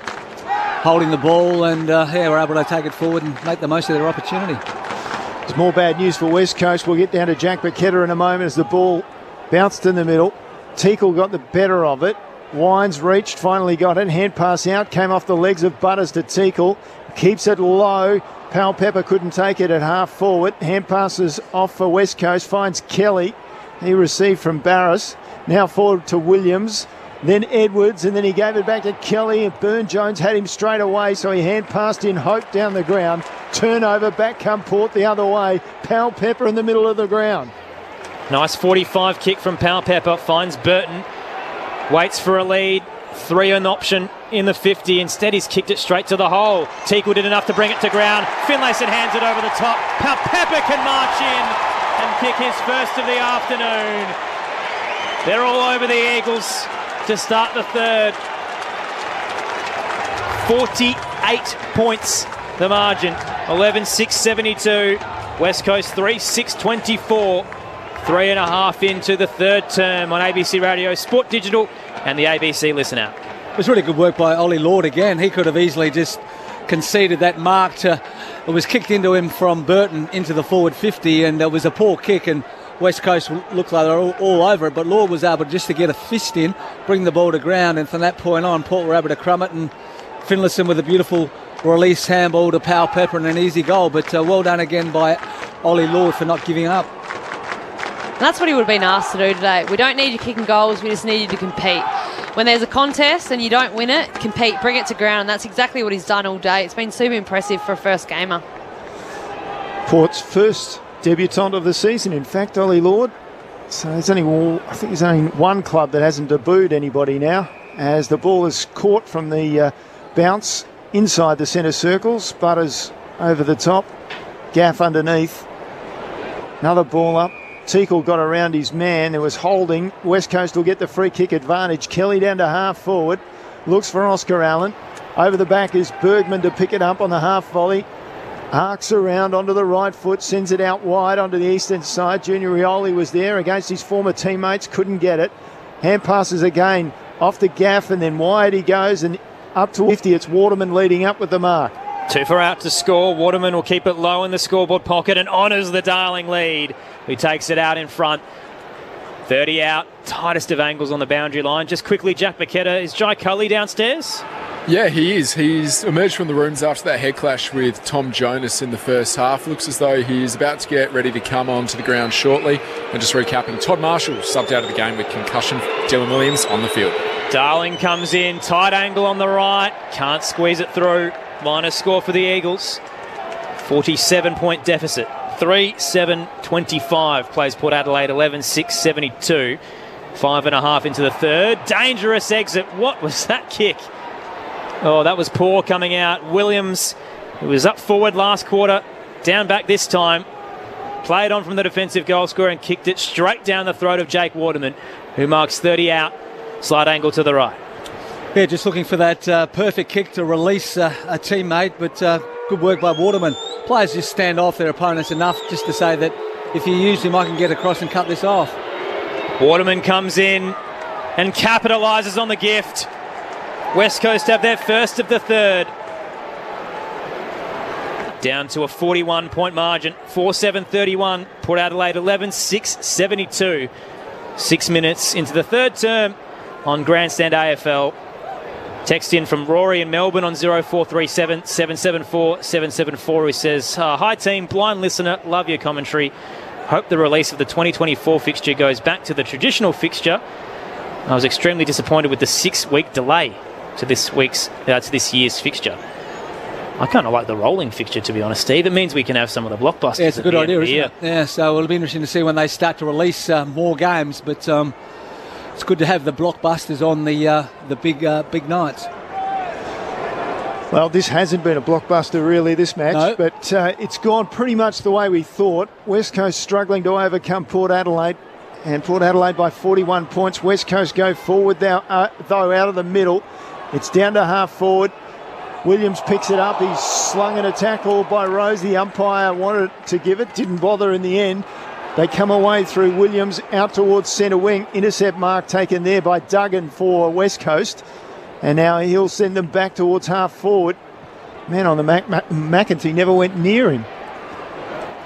holding the ball, and were able to take it forward and make the most of their opportunity. There's more bad news for West Coast. We'll get down to Jack Paqueta in a moment as the ball bounced in the middle. Teakle got the better of it. Wines reached, finally got it. Hand pass out, came off the legs of Butters to Teakle. Keeps it low. Powell Pepper couldn't take it at half forward. Hand passes off for West Coast, finds Kelly. He received from Barris. Now forward to Williams. Then Edwards, and then he gave it back to Kelly, and Burne-Jones had him straight away, so he hand passed in hope down the ground. Turnover, back come Port the other way. Powell Pepper in the middle of the ground. Nice 45 kick from Powell Pepper, finds Burton, waits for a lead, 3 an option in the 50. Instead, he's kicked it straight to the hole. Teakle did enough to bring it to ground. Finlayson hands it over the top. Powell Pepper can march in and kick his first of the afternoon. They're all over the Eagles to start the third. 48 points the margin. 11-6-72. West Coast 3-6-24. 3.5 into the third term on ABC Radio, Sport Digital and the ABC Listen app. was really good work by Ollie Lord again. He could have easily just conceded that mark. It was kicked into him from Burton into the forward 50, and it was a poor kick, and West Coast looked like they were all over it, but Lord was able just to get a fist in, bring the ball to ground, and from that point on, Port were able to crumb it, and Finlayson with a beautiful release handball to Powell Pepper and an easy goal. But well done again by Ollie Lord for not giving up. And that's what he would have been asked to do today. We don't need you kicking goals, we just need you to compete. When there's a contest and you don't win it, compete, bring it to ground, and that's exactly what he's done all day. It's been super impressive for a first gamer. Port's first debutant of the season, in fact, Ollie Lord. So I think there's only one club that hasn't debuted anybody now, as the ball is caught from the bounce inside the centre circle. Sputters over the top, Gaff underneath. Another ball up. Teakle got around his man. There was holding. West Coast will get the free kick advantage. Kelly down to half forward. Looks for Oscar Allen. Over the back is Bergman to pick it up on the half volley. Arcs around onto the right foot. Sends it out wide onto the eastern side. Junior Rioli was there against his former teammates. Couldn't get it. Hand passes again. Off the Gaff and then wide he goes. And up to 50. It's Waterman leading up with the mark. 2 for out to score. Waterman will keep it low in the scoreboard pocket and honours the Darling lead, who takes it out in front. 30 out, tightest of angles on the boundary line. Just quickly, Jack Paqueta, is Jai Cully downstairs? Yeah, he is. He's emerged from the rooms after that head clash with Tom Jonas in the first half. Looks as though he's about to get ready to come onto the ground shortly. And just recapping, Todd Marshall subbed out of the game with concussion. Dylan Williams on the field. Darling comes in, tight angle on the right, can't squeeze it through. Minus score for the Eagles. 47-point deficit. 3-7-25 plays Port Adelaide 11-6-72. 5.5 into the third. Dangerous exit. What was that kick? Oh, that was poor coming out. Williams, who was up forward last quarter, down back this time. Played on from the defensive goal scorer and kicked it straight down the throat of Jake Waterman, who marks 30 out. Slight angle to the right. Yeah, just looking for that perfect kick to release a teammate, but good work by Waterman. Players just stand off their opponents enough just to say that if you use him, I can get across and cut this off. Waterman comes in and capitalises on the gift. West Coast have their first of the third. Down to a 41-point margin. 4-7-31. Port Adelaide 11-6-72. 6 minutes into the third term on Grandstand AFL. Text in from Rory in Melbourne on 0437 774 774 who says, hi team, blind listener, love your commentary. Hope the release of the 2024 fixture goes back to the traditional fixture. I was extremely disappointed with the 6-week delay to this year's fixture. I kind of like the rolling fixture, to be honest, Steve. It means we can have some of the blockbusters. Yeah, it's a good idea, isn't it? Yeah, so it'll be interesting to see when they start to release more games, but it's good to have the blockbusters on the big nights. Well, this hasn't been a blockbuster really, this match, no. But it's gone pretty much the way we thought. West Coast struggling to overcome Port Adelaide, and Port Adelaide by 41 points. West Coast go forward though out of the middle. It's down to half forward. Williams picks it up. He's slung in a tackle by Rose. The umpire wanted to give it, didn't bother in the end. They come away through Williams out towards centre wing. Intercept mark taken there by Duggan for West Coast. And now he'll send them back towards half forward. Man on the McEntee never went near him.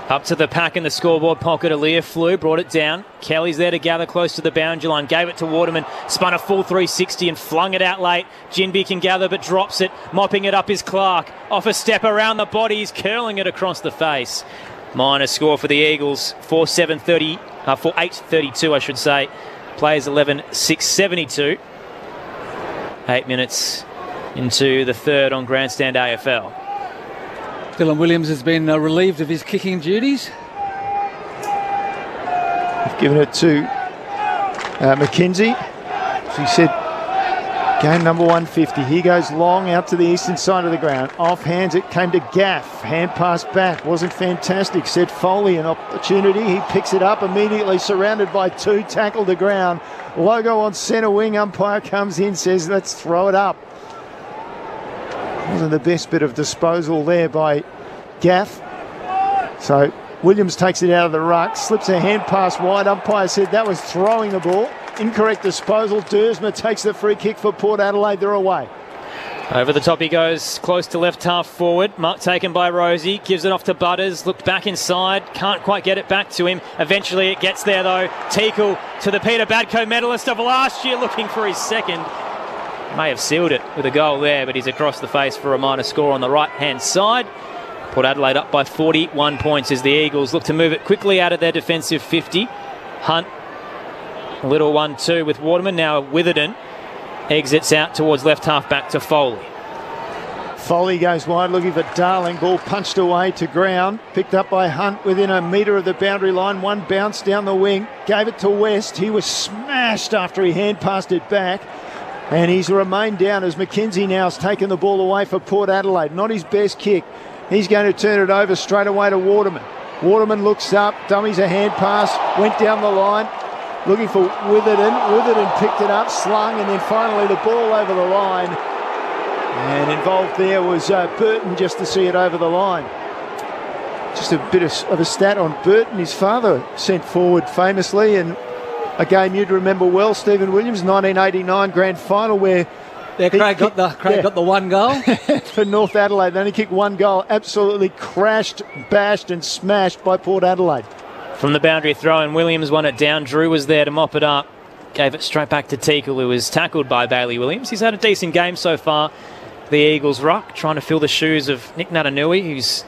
Up to the pack in the scoreboard pocket. Aaliyah flew, brought it down. Kelly's there to gather close to the boundary line. Gave it to Waterman. Spun a full 360 and flung it out late. Jinby can gather but drops it. Mopping it up is Clark. Off a step around the body. He's curling it across the face. Minor score for the Eagles. 4-8-32, I should say. Players 11-6-72. 8 minutes into the third on Grandstand AFL. Dylan Williams has been relieved of his kicking duties. They've given it to McKenzie. As he said, game number 150. He goes long out to the eastern side of the ground. Off hands it came to Gaff. Hand pass back. Wasn't fantastic. Said Foley an opportunity. He picks it up immediately, surrounded by two. Tackle to ground. Logo on centre wing. Umpire comes in, says, let's throw it up. Wasn't the best bit of disposal there by Gaff. So Williams takes it out of the ruck, slips a hand pass wide. Umpire said that was throwing the ball. incorrect disposal. Dersma takes the free kick for Port Adelaide. They're away. Over the top he goes, close to left half forward. Mark taken by Rosie, gives it off to Butters, looked back inside, can't quite get it back to him. Eventually it gets there though. Teakle to the Peter Badco medalist of last year, looking for his second. May have sealed it with a goal there, but he's across the face for a minor score on the right-hand side. Port Adelaide up by 41 points as the Eagles look to move it quickly out of their defensive 50. Hunt, a little 1-2 with Waterman, now Witherden. Exits out towards left half back to Foley. Foley goes wide looking for Darling. Ball punched away to ground. Picked up by Hunt within a metre of the boundary line. One bounce down the wing. Gave it to West. He was smashed after he hand passed it back. And he's remained down as McKenzie now has taken the ball away for Port Adelaide. Not his best kick. He's going to turn it over straight away to Waterman. Waterman looks up. Dummies a hand pass. Went down the line. Looking for Witherden. Witherden picked it up, slung, and then finally the ball over the line. And involved there was Burton just to see it over the line. Just a bit of a stat on Burton. His father sent forward famously, and a game you'd remember well, Stephen Williams, 1989 grand final where Craig got the one goal. For North Adelaide. They only kicked one goal. Absolutely crashed, bashed and smashed by Port Adelaide. From the boundary throw, and Williams won it down. Drew was there to mop it up. Gave it straight back to Teakle, who was tackled by Bailey Williams. He's had a decent game so far. The Eagles ruck, trying to fill the shoes of Nick Natanui, whose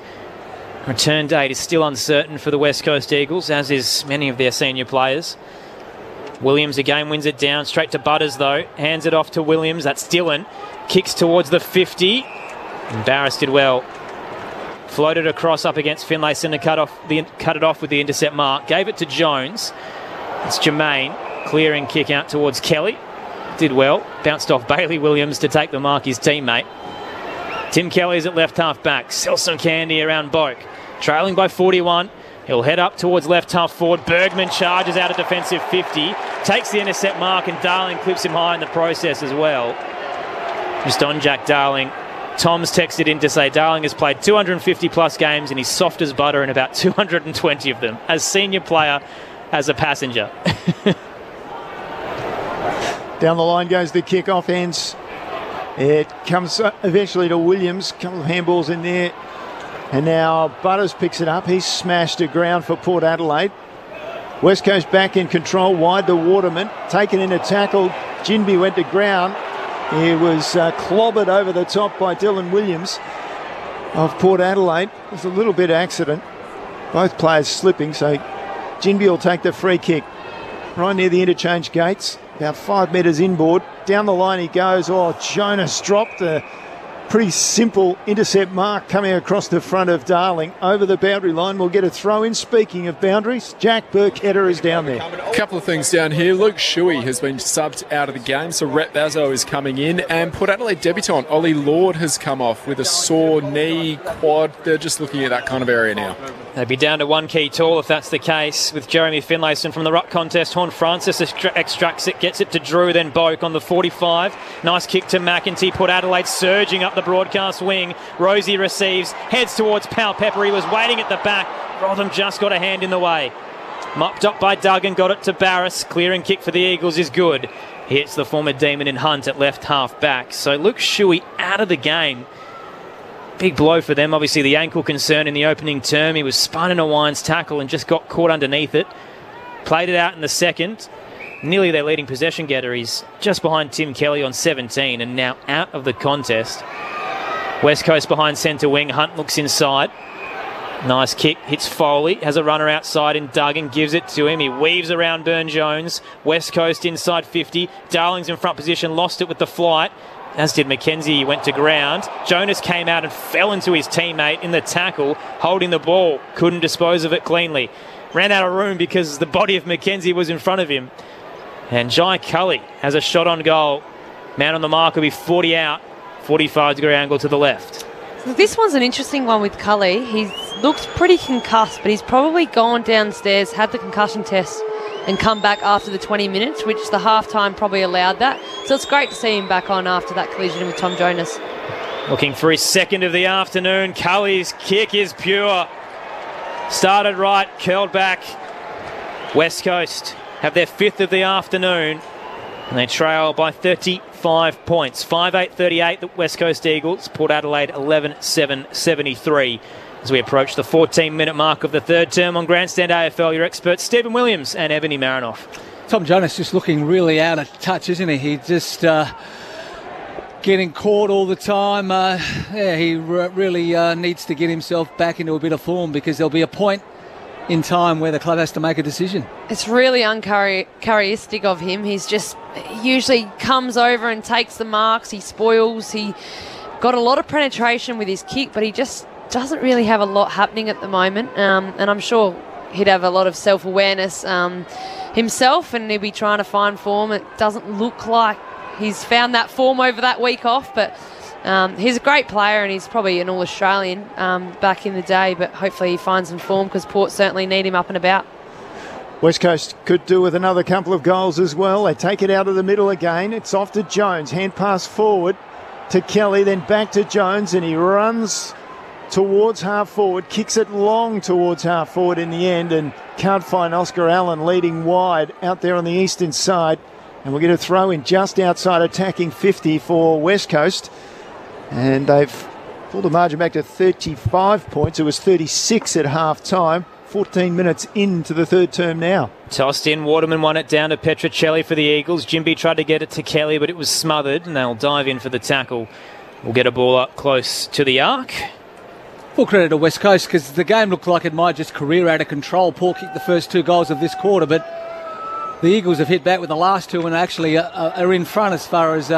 return date is still uncertain for the West Coast Eagles, as is many of their senior players. Williams again wins it down, straight to Butters though. Hands it off to Williams, that's Dylan. Kicks towards the 50. And Barris did well. Floated across up against Finlayson to cut it off with the intercept mark. Gave it to Jones. It's Jermaine. Clearing kick out towards Kelly. Did well. Bounced off Bailey Williams to take the mark, his teammate. Tim Kelly's at left half back. Sells some candy around Boak. Trailing by 41. He'll head up towards left half forward. Bergman charges out of defensive 50. Takes the intercept mark, and Darling clips him high in the process as well. Just on Jack Darling. Tom's texted in to say Darling has played 250 plus games and he's soft as butter in about 220 of them. As senior player, as a passenger. Down the line goes the kick-off, ends. It comes eventually to Williams. A couple of handballs in there. And now Butters picks it up. He's smashed to ground for Port Adelaide. West Coast back in control, wide to Waterman. Taken in a tackle. Ginby went to ground. He was clobbered over the top by Dylan Williams of Port Adelaide. It was a little bit of accident. Both players slipping, so Ginby will take the free kick. Right near the interchange gates, about 5 metres inboard. Down the line he goes. Oh, Jonas dropped a pretty simple intercept mark coming across the front of Darling. Over the boundary line, we'll get a throw in. Speaking of boundaries, Jack Burkheader is down there. A couple of things down here. Luke Shuey has been subbed out of the game, so Rhett Bazo is coming in. And Port Adelaide debutant Ollie Lord has come off with a sore knee, quad. They're just looking at that kind of area now. They'd be down to one key tall if that's the case, with Jeremy Finlayson from the ruck contest. Horn Francis extracts it, gets it to Drew, then Boak on the 45. Nice kick to McEntee. Port Adelaide surging up the broadcast wing. Rosie receives, heads towards Powell Pepper. He was waiting at the back. Rotham just got a hand in the way. Mopped up by Duggan, got it to Barris. Clearing kick for the Eagles is good. Hits the former Demon in Hunt at left half back. So Luke Shuey out of the game. Big blow for them. Obviously the ankle concern in the opening term. He was spun in a Wines tackle and just got caught underneath it. Played it out in the second. Nearly their leading possession getter. He's just behind Tim Kelly on 17 and now out of the contest. West Coast behind centre wing. Hunt looks inside. Nice kick. Hits Foley. Has a runner outside in Duggan. Gives it to him. He weaves around Burn-Jones. West Coast inside 50. Darling's in front position. Lost it with the flight. As did McKenzie. He went to ground. Jonas came out and fell into his teammate in the tackle, holding the ball. Couldn't dispose of it cleanly. Ran out of room because the body of McKenzie was in front of him. And Jai Cully has a shot on goal. Man on the mark will be 40 out. 45-degree angle to the left. This one's an interesting one with Cully. He's looked pretty concussed, but he's probably gone downstairs, had the concussion test, and come back after the 20 minutes, which the half-time probably allowed that. So it's great to see him back on after that collision with Tom Jonas. Looking for his second of the afternoon. Cully's kick is pure. Started right, curled back. West Coast have their 5th of the afternoon, and they trail by 35 points. 5-8-38, the West Coast Eagles. Port Adelaide 11-7-73. As we approach the 14-minute mark of the third term on Grandstand AFL, your experts Stephen Williams and Ebony Marinoff. Tom Jonas just looking really out of touch, isn't he? He just getting caught all the time. He really needs to get himself back into a bit of form, because there'll be a point in time where the club has to make a decision. It's really uncharacteristic of him. He usually comes over and takes the marks. He spoils. He got a lot of penetration with his kick, but he just doesn't really have a lot happening at the moment. And I'm sure he'd have a lot of self-awareness himself, and he'll be trying to find form. It doesn't look like he's found that form over that week off, but he's a great player, and he's probably an All-Australian back in the day, but hopefully he finds some form, because Port certainly need him up and about. West Coast could do with another couple of goals as well. They take it out of the middle again. It's off to Jones. Hand pass forward to Kelly, then back to Jones, and he runs towards half forward, kicks it long towards half forward in the end, and can't find Oscar Allen leading wide out there on the eastern side. And we'll get a throw in just outside attacking 50 for West Coast. And they've pulled the margin back to 35 points. It was 36 at half time. 14 minutes into the third term now. Tossed in, Waterman won it down to Petrocelli for the Eagles. Jimby tried to get it to Kelly, but it was smothered, and they'll dive in for the tackle. We'll get a ball up close to the arc. Full credit to West Coast, because the game looked like it might just career out of control. Port kicked the first 2 goals of this quarter, but the Eagles have hit back with the last 2 and actually are in front as far as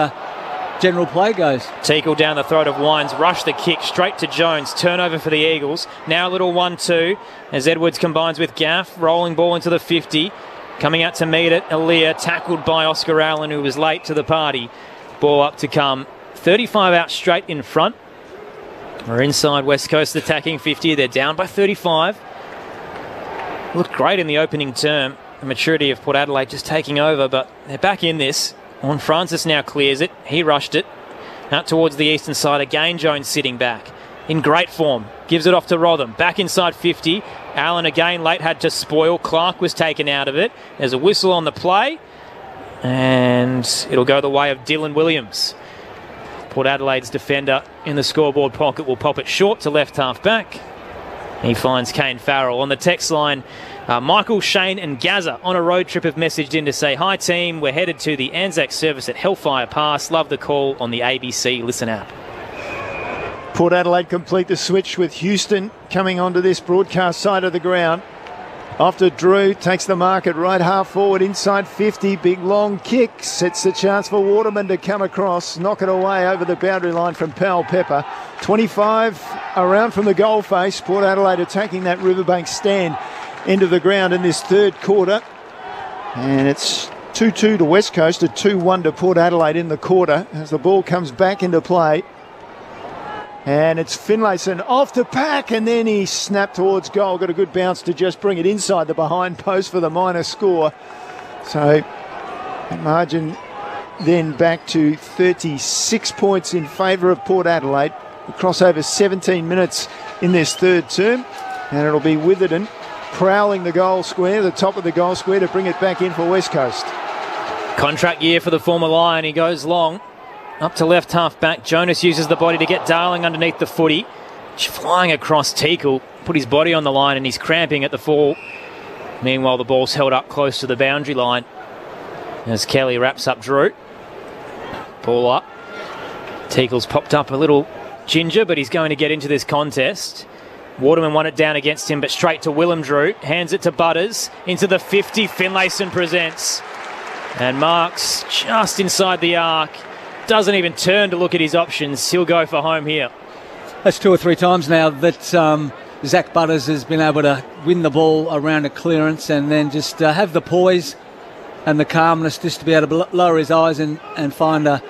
general play goes. Teakle down the throat of Wines, rush the kick straight to Jones. Turnover for the Eagles. Now a little 1-2 as Edwards combines with Gaff. Rolling ball into the 50. Coming out to meet it, Aaliyah, tackled by Oscar Allen, who was late to the party. Ball up to come. 35 out straight in front. We're inside West Coast attacking 50. They're down by 35. Looked great in the opening term. The maturity of Port Adelaide just taking over, but they're back in this. On Francis now clears it. He rushed it out towards the eastern side. Again, Jones sitting back in great form. Gives it off to Rotham. Back inside 50. Allen again late, had to spoil. Clark was taken out of it. There's a whistle on the play, and it'll go the way of Dylan Williams. Port Adelaide's defender in the scoreboard pocket will pop it short to left half back. He finds Kane Farrell. On the text line, Michael, Shane and Gaza on a road trip have messaged in to say, "Hi team, we're headed to the Anzac service at Hellfire Pass. Love the call on the ABC Listen app." Port Adelaide complete the switch with Houston coming onto this broadcast side of the ground. After Drew takes the mark at right half forward inside 50. Big long kick sets the chance for Waterman to come across, knock it away over the boundary line from Powell Pepper. 25 around from the goal face. Port Adelaide attacking that Riverbank stand into the ground in this third quarter. And it's 2-2 to West Coast, a 2-1 to Port Adelaide in the quarter as the ball comes back into play. And it's Finlayson off the pack, and then he snapped towards goal. Got a good bounce to just bring it inside the behind post for the minor score. So that margin then back to 36 points in favour of Port Adelaide. We cross over 17 minutes in this third term, and it'll be Witherden prowling the goal square, the top of the goal square, to bring it back in for West Coast. Contract year for the former Lion. He goes long. Up to left half back. Jonas uses the body to get Darling underneath the footy. Flying across Teakle. Put his body on the line and he's cramping at the fall. Meanwhile, the ball's held up close to the boundary line as Kelly wraps up Drew. Ball up. Teakle's popped up a little ginger, but he's going to get into this contest. Waterman won it down against him, but straight to Willem Drew. Hands it to Butters. Into the 50. Finlayson presents. And marks just inside the arc. Doesn't even turn to look at his options. He'll go for home here. That's 2 or 3 times now that Zach Butters has been able to win the ball around a clearance and then just have the poise and the calmness just to be able to lower his eyes and find a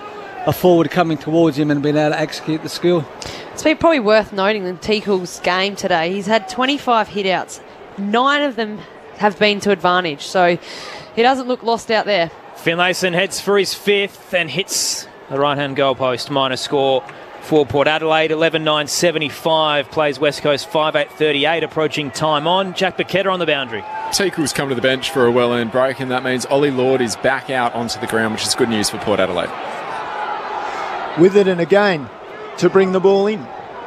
forward coming towards him and being able to execute the skill. It's been probably worth noting in Teakle's game today. He's had 25 hitouts. 9 of them have been to advantage, so he doesn't look lost out there. Finlayson heads for his 5th and hits the right-hand goalpost. Minor score for Port Adelaide, 11-9-75. Plays West Coast 5-8-38, approaching time on. Jack Paqueta on the boundary. Teakle's come to the bench for a well-earned break, and that means Ollie Lord is back out onto the ground, which is good news for Port Adelaide. With it and again to bring the ball in.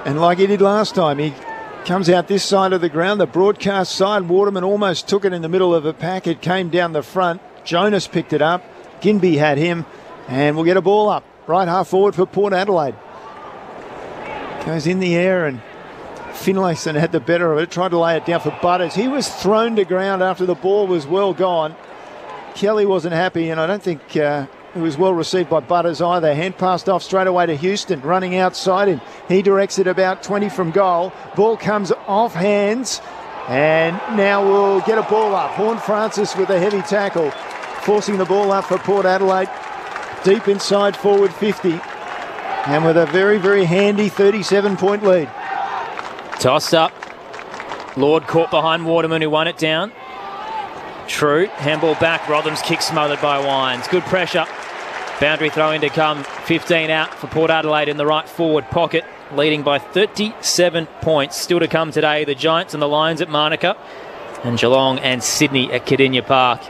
And like he did last time, he comes out this side of the ground, the broadcast side. Waterman almost took it in the middle of a pack. It came down the front. Jonas picked it up. Ginbey had him. And we'll get a ball up. Right half forward for Port Adelaide. Goes in the air and Finlayson had the better of it. Tried to lay it down for Butters. He was thrown to ground after the ball was well gone. Kelly wasn't happy, and I don't think it was well received by Butters either. Hand passed off straight away to Houston, running outside him. He directs it about 20 from goal. Ball comes off hands, and now we'll get a ball up. Horne-Francis with a heavy tackle, forcing the ball up for Port Adelaide. Deep inside forward 50, and with a very, very handy 37-point lead. Tossed up. Lord caught behind Waterman, who won it down. True. Handball back. Rotham's kick smothered by Wines. Good pressure. Boundary throw in to come. 15 out for Port Adelaide in the right forward pocket, leading by 37 points. Still to come today, the Giants and the Lions at Manuka, and Geelong and Sydney at Cardinia Park.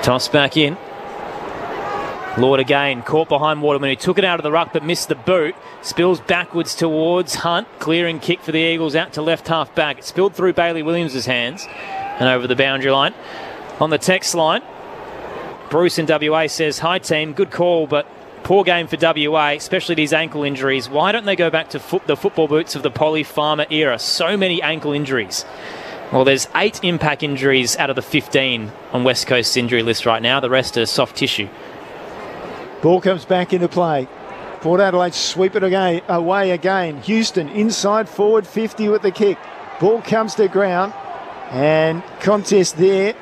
Toss back in. Lord again, caught behind Waterman, who took it out of the ruck but missed the boot. Spills backwards towards Hunt. Clearing kick for the Eagles out to left half back. It spilled through Bailey Williams' hands and over the boundary line. On the text line, Bruce in WA says, "Hi team, good call, but poor game for WA, especially these ankle injuries. Why don't they go back to the football boots of the Polly Farmer era? So many ankle injuries." Well, there's 8 impact injuries out of the 15 on West Coast's injury list right now. The rest are soft tissue. Ball comes back into play. Port Adelaide sweep it away again. Houston inside forward 50 with the kick. Ball comes to ground and contest there.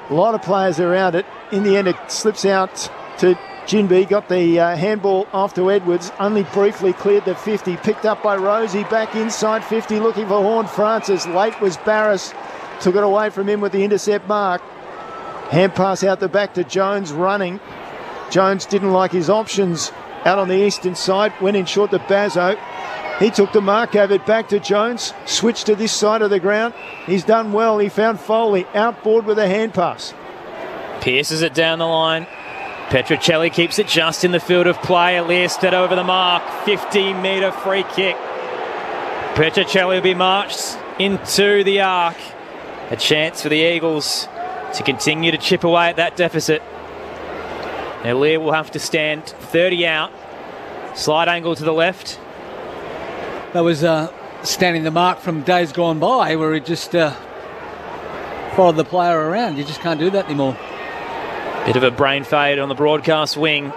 A lot of players around it. In the end, it slips out to Ginbey. Got the handball off to Edwards. Only briefly cleared the 50. Picked up by Rosie. Back inside 50 looking for Horne-Francis. Late was Barris. Took it away from him with the intercept mark. Hand pass out the back to Jones running. Jones didn't like his options out on the eastern side, went in short to Bazzo. He took the mark, gave it back to Jones, switched to this side of the ground. He's done well. He found Foley outboard with a hand pass. Pierces it down the line. Petrocelli keeps it just in the field of play. Eliasted over the mark. 50-metre free kick. Petrocelli will be marched into the arc. A chance for the Eagles to continue to chip away at that deficit. Elia will have to stand 30 out. Slide angle to the left. That was standing the mark from days gone by where he just followed the player around. You just can't do that anymore. Bit of a brain fade on the broadcast wing.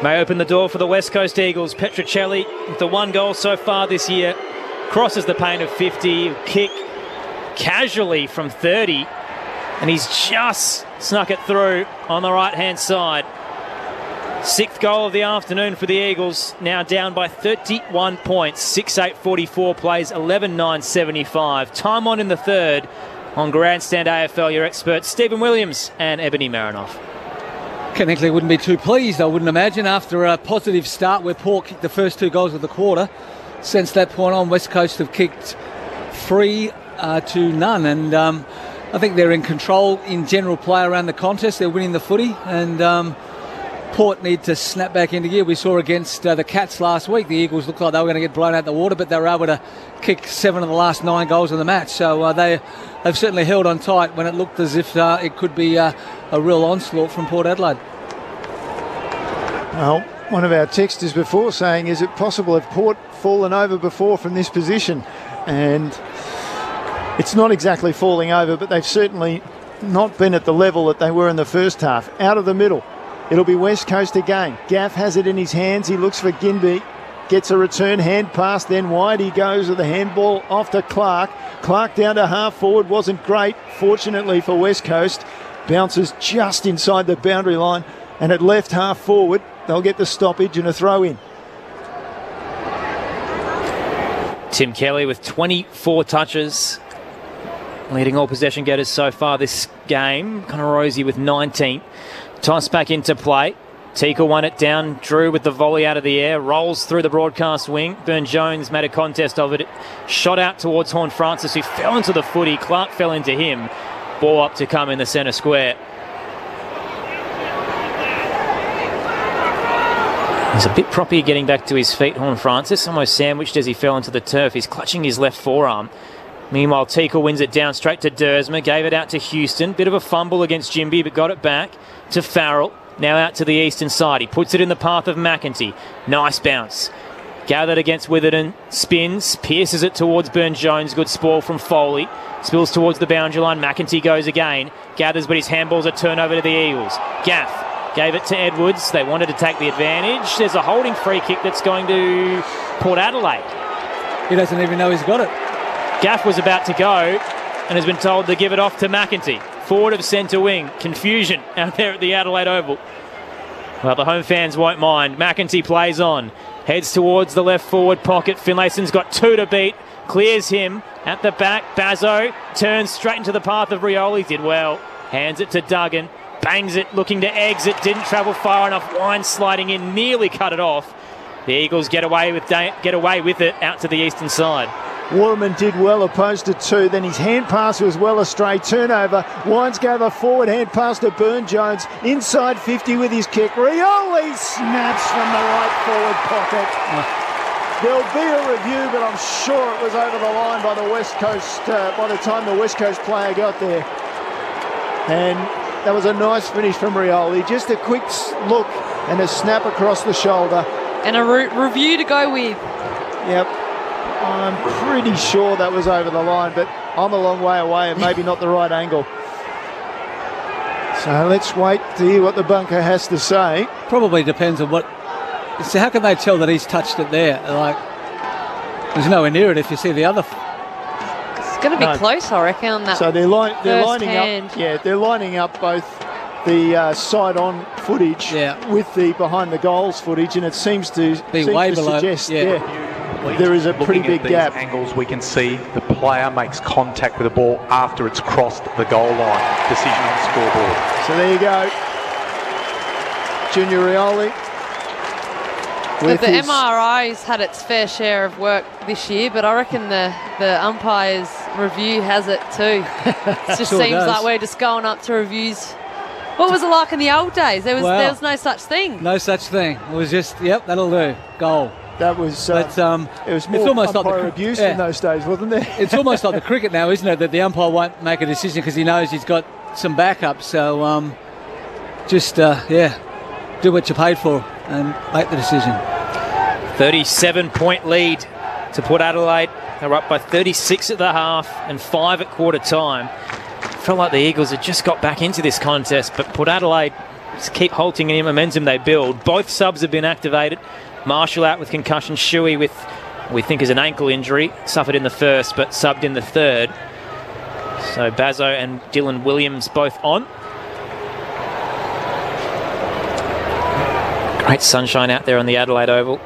May open the door for the West Coast Eagles. Petrocelli, with the 1 goal so far this year, crosses the paint of 50. Kick casually from 30. And he's just snuck it through on the right-hand side. 6th goal of the afternoon for the Eagles. Now down by 31 points. 6-8-44 plays 11-9-75. Time on in the third. On Grandstand AFL, your experts Stephen Williams and Ebony Marinoff. Ken wouldn't be too pleased, I wouldn't imagine, after a positive start where Port kicked the first 2 goals of the quarter. Since that point on, West Coast have kicked 3 to none. And I think they're in control in general play around the contest. They're winning the footy, and Port need to snap back into gear. We saw against the Cats last week, the Eagles looked like they were going to get blown out the water, but they were able to kick 7 of the last 9 goals of the match. So they've certainly held on tight when it looked as if it could be a real onslaught from Port Adelaide. Well, one of our texters before saying, is it possible if Port fallen over before from this position? And it's not exactly falling over, but they've certainly not been at the level that they were in the first half. Out of the middle, it'll be West Coast again. Gaff has it in his hands. He looks for Ginbey. Gets a return hand pass, then wide he goes with the handball off to Clark. Clark down to half forward, wasn't great, fortunately for West Coast. Bounces just inside the boundary line, and at left half forward, they'll get the stoppage and a throw in. Tim Kelly with 24 touches, leading all possession getters so far this game. Connor Rosie with 19. Toss back into play. Teakle won it down. Drew with the volley out of the air. Rolls through the broadcast wing. Burne-Jones made a contest of it. Shot out towards Horne-Francis, who fell into the footy. Clark fell into him. Ball up to come in the centre square. He's a bit proppy getting back to his feet, Horne-Francis. Almost sandwiched as he fell into the turf. He's clutching his left forearm. Meanwhile, Teakle wins it down straight to Dersma. Gave it out to Houston. Bit of a fumble against Jimby, but got it back to Farrell. Now out to the eastern side. He puts it in the path of McEntee. Nice bounce. Gathered against Witherden. Spins. Pierces it towards Burne-Jones. Good spoil from Foley. Spills towards the boundary line. McEntee goes again. Gathers, but his handball's a turnover to the Eagles. Gaff gave it to Edwards. They wanted to take the advantage. There's a holding free kick that's going to Port Adelaide. He doesn't even know he's got it. Gaff was about to go and has been told to give it off to McEntee. Forward of centre wing. Confusion out there at the Adelaide Oval. Well, the home fans won't mind. McEntee plays on. Heads towards the left forward pocket. Finlayson's got 2 to beat. Clears him at the back. Bazzo turns straight into the path of Rioli. Did well. Hands it to Duggan. Bangs it, looking to exit. Didn't travel far enough. Wine sliding in. Nearly cut it off. The Eagles get away with it out to the eastern side. Waterman did well, opposed to 2. Then his hand pass was well astray. Turnover. Wines gave a forward hand pass to Burne-Jones. Inside 50 with his kick. Rioli snaps from the right forward pocket. There'll be a review, but I'm sure it was over the line by the West Coast, by the time the West Coast player got there. And that was a nice finish from Rioli. Just a quick look and a snap across the shoulder. And a review to go with. Yep. I'm pretty sure that was over the line, but I'm a long way away and maybe not the right angle. So let's wait to hear what the bunker has to say. Probably depends on what... So how can they tell that he's touched it there? Like, there's nowhere near it if you see the other... It's going to be close, I reckon, on that. So they're lining hand. up. Yeah, they're lining up both the side-on footage with the behind-the-goals footage, and it seems to suggest there is a pretty big gap. Angles we can see the player makes contact with the ball after it's crossed the goal line. Decision on the scoreboard. So there you go. Junior Rioli. But the MRI's had its fair share of work this year, but I reckon the umpire's review has it too. It just seems like we're just going up to reviews. What was it like in the old days? There was no such thing. No such thing. It was just, that'll do. Goal. That was it was more almost umpire like the abuse in those days, wasn't there? It's almost like the cricket now, isn't it? That the umpire won't make a decision because he knows he's got some backup. So do what you paid for and make the decision. 37-point lead to Port Adelaide. They're up by 36 at the half and 5 at quarter time. Felt like the Eagles had just got back into this contest, but Port Adelaide just keep halting any momentum they build. Both subs have been activated. Marshall out with concussion. Shuey with, we think, is an ankle injury. Suffered in the first, but subbed in the third. So Bazzo and Dylan Williams both on. Great sunshine out there on the Adelaide Oval.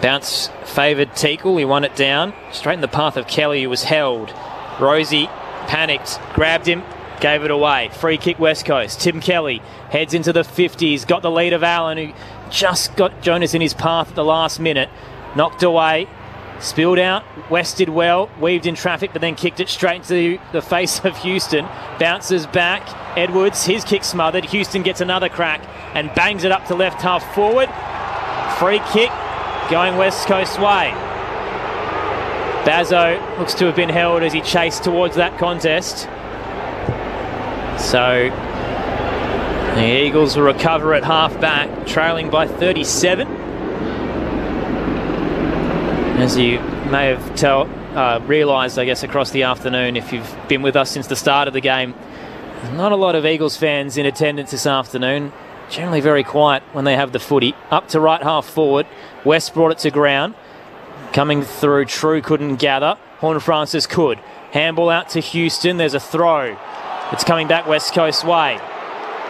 Bounce favoured Teakle. He won it down. Straight in the path of Kelly, who was held. Rosie panicked, grabbed him, gave it away. Free kick West Coast. Tim Kelly heads into the 50s. Got the lead of Allen, who just got Jonas in his path at the last minute. Knocked away. Spilled out. West did well. Weaved in traffic, but then kicked it straight into the face of Houston. Bounces back. Edwards, his kick smothered. Houston gets another crack and bangs it up to left half forward. Free kick going West Coast way. Bazzo looks to have been held as he chased towards that contest. So the Eagles will recover at half back, trailing by 37. As you may have realised, I guess, across the afternoon, if you've been with us since the start of the game, there's not a lot of Eagles fans in attendance this afternoon. Generally very quiet when they have the footy. Up to right half forward. West brought it to ground. Coming through, True couldn't gather. Horne-Francis could. Handball out to Houston. There's a throw. It's coming back West Coast way.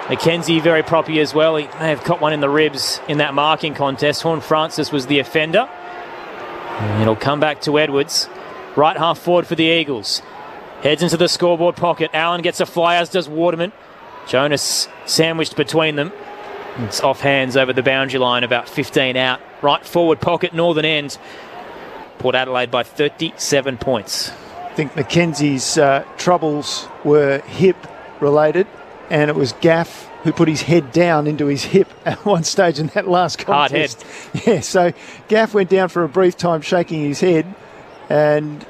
McKenzie very proppy as well. He may have caught one in the ribs in that marking contest. Horne-Francis was the offender. And it'll come back to Edwards. Right half forward for the Eagles. Heads into the scoreboard pocket. Allen gets a fly, as does Waterman. Jonas sandwiched between them. It's off hands over the boundary line, about 15 out. Right forward pocket, northern end. Port Adelaide by 37 points. I think Mackenzie's troubles were hip related, and it was Gaff who put his head down into his hip at one stage in that last contest. Hard head. Yeah, so Gaff went down for a brief time shaking his head, and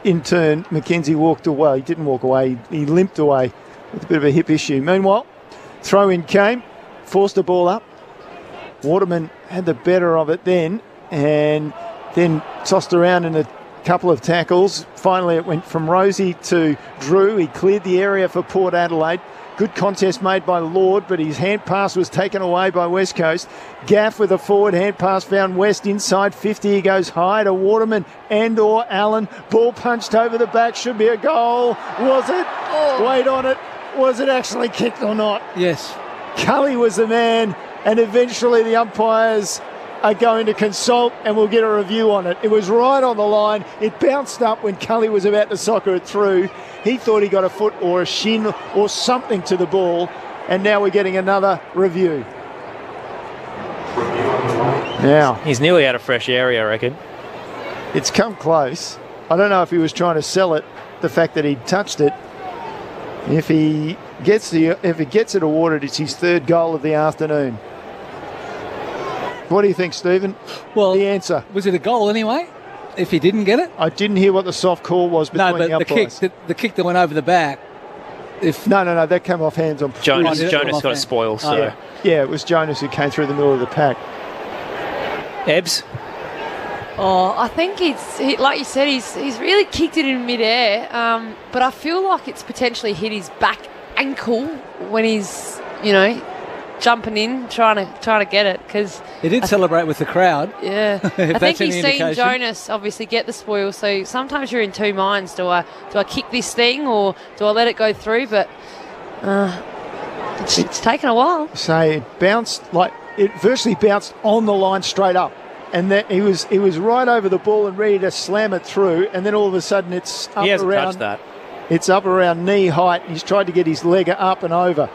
in turn, Mackenzie walked away. He didn't walk away, he limped away with a bit of a hip issue. Meanwhile, throw-in came, forced the ball up. Waterman had the better of it then, and then tossed around in a couple of tackles. Finally, it went from Rosie to Drew. He cleared the area for Port Adelaide. Good contest made by Lord, but his hand pass was taken away by West Coast. Gaff with a forward hand pass found West inside 50. He goes high to Waterman and or Allen. Ball punched over the back. Should be a goal. Was it? Wait on it. Was it actually kicked or not? Yes. Cully was the man, and eventually the umpires are going to consult and we'll get a review on it. It was right on the line. It bounced up when Cully was about to soccer it through. He thought he got a foot or a shin or something to the ball, and now we're getting another review. Now he's nearly out of fresh area, I reckon. It's come close. I don't know if he was trying to sell it, the fact that he touched it. If he gets it awarded, it's his third goal of the afternoon. What do you think, Stephen? Well, the answer. Was it a goal anyway? If he didn't get it? I didn't hear what the soft call was between the umpires. The kick that went over the back. No, that came off hands on. Jonas got a spoil. So yeah, it was Jonas who came through the middle of the pack. Ebbs? Oh, I think like you said, he's really kicked it in midair. But I feel like it's potentially hit his back ankle when he's, jumping in, trying to get it, because he did celebrate with the crowd. Yeah, I think he's seen Jonas obviously get the spoil. So sometimes you're in two minds: do I kick this thing or do I let it go through? But it's taken a while. So it virtually bounced on the line straight up, and that he was right over the ball and ready to slam it through, and then all of a sudden it's up he hasn't around. Touched that. It's up around knee height. He's tried to get his leg up and over.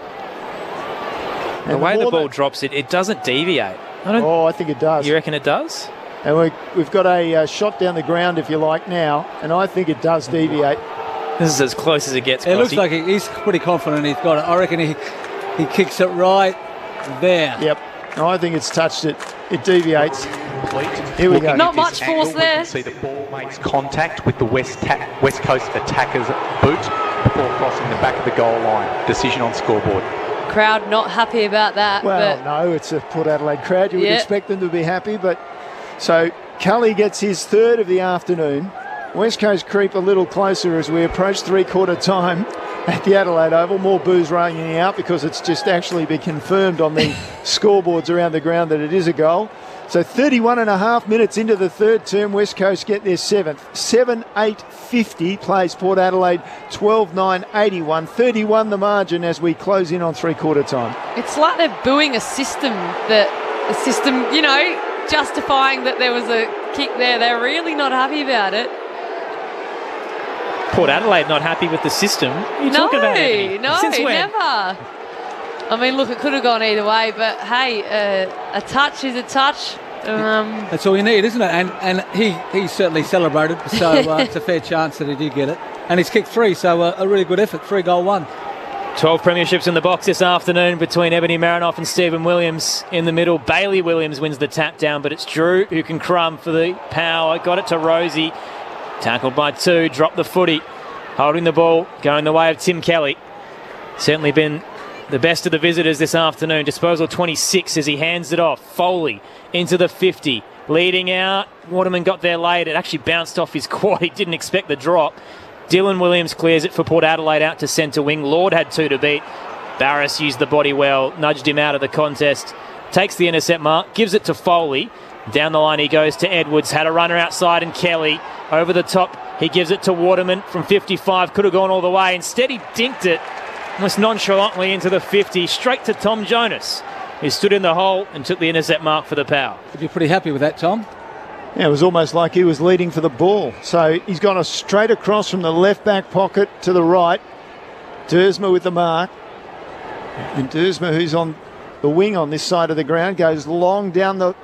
The way the ball drops, it doesn't deviate. I think it does. You reckon it does? And we've got a shot down the ground, if you like, now, and I think it does deviate. This is as close as it gets. It looks like he's pretty confident he's got it. I reckon he kicks it right there. Yep. I think it's touched it. It deviates. Here we go. Not much force there. You can see the ball makes contact with the West Coast attacker's boot before crossing the back of the goal line. Decision on scoreboard. Crowd not happy about that. Well, no, it's a Port Adelaide crowd. You would expect them to be happy, but so Cully gets his third of the afternoon. West Coast creep a little closer as we approach three-quarter time at the Adelaide Oval. More boos rolling out because it's just actually been confirmed on the scoreboards around the ground that it is a goal. So 31 and a half minutes into the third term, West Coast get their seventh. 7-8-50 plays Port Adelaide, 12-9-81. 31 the margin as we close in on three-quarter time. It's like they're booing a system justifying that there was a kick there. They're really not happy about it. Port Adelaide not happy with the system? What are you talking about, Anthony? Since when? Never. I mean, look, it could have gone either way, but hey, a touch is a touch. That's all you need, isn't it? And he certainly celebrated, so it's a fair chance that he did get it. And he's kicked three, so a really good effort, 3-goal-1. 12 premierships in the box this afternoon between Ebony Marinoff and Stephen Williams in the middle. Bailey Williams wins the tap down, but it's Drew who can crumb for the power. Got it to Rosie. Tackled by two, dropped the footy. Holding the ball, going the way of Tim Kelly. Certainly been the best of the visitors this afternoon. Disposal 26 as he hands it off. Foley into the 50. Leading out. Waterman got there late. It actually bounced off his quad. He didn't expect the drop. Dylan Williams clears it for Port Adelaide out to centre wing. Lord had two to beat. Barris used the body well. Nudged him out of the contest. Takes the intercept mark. Gives it to Foley. Down the line he goes to Edwards. Had a runner outside and Kelly. Over the top. He gives it to Waterman from 55. Could have gone all the way. Instead he dinked it almost nonchalantly into the 50. Straight to Tom Jonas, who stood in the hole and took the intercept mark for the power. You're pretty happy with that, Tom? Yeah, it was almost like he was leading for the ball. So he's gone straight across from the left back pocket to the right. Dersma with the mark. And Dersma, who's on the wing on this side of the ground, goes long down the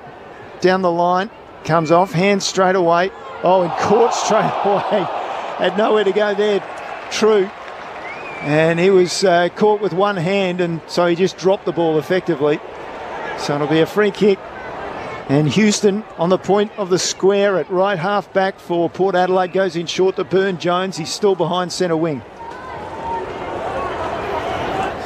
line, comes off, hands straight away. Oh, and caught straight away. Had nowhere to go there, True. And he was caught with one hand, and so he just dropped the ball effectively. So it'll be a free kick. And Houston on the point of the square at right half back for Port Adelaide, goes in short to Burn Jones. He's still behind centre wing.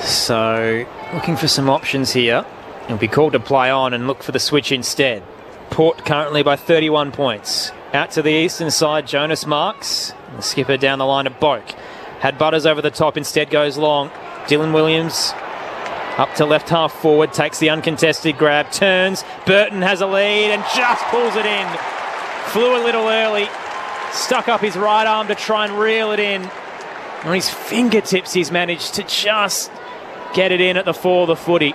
So looking for some options here. He'll be called to play on and look for the switch instead. Port currently by 31 points. Out to the eastern side, Jonas Marks. The skipper down the line to Boak. Had Butters over the top, instead goes long. Dylan Williams up to left half forward, takes the uncontested grab, turns. Burton has a lead and just pulls it in. Flew a little early, stuck up his right arm to try and reel it in. On his fingertips, he's managed to just get it in at the 4 of the footy.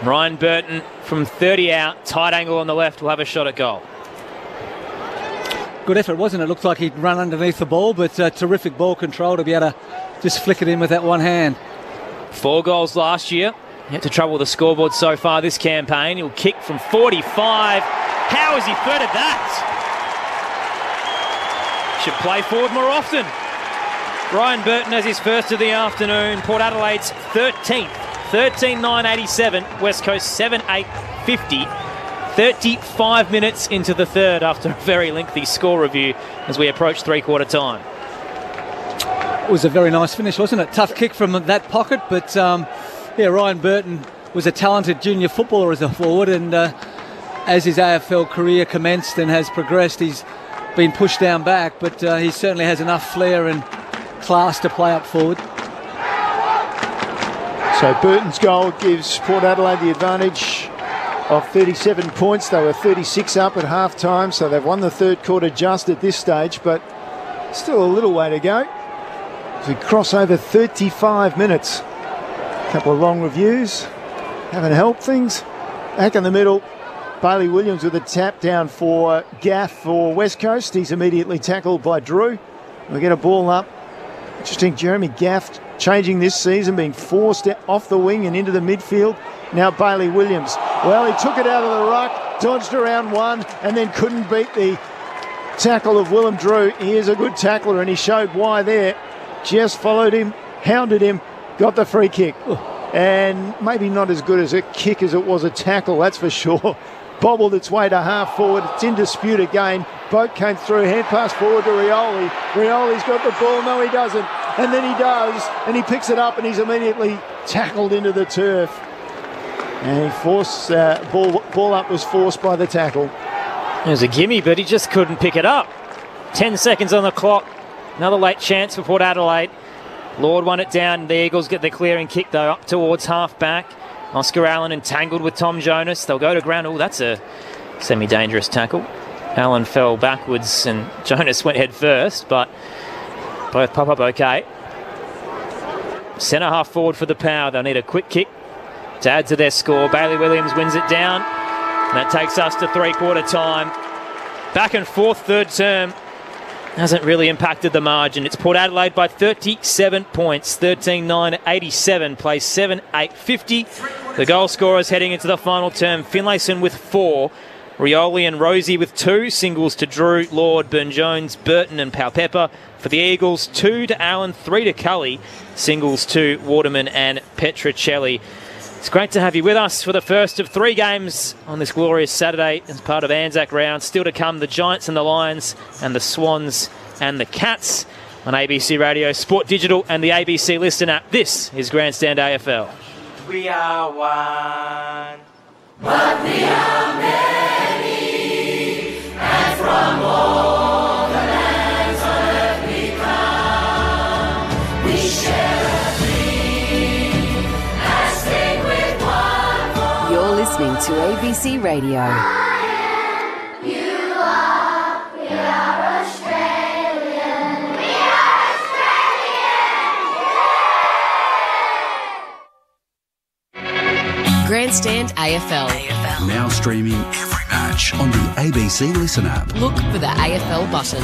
Ryan Burton from 30 out, tight angle on the left, will have a shot at goal. Good effort, wasn't it? Looked like he'd run underneath the ball, but terrific ball control to be able to just flick it in with that one hand. 4 goals last year. Yet to trouble the scoreboard so far this campaign. He'll kick from 45. How has he threaded that? Should play forward more often. Ryan Burton has his first of the afternoon. Port Adelaide's 13th. 13-9-87. West Coast 7-8-50. 35 minutes into the third after a very lengthy score review as we approach three-quarter time. It was a very nice finish, wasn't it? Tough kick from that pocket, but Ryan Burton was a talented junior footballer as a forward, and as his AFL career commenced and has progressed, he's been pushed down back, but he certainly has enough flair and class to play up forward. So Burton's goal gives Port Adelaide the advantage of 37 points. They were 36 up at half-time, so they've won the third quarter just at this stage, but still a little way to go. As we cross over 35 minutes. A couple of long reviews haven't helped things. Back in the middle, Bailey Williams with a tap down for Gaff for West Coast. He's immediately tackled by Drew. We get a ball up. Interesting, Jeremy Gaff changing this season, being forced off the wing and into the midfield. Now Bailey Williams. Well, he took it out of the ruck, dodged around one, and then couldn't beat the tackle of Willem Drew. He is a good tackler, and he showed why there. Just followed him, hounded him, got the free kick. And maybe not as good as a kick as it was a tackle, that's for sure. Bobbled its way to half forward. It's in dispute again. Boat came through, hand pass forward to Rioli. Rioli's got the ball. No, he doesn't. And then he does, and he picks it up, and he's immediately tackled into the turf. And he forced, ball up was forced by the tackle. It was a gimme, but he just couldn't pick it up. 10 seconds on the clock. Another late chance for Port Adelaide. Lord won it down. The Eagles get the clearing kick, though, up towards half-back. Oscar Allen entangled with Tom Jonas. They'll go to ground. Oh, that's a semi-dangerous tackle. Allen fell backwards and Jonas went head first, but both pop up okay. Centre half forward for the Power. They'll need a quick kick to add to their score. Bailey Williams wins it down. And that takes us to three-quarter time. Back and forth third term. Hasn't really impacted the margin. It's Port Adelaide by 37 points. 13-9-87. Plays 7-8-50. The goal scorers heading into the final term. Finlayson with 4. Rioli and Rosie with 2. Singles to Drew, Lord, Burn-Jones, Burton and Powpepper. For the Eagles, 2 to Allen, 3 to Cully. Singles to Waterman and Petricelli. It's great to have you with us for the first of 3 games on this glorious Saturday as part of Anzac Round. Still to come, the Giants and the Lions and the Swans and the Cats on ABC Radio, Sport Digital and the ABC Listen app. This is Grandstand AFL. We are one, but we are many, and from all the lands on earth we come. We share a dream and sing with one voice. You're listening to ABC Radio. You are, we are Australian. We are Australian. Grandstand AFL. Now streaming every match on the ABC Listen app. Look for the AFL button.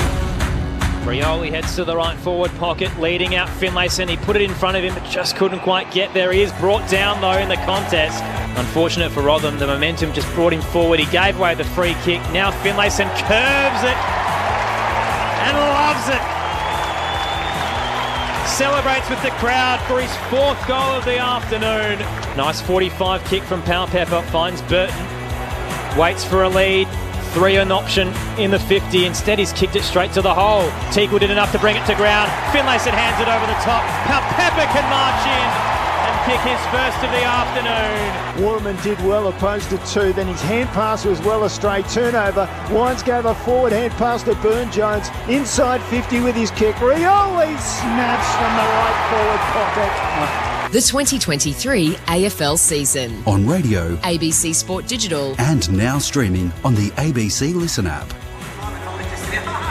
Rioli heads to the right forward pocket, leading out Finlayson. He put it in front of him, but just couldn't quite get there. He is brought down, though, in the contest. Unfortunate for Rotherham, the momentum just brought him forward. He gave away the free kick. Now Finlayson curves it and loves it. Celebrates with the crowd for his 4th goal of the afternoon. Nice 45 kick from Powell-Pepper, finds Burton. Waits for a lead. 3 an option in the 50. Instead, he's kicked it straight to the hole. Teagle did enough to bring it to ground. Finlayson hands it over the top. Powell-Pepper can march in and kick his first of the afternoon. Waterman did well, opposed to 2. Then his hand pass was well astray. Turnover. Wines gave a forward hand pass to Burne-Jones. Inside 50 with his kick. Rioli snaps from the right forward pocket. The 2023 AFL season. On radio, ABC Sport Digital. and now streaming on the ABC Listen app.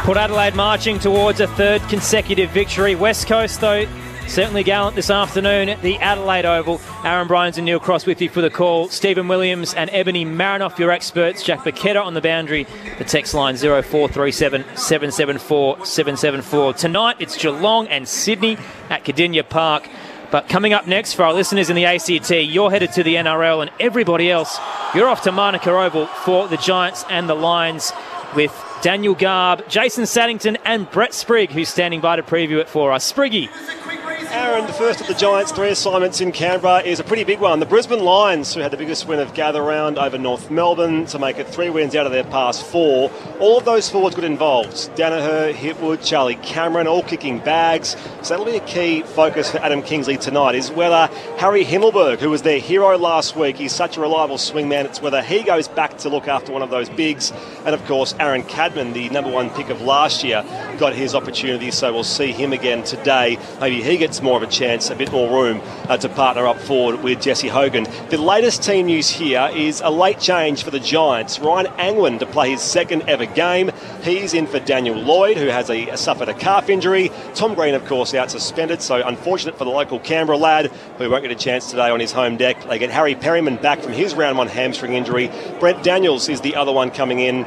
Port Adelaide marching towards a 3rd consecutive victory. West Coast, though, certainly gallant this afternoon at the Adelaide Oval. Aaron Bryans and Neil Cross with you for the call. Stephen Williams and Ebony Marinoff, your experts. Jack Paqueta on the boundary. The text line 0437 774 774. Tonight, it's Geelong and Sydney at Cardinia Park. But coming up next for our listeners in the ACT, you're headed to the NRL, and everybody else, you're off to Manuka Oval for the Giants and the Lions with Daniel Garb, Jason Saddington and Brett Sprigg, who's standing by to preview it for us. Spriggy. Aaron, the first of the Giants' 3 assignments in Canberra is a pretty big one. The Brisbane Lions, who had the biggest win of gather round over North Melbourne to make it 3 wins out of their past 4. All of those forwards got involved. Danaher, Hipwood, Charlie Cameron, all kicking bags. So that'll be a key focus for Adam Kingsley tonight, is whether Harry Himmelberg, who was their hero last week, he's such a reliable swingman, it's whether he goes back to look after one of those bigs. And of course, Aaron Cadman, the number 1 pick of last year, got his opportunity, so we'll see him again today. Maybe he gets more of a chance, a bit more room to partner up forward with Jesse Hogan. The latest team news here is a late change for the Giants. Ryan Angwin to play his 2nd ever game. He's in for Daniel Lloyd, who has suffered a calf injury. Tom Green, of course, out suspended, so unfortunate for the local Canberra lad, who won't get a chance today on his home deck. They get Harry Perryman back from his round 1 hamstring injury. Brent Daniels is the other one coming in.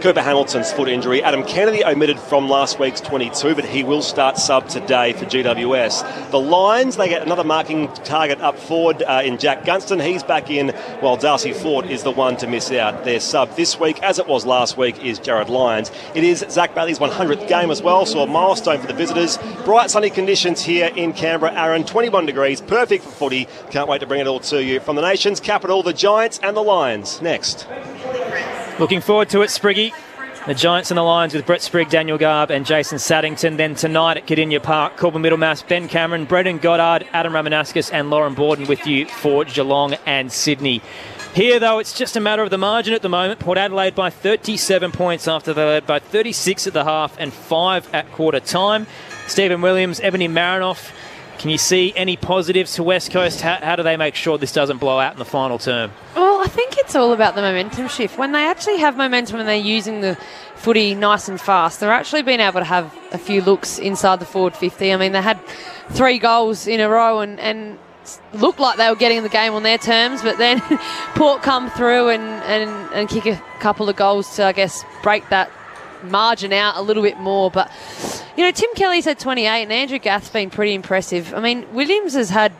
Cooper Hamilton's foot injury. Adam Kennedy omitted from last week's 22, but he will start sub today for GWS. The Lions, they get another marking target up forward in Jack Gunston. He's back in, while Darcy Ford is the one to miss out. Their sub this week, as it was last week, is Jared Lyons. It is Zach Bailey's 100th game as well, so a milestone for the visitors. Bright sunny conditions here in Canberra, Aaron. 21 degrees, perfect for footy. Can't wait to bring it all to you. From the nation's capital, the Giants and the Lions. Next. Looking forward to it, Spriggy. The Giants and the Lions with Brett Sprigg, Daniel Garb and Jason Saddington. Then tonight at Cardinia Park, Corbin Middlemass, Ben Cameron, Brendan Goddard, Adam Ramanauskas and Lauren Borden with you for Geelong and Sydney. Here, though, it's just a matter of the margin at the moment. Port Adelaide by 37 points after they led by 36 at the half and 5 at quarter time. Stephen Williams, Ebony Marinoff. Can you see any positives to West Coast? How do they make sure this doesn't blow out in the final term? Well, I think it's all about the momentum shift. When they actually have momentum and they're using the footy nice and fast, they're actually being able to have a few looks inside the forward 50. I mean, they had 3 goals in a row and looked like they were getting the game on their terms, but then Port come through and kick a couple of goals to, I guess, break that margin out a little bit more. But, you know, Tim Kelly's had 28 and Andrew Gath's been pretty impressive. I mean, Williams has had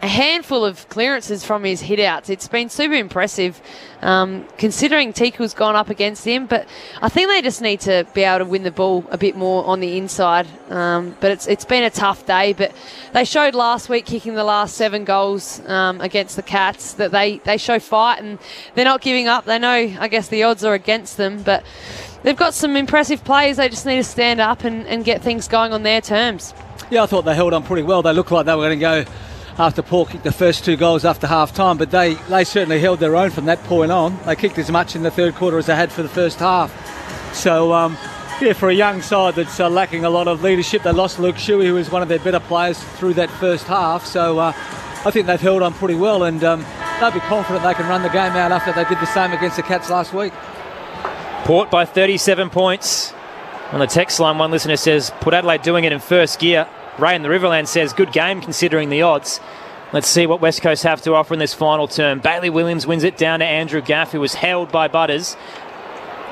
a handful of clearances from his hit-outs. It's been super impressive, considering Teakle's gone up against him. But I think they just need to be able to win the ball a bit more on the inside. But it's been a tough day. But they showed last week, kicking the last 7 goals against the Cats, that they show fight and they're not giving up. They know, I guess, the odds are against them. But they've got some impressive players. They just need to stand up and get things going on their terms. Yeah, I thought they held on pretty well. They looked like they were going to go after Port kicked the first 2 goals after half-time, but they certainly held their own from that point on. They kicked as much in the third quarter as they had for the first half. So, for a young side that's lacking a lot of leadership, they lost Luke Shuey, who was one of their better players through that first half. So I think they've held on pretty well, and they'll be confident they can run the game out after they did the same against the Cats last week. Port by 37 points. On the text line, one listener says, Port Adelaide doing it in first gear. Ray in the Riverland says, good game considering the odds. Let's see what West Coast have to offer in this final term. Bailey Williams wins it down to Andrew Gaff, who was held by Butters.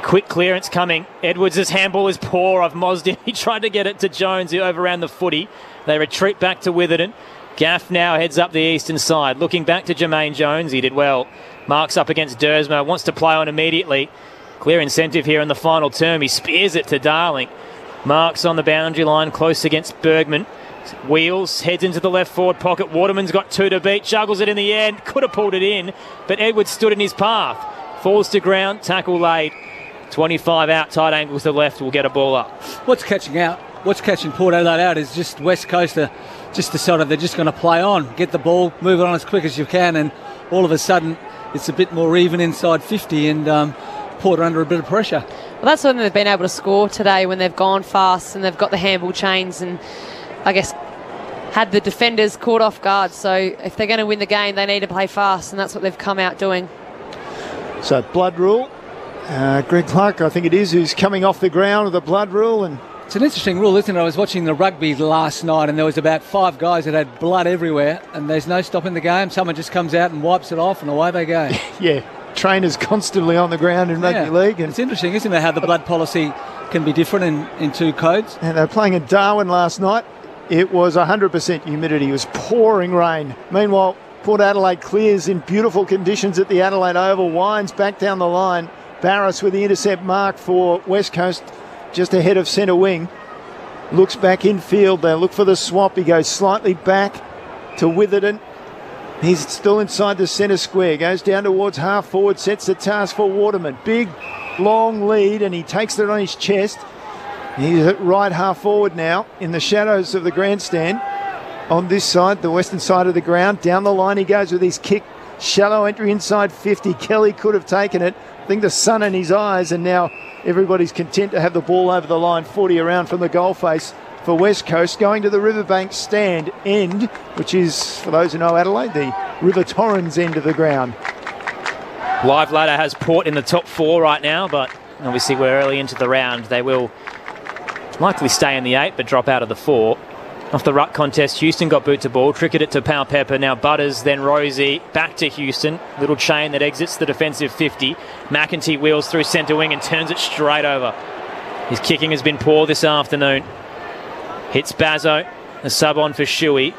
Quick clearance coming. Edwards' handball is poor. I've mozzed him. He tried to get it to Jones, who overran the footy. They retreat back to Witherden. Gaff now heads up the eastern side. Looking back to Jermaine Jones. He did well. Marks up against Dersma. Wants to play on immediately. Clear incentive here in the final term. He spears it to Darling. Marks on the boundary line, close against Bergman. Wheels, heads into the left forward pocket. Waterman's got 2 to beat. Juggles it in the end. Could have pulled it in, but Edwards stood in his path. Falls to ground. Tackle laid. 25 out. Tight angles to the left. Will get a ball up. What's catching Port Adelaide out is just West Coast just decided they're just going to play on, get the ball, move it on as quick as you can, and all of a sudden it's a bit more even inside 50, and Port are under a bit of pressure. Well, that's when they've been able to score today, when they've gone fast and they've got the handball chains and, I guess, had the defenders caught off guard. So if they're going to win the game, they need to play fast, and that's what they've come out doing. So blood rule. Greg Clark, I think it is, who's coming off the ground with the blood rule. And it's an interesting rule, isn't it? I was watching the rugby last night, and there was about 5 guys that had blood everywhere, and there's no stopping the game. Someone just comes out and wipes it off, and away they go. Yeah, trainers constantly on the ground in rugby league. And it's interesting, isn't it, how the blood policy can be different in 2 codes. And they're playing in Darwin last night. It was 100% humidity. It was pouring rain. Meanwhile, Port Adelaide clears in beautiful conditions at the Adelaide Oval. Winds back down the line. Barris with the intercept mark for West Coast, just ahead of centre wing. Looks back infield. They look for the swap. He goes slightly back to Witherden. He's still inside the centre square. Goes down towards half forward. Sets the task for Waterman. Big, long lead, and he takes it on his chest. He's at right half forward now in the shadows of the grandstand. On this side, the western side of the ground. Down the line he goes with his kick. Shallow entry inside 50. Kelly could have taken it. I think the sun in his eyes, and now everybody's content to have the ball over the line. 40 around from the goal face for West Coast, going to the Riverbank stand end, which is, for those who know Adelaide, the River Torrens end of the ground. Live ladder has Port in the top 4 right now, but obviously we're early into the round. They will likely stay in the 8, but drop out of the 4. Off the ruck contest, Houston got boot to ball, tricketed it to Powell Pepper, now Butters, then Rosie, back to Houston. Little chain that exits the defensive 50. McEntee wheels through centre wing and turns it straight over. His kicking has been poor this afternoon. Hits Bazzo, a sub on for Shuey.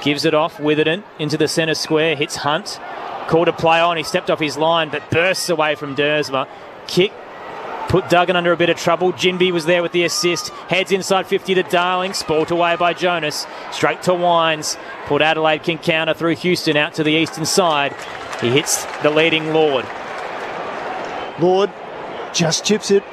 Gives it off, Witherden, into the centre square, hits Hunt. Called a play on, he stepped off his line, but bursts away from Dersma. Kick. Put Duggan under a bit of trouble. Jinby was there with the assist. Heads inside 50 to Darling. Spoilt away by Jonas. Straight to Wines. Port Adelaide can counter through Houston out to the eastern side. He hits the leading Lord. Lord just chips it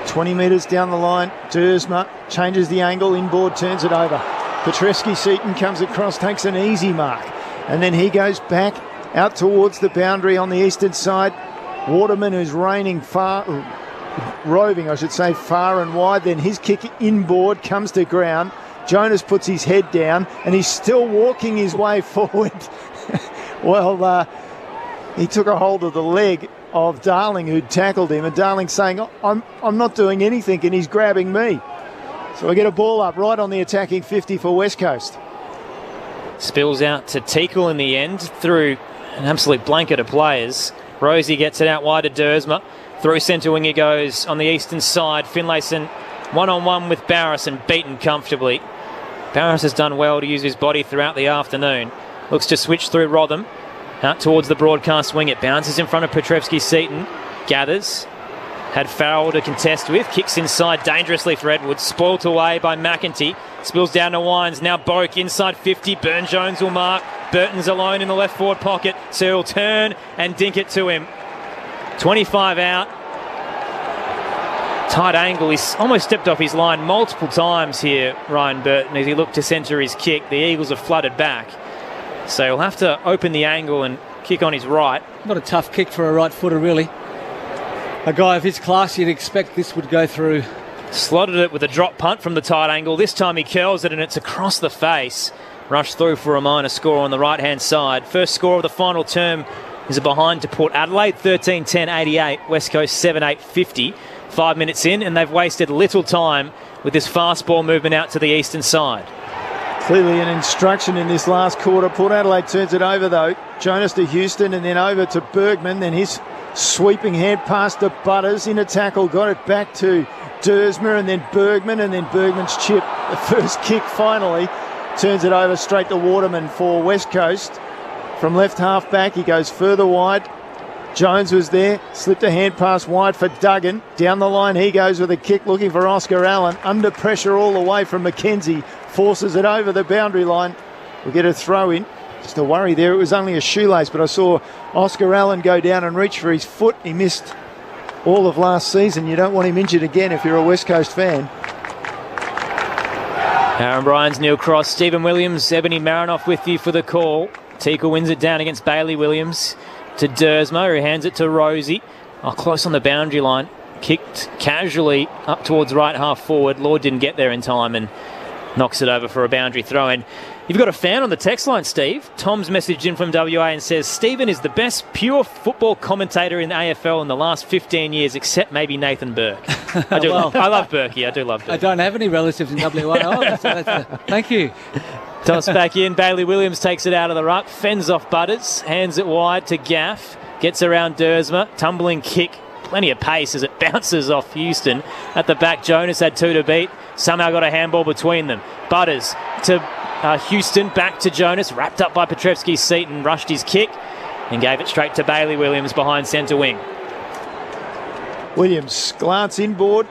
20 metres down the line. Dersma changes the angle. Inboard turns it over. Petreski-Seaton comes across, takes an easy mark. And then he goes back out towards the boundary on the eastern side. Waterman, who's roving far and wide. Then his kick inboard comes to ground. Jonas puts his head down and he's still walking his way forward. Well, he took a hold of the leg of Darling, who'd tackled him, and Darling saying, I'm not doing anything, and he's grabbing me. So we get a ball up right on the attacking 50 for West Coast. Spills out to Teakle in the end through an absolute blanket of players. Rosie gets it out wide to Dersma. Through centre wing he goes on the eastern side. Finlayson one-on-one with Barris and beaten comfortably. Barris has done well to use his body throughout the afternoon. Looks to switch through Rotham. Out towards the broadcast wing. It bounces in front of Petreski-Seaton. Gathers. Had Farrell to contest with. Kicks inside dangerously for Edwards. Spoilt away by McEntee. Spills down to Wines. Now Boak inside 50. Burne-Jones will mark. Burton's alone in the left forward pocket. So he'll turn and dink it to him. 25 out. Tight angle. He's almost stepped off his line multiple times here, Ryan Burton, as he looked to centre his kick. The Eagles have flooded back. So he'll have to open the angle and kick on his right. Not a tough kick for a right footer, really. A guy of his class, you'd expect this would go through. Slotted it with a drop punt from the tight angle. This time he curls it and it's across the face. Rushed through for a minor score on the right-hand side. First score of the final term is a behind to Port Adelaide, 13-10-88. West Coast 7-8-50. 5 minutes in, and they've wasted little time with this fast ball movement out to the eastern side. Clearly an instruction in this last quarter. Port Adelaide turns it over, though. Jonas to Houston and then over to Bergman. Then his Sweeping hand pass to Butters, in a tackle, got it back to Dersmer and then Bergman, and then Bergman's chip, the first kick finally, turns it over straight to Waterman for West Coast. From left half back, he goes further wide. Jones was there, slipped a hand pass wide for Duggan. Down the line he goes with a kick looking for Oscar Allen. Under pressure all the way from McKenzie. Forces it over the boundary line. We'll get a throw in. Just a worry there, it was only a shoelace, but I saw Oscar Allen go down and reach for his foot. He missed all of last season. You don't want him injured again if you're a West Coast fan. Aaron Bryans, Neil Cross, Stephen Williams, Ebony Marinoff with you for the call. Tika wins it down against Bailey Williams to Dersmer, who hands it to Rosie. Oh, close on the boundary line. Kicked casually up towards right half forward. Lord didn't get there in time and knocks it over for a boundary throw in. You've got a fan on the text line, Steve. Tom's messaged in from WA and says, Stephen is the best pure football commentator in the AFL in the last 15 years, except maybe Nathan Burke. I love Burkey. I do love Burke. I don't have any relatives in WA. Thank you. Toss back in. Bailey Williams takes it out of the ruck, fends off Butters, hands it wide to Gaff, gets around Dersmer, tumbling kick, plenty of pace as it bounces off Houston. At the back, Jonas had 2 to beat, somehow got a handball between them. Butters to Houston, back to Jonas, wrapped up by Petrevsky-Seton, rushed his kick and gave it straight to Bailey Williams behind centre wing. Williams glance inboard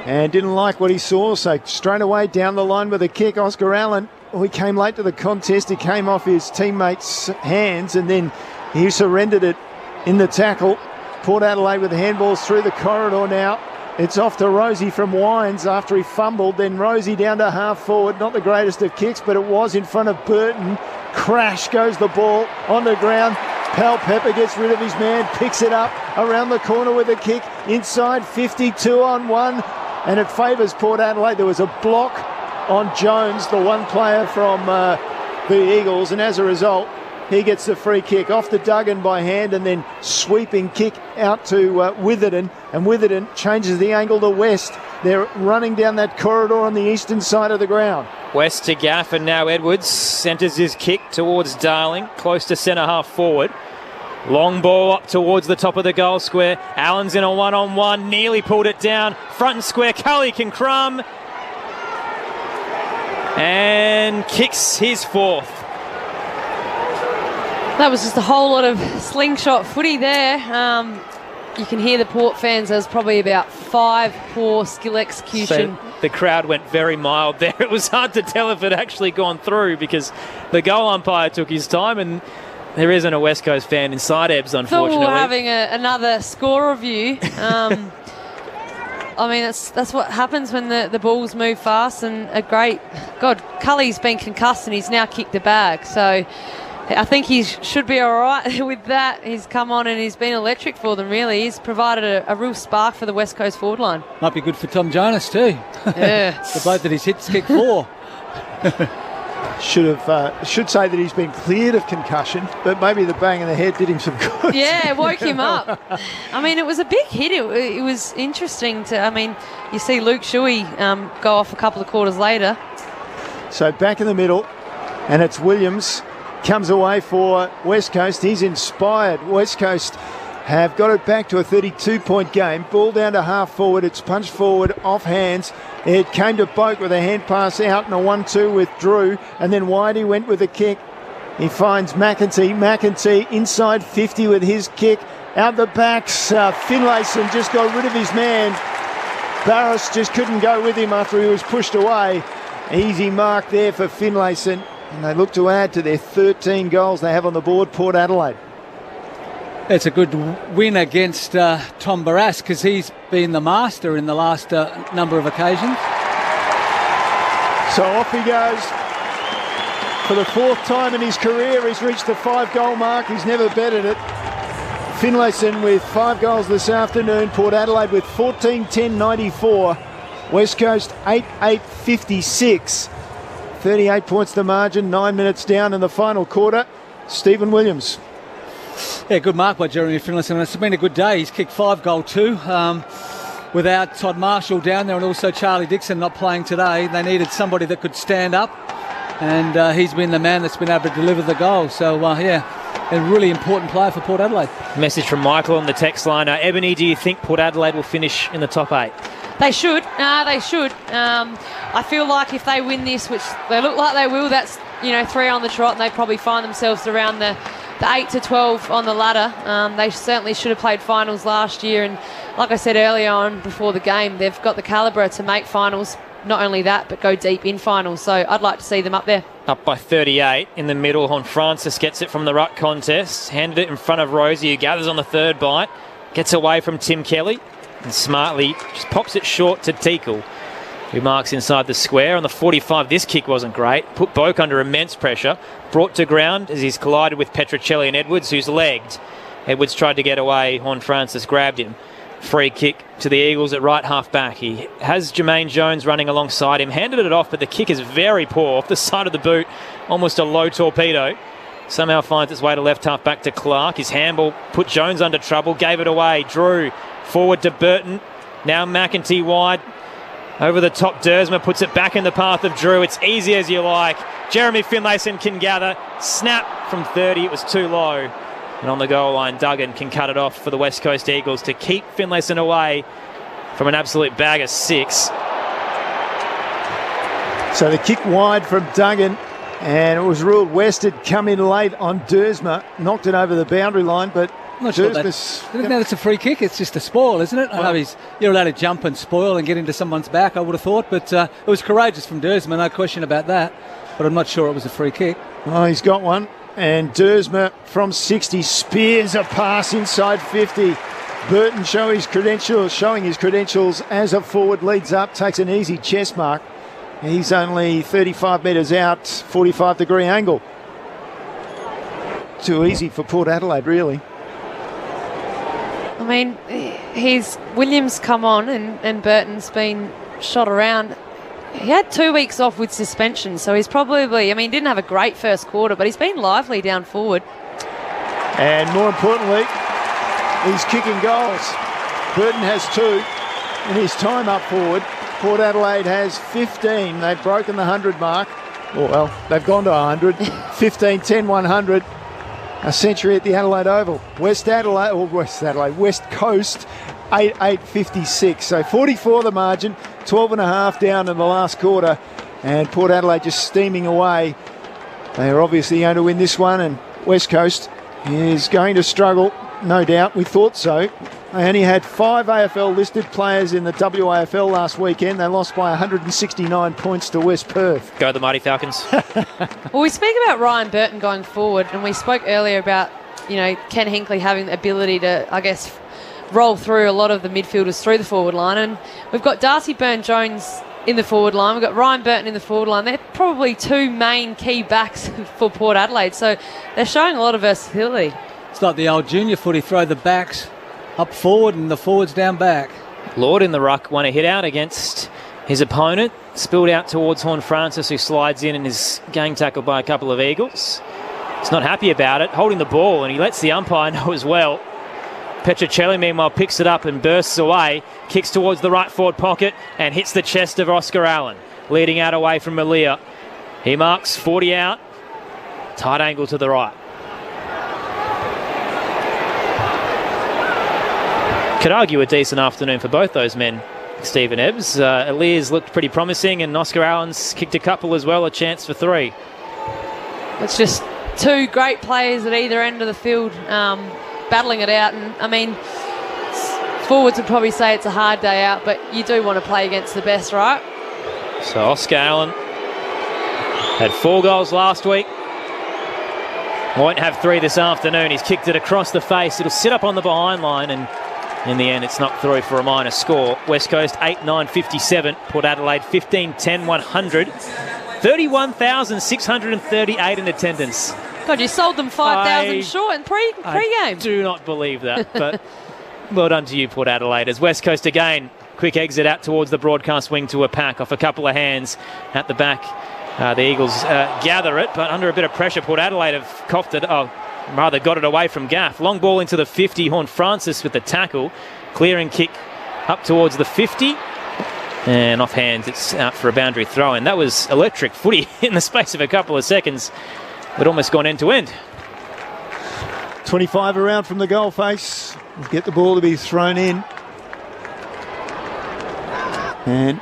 and didn't like what he saw, so straight away down the line with a kick. Oscar Allen, he came late to the contest. He came off his teammates' hands and then he surrendered it in the tackle. Port Adelaide with the handballs through the corridor now. It's off to Rosie from Wines after he fumbled. Then Rosie down to half forward. Not the greatest of kicks, but it was in front of Burton. Crash goes the ball on the ground. Pal Pepper gets rid of his man, picks it up around the corner with a kick. Inside 52 on 1. And it favours Port Adelaide. There was a block on Jones, the one player from the Eagles. And as a result, he gets the free kick off the Duggan by hand and then sweeping kick out to Witherden. And Witherden changes the angle to West. They're running down that corridor on the eastern side of the ground. West to Gaff and now Edwards centres his kick towards Darling, close to centre half forward. Long ball up towards the top of the goal square. Allen's in a one-on-one, nearly pulled it down. Front and square, Cully can crumb. And kicks his 4th. That was just a whole lot of slingshot footy there. You can hear the Port fans. There's probably about 5 poor skill execution. So the crowd went very mild there. It was hard to tell if it actually gone through because the goal umpire took his time and there isn't a West Coast fan inside Ebbs, unfortunately. So we're having another score review. I mean, that's what happens when the balls move fast and Cully's been concussed and he's now kicked the bag. So I think he should be all right with that. He's come on and he's been electric for them, really. He's provided a real spark for the West Coast forward line. Might be good for Tom Jonas too. Yeah. The bloke that he's hit kick 4. Should say that he's been cleared of concussion, but maybe the bang in the head did him some good. Yeah, it woke him up. I mean, it was a big hit. It was interesting you see Luke Shuey go off a couple of quarters later. So back in the middle, and it's Williams. Comes away for West Coast. He's inspired. West Coast have got it back to a 32-point game. Ball down to half forward. It's punched forward off hands. It came to Boak with a hand pass out and a 1-2 with Drew. And then Whitey went with a kick. He finds McEntee. McEntee inside 50 with his kick. Out the backs, Finlayson just got rid of his man. Barris just couldn't go with him after he was pushed away. Easy mark there for Finlayson. And they look to add to their 13 goals they have on the board, Port Adelaide. It's a good win against Tom Barras because he's been the master in the last number of occasions. So off he goes. For the 4th time in his career, he's reached the 5-goal mark. He's never bettered it. Finlayson with 5 goals this afternoon. Port Adelaide with 14-10-94. West Coast 8-8-56. 38 points the margin, 9 minutes down in the final quarter. Stephen Williams. Yeah, good mark by Jeremy Finlayson. It's been a good day. He's kicked 5 goal 2. Without Todd Marshall down there and also Charlie Dixon not playing today, they needed somebody that could stand up. And he's been the man that's been able to deliver the goal. So, a really important player for Port Adelaide. Message from Michael on the text line. Ebony, do you think Port Adelaide will finish in the top 8? They should. They should. I feel like if they win this, which they look like they will, that's 3 on the trot, and they probably find themselves around the 8 to 12 on the ladder. They certainly should have played finals last year, and like I said earlier on before the game, they've got the calibre to make finals. Not only that, but go deep in finals. So I'd like to see them up there. Up by 38 in the middle. Hon Francis gets it from the ruck contest. Handed it in front of Rosie, who gathers on the third bite. Gets away from Tim Kelly and smartly just pops it short to Teakle, who marks inside the square. On the 45, this kick wasn't great. Put Boak under immense pressure. Brought to ground as he's collided with Petrocelli and Edwards, who's legged. Edwards tried to get away. Hon Francis grabbed him. Free kick to the Eagles at right half back. He has Jermaine Jones running alongside him. Handed it off, but the kick is very poor. Off the side of the boot, almost a low torpedo. Somehow finds its way to left half back to Clark. His handball put Jones under trouble. Gave it away. Drew forward to Burton. Now McEntee wide. Over the top, Dersma puts it back in the path of Drew. It's easy as you like. Jeremy Finlayson can gather. Snap from 30. It was too low. And on the goal line, Duggan can cut it off for the West Coast Eagles to keep Finlayson away from an absolute bag of 6. So the kick wide from Duggan, and it was ruled West had come in late on Dersma, knocked it over the boundary line, but I'm not sure that's a free kick. It's just a spoil, isn't it? Well, I know you're allowed to jump and spoil and get into someone's back, I would have thought, but it was courageous from Dersma, no question about that. But I'm not sure it was a free kick. Oh, he's got one. And Dersma from 60 spears a pass inside 50. Burton showing his credentials as a forward, leads up, takes an easy chest mark. He's only 35 metres out, 45-degree angle. Too easy for Port Adelaide, really. I mean, Williams come on and Burton's been shot around. He had 2 weeks off with suspension, so he's probably, he didn't have a great first quarter, but he's been lively down forward. And more importantly, he's kicking goals. Burton has 2 in his time up forward. Port Adelaide has 15. They've broken the 100 mark. Well, they've gone to 100. 15, 10, 100. A century at the Adelaide Oval. West Coast, 8-8-56. So 44 the margin, 12.5 down in the last quarter. And Port Adelaide just steaming away. They are obviously going to win this one, and West Coast is going to struggle, no doubt. We thought so. They only had 5 AFL listed players in the WAFL last weekend. They lost by 169 points to West Perth. Go the Mighty Falcons. Well, we speak about Ryan Burton going forward, and we spoke earlier about, Ken Hinkley having the ability to, roll through a lot of the midfielders through the forward line. And we've got Darcy Byrne-Jones in the forward line. We've got Ryan Burton in the forward line. They're probably 2 main key backs for Port Adelaide. So they're showing a lot of versatility. It's like the old junior footy, throw the backs up forward and the forwards down back. Lord in the ruck won a hit out against his opponent. Spilled out towards Hon Francis, who slides in and is gang tackled by a couple of Eagles. He's not happy about it, holding the ball, and he lets the umpire know as well. Petrocelli, meanwhile, picks it up and bursts away, kicks towards the right forward pocket and hits the chest of Oscar Allen, leading out away from Malia. He marks 40 out, tight angle to the right. Could argue a decent afternoon for both those men, Stephen Ebbs. Elias looked pretty promising, and Oscar Allen's kicked a couple as well, a chance for 3. It's just 2 great players at either end of the field, battling it out. And forwards would probably say it's a hard day out, but you do want to play against the best, right? So Oscar Allen had 4 goals last week. Won't have 3 this afternoon. He's kicked it across the face. It'll sit up on the behind line, and in the end, it's knocked through for a minor score. West Coast 8-9-57. Port Adelaide 15-10-100. 31,638 in attendance. God, you sold them 5,000 short in pre-game. I do not believe that, but well done to you, Port Adelaide. As West Coast again, quick exit out towards the broadcast wing to a pack off a couple of hands at the back. The Eagles gather it, but under a bit of pressure, Port Adelaide have coughed it. Rather got it away from Gaff. Long ball into the 50. Hon Francis with the tackle. Clearing kick up towards the 50. And off hands, it's out for a boundary throw. And that was electric footy in the space of a couple of seconds. It almost gone end to end. 25 around from the goal face. Get the ball to be thrown in. And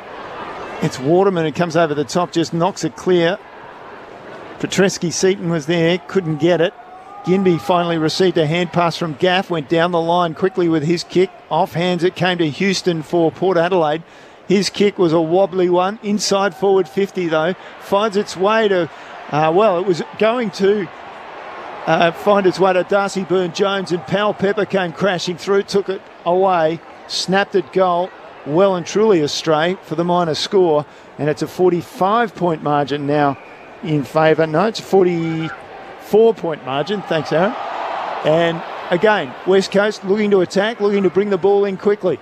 it's Waterman who comes over the top, just knocks it clear. Petreski-Seaton was there, couldn't get it. Ginby finally received a hand pass from Gaff, went down the line quickly with his kick. Off hands it came to Houston for Port Adelaide. His kick was a wobbly one, inside forward 50 though. Finds its way to, it was going to find its way to Darcy Byrne-Jones, and Powell Pepper came crashing through, took it away, snapped it goal. Well and truly astray for the minor score, and it's a 45-point margin now in favour. No, it's a 44-point margin. Thanks, Aaron. And again, West Coast looking to attack, looking to bring the ball in quickly.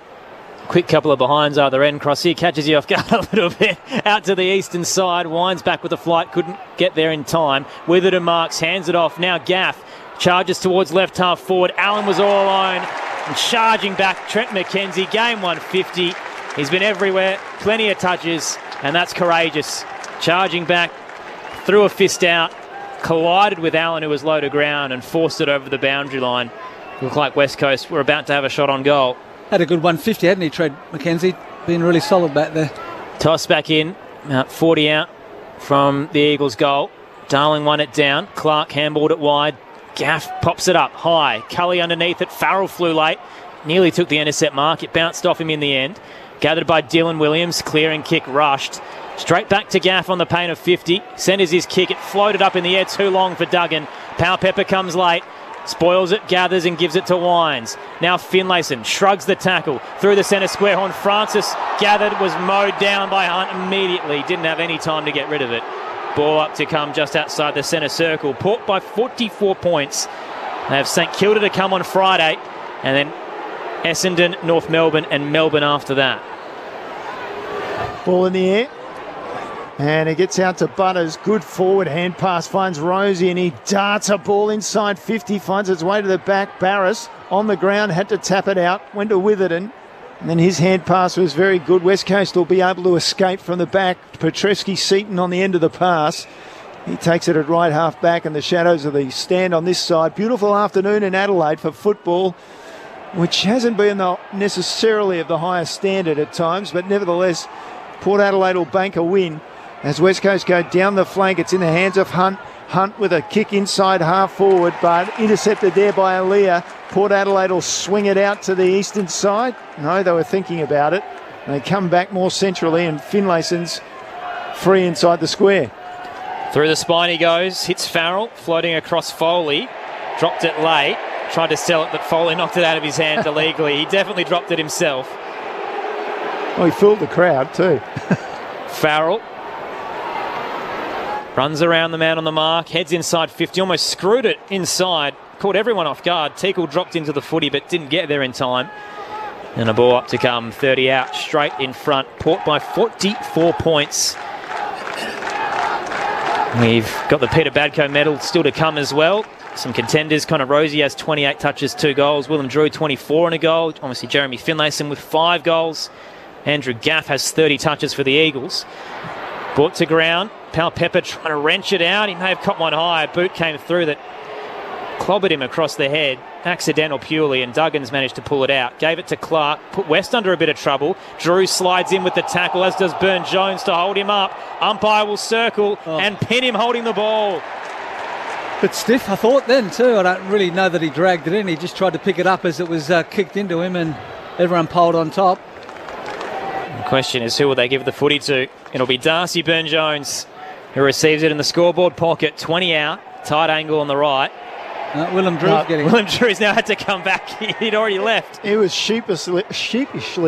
Quick couple of behinds either end. Cross here catches you off guard a little bit. Out to the eastern side. Wines back with the flight. Couldn't get there in time. Witherden marks. Hands it off. Now Gaff charges towards left half forward. Allen was all alone. And charging back, Trent McKenzie. Game 150. He's been everywhere. Plenty of touches. And that's courageous. Charging back. Threw a fist out. Collided with Allen, who was low to ground, and forced it over the boundary line. Looked like West Coast were about to have a shot on goal. Had a good 150, hadn't he, Trent McKenzie? Been really solid back there. Toss back in, 40 out from the Eagles' goal. Darling won it down. Clark handballed it wide. Gaff pops it up high. Cully underneath it. Farrell flew late. Nearly took the intercept mark. It bounced off him in the end. Gathered by Dylan Williams. Clearing kick rushed. Straight back to Gaff on the pain of 50. Centres his kick. It floated up in the air too long for Duggan. Powell Pepper comes late. Spoils it, gathers and gives it to Wines. Now Finlayson shrugs the tackle through the centre square. Horn Francis gathered, was mowed down by Hunt immediately. Didn't have any time to get rid of it. Ball up to come just outside the centre circle. Port by 44 points. They have St Kilda to come on Friday, and then Essendon, North Melbourne and Melbourne after that. Ball in the air. And it gets out to Butters. Good forward hand pass. Finds Rosie and he darts a ball inside 50. Finds its way to the back. Barris on the ground. Had to tap it out. Went to Witherden. And then his hand pass was very good. West Coast will be able to escape from the back. Petreski-Seaton on the end of the pass. He takes it at right half back in the shadows of the stand on this side. Beautiful afternoon in Adelaide for football, which hasn't been necessarily of the highest standard at times. But nevertheless, Port Adelaide will bank a win. As West Coast go down the flank, it's in the hands of Hunt. Hunt with a kick inside half forward, but intercepted there by Aaliyah. Port Adelaide will swing it out to the eastern side. No, they were thinking about it. They come back more centrally, and Finlayson's free inside the square. Through the spine he goes, hits Farrell, floating across Foley. Dropped it late, tried to sell it, but Foley knocked it out of his hands illegally. He definitely dropped it himself. Oh, he fooled the crowd too. Farrell runs around the man on the mark, heads inside 50, almost screwed it inside, caught everyone off guard. Teakle dropped into the footy but didn't get there in time. And a ball up to come, 30 out, straight in front. Port by 44 points. We've got the Peter Badco medal still to come as well. Some contenders. Connor Rosie has 28 touches, 2 goals. Willem Drew 24 and a goal. Obviously Jeremy Finlayson with 5 goals. Andrew Gaff has 30 touches for the Eagles. Brought to ground. Powell Pepper trying to wrench it out. He may have caught one high. A boot came through that clobbered him across the head. Accidental purely, and Duggan's managed to pull it out. Gave it to Clark. Put West under a bit of trouble. Drew slides in with the tackle, as does Byrne-Jones to hold him up. Umpire will circle and pin him holding the ball. Bit stiff, I thought then too. I don't really know that he dragged it in. He just tried to pick it up as it was kicked into him, and everyone piled on top. The question is, who will they give the footy to? It'll be Darcy Byrne-Jones, who receives it in the scoreboard pocket. 20 out, tight angle on the right. Willem Drew's getting it. Willem Drew's now had to come back. He'd already left. He was sheepishly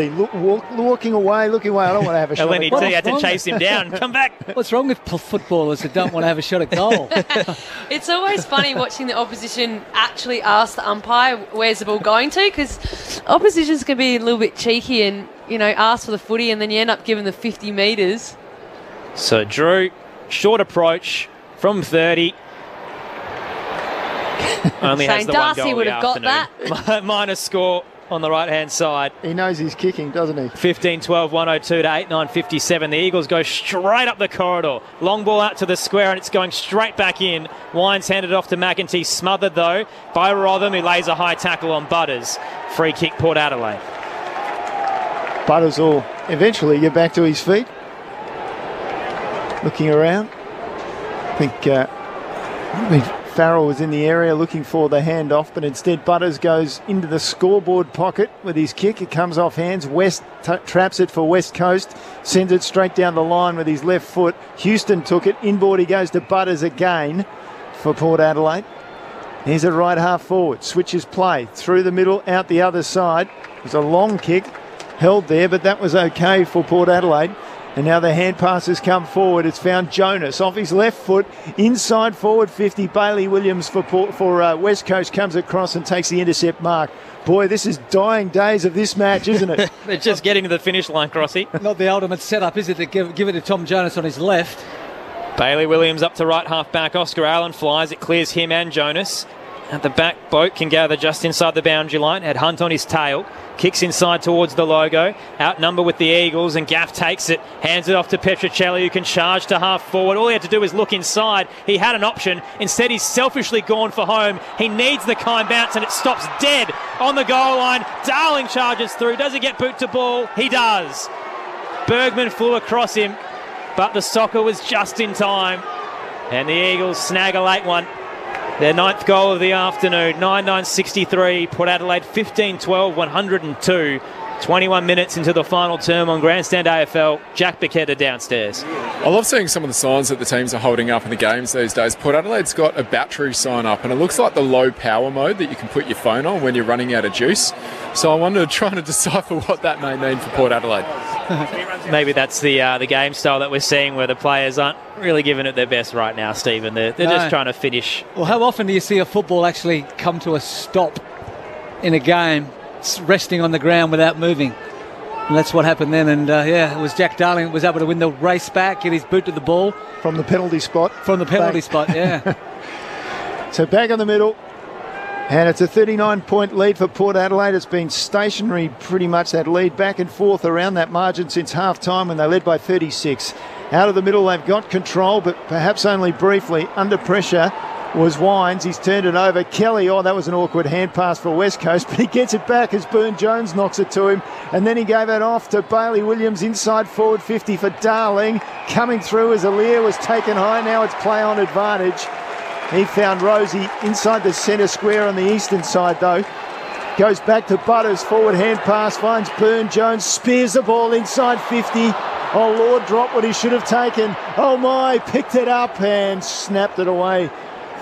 walking away, looking away. I don't want to have a shot at goal. Eleni T had to chase him down. Come back. What's wrong with footballers that don't want to have a shot at goal? It's always funny watching the opposition actually ask the umpire where's the ball going to, because oppositions can be a little bit cheeky and, ask for the footy, and then you end up giving the 50 metres. So Drew, short approach from 30. Only has the Darcy one goal would have got that. Minor score on the right-hand side. He knows he's kicking, doesn't he? 15-12, 102 to 8-9-57. The Eagles go straight up the corridor. Long ball out to the square, and it's going straight back in. Wines handed off to McEntee, smothered though by Rotham, who lays a high tackle on Butters. Free kick, Port Adelaide. Butters will eventually get back to his feet. Looking around. I think Farrell was in the area looking for the handoff, but instead Butters goes into the scoreboard pocket with his kick. It comes off hands. West traps it for West Coast, sends it straight down the line with his left foot. Houston took it. Inboard he goes to Butters again for Port Adelaide. Here's a right half forward. Switches play through the middle, out the other side. It was a long kick held there, but that was okay for Port Adelaide. And now the hand passes come forward. It's found Jonas off his left foot, inside forward 50. Bailey Williams for West Coast comes across and takes the intercept mark. Boy, this is dying days of this match, isn't it? They're just getting to the finish line, Crossy. Not the ultimate setup, is it, to give it to Tom Jonas on his left? Bailey Williams up to right half back. Oscar Allen flies. It clears him and Jonas. At the back, Boat can gather just inside the boundary line. Had Hunt on his tail. Kicks inside towards the logo. Outnumbered with the Eagles, and Gaff takes it. Hands it off to Petrocelli, who can charge to half forward. All he had to do was look inside. He had an option. Instead, he's selfishly gone for home. He needs the kind bounce, and it stops dead on the goal line. Darling charges through. Does he get boot to ball? He does. Bergman flew across him, but the soccer was just in time. And the Eagles snag a late one. Their 9th goal of the afternoon, 9-9-63. Port Adelaide 15-12, 102. 21 minutes into the final term on Grandstand AFL. Jack Bicketta downstairs. I love seeing some of the signs that the teams are holding up in the games these days. Port Adelaide's got a battery sign up, and it looks like the low power mode that you can put your phone on when you're running out of juice. So I wanted to try to decipher what that may mean for Port Adelaide. Maybe that's the game style that we're seeing, where the players aren't really giving it their best right now, Stephen. They're just trying to finish. Well, how often do you see a football actually come to a stop in a game, resting on the ground without moving? And that's what happened then. And it was Jack Darling who was able to win the race back, get his boot to the ball. From the penalty spot. From the penalty spot, yeah. So back in the middle. And it's a 39-point lead for Port Adelaide. It's been stationary, pretty much, that lead back and forth around that margin since half-time when they led by 36. Out of the middle, they've got control, but perhaps only briefly. Under pressure was Wines. He's turned it over. Kelly, that was an awkward hand pass for West Coast, but he gets it back as Byrne-Jones knocks it to him. And then he gave it off to Bailey Williams, inside forward 50 for Darling. Coming through as Alir was taken high. Now it's play on advantage. He found Rosie inside the centre square on the eastern side, though. Goes back to Butters, forward hand pass, finds Byrne-Jones, spears the ball inside 50. Oh, Lord, dropped what he should have taken. Oh, my, picked it up and snapped it away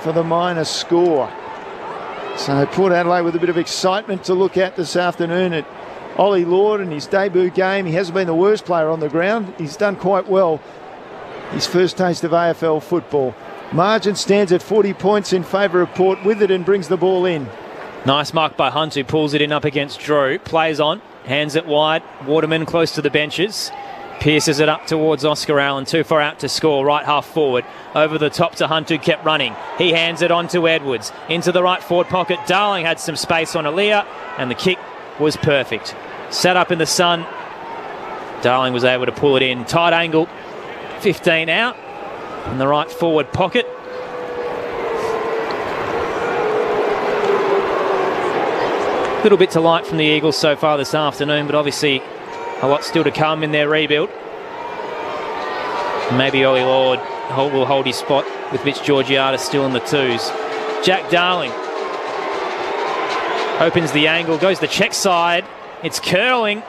for the minus score. So Port Adelaide with a bit of excitement to look at this afternoon at Ollie Lord in his debut game. He hasn't been the worst player on the ground. He's done quite well. His first taste of AFL football. Margin stands at 40 points in favour of Port. Witherden brings the ball in. Nice mark by Hunt, who pulls it in up against Drew. Plays on, hands it wide. Waterman close to the benches. Pierces it up towards Oscar Allen. Too far out to score. Right half forward. Over the top to Hunt, who kept running. He hands it on to Edwards. Into the right forward pocket. Darling had some space on Alir, and the kick was perfect. Set up in the sun. Darling was able to pull it in. Tight angle. 15 out. In the right forward pocket. A little bit to like from the Eagles so far this afternoon, but obviously a lot still to come in their rebuild. Maybe Ollie Lord will hold his spot with Mitch Georgiades still in the twos. Jack Darling opens the angle, goes the check side. It's curling.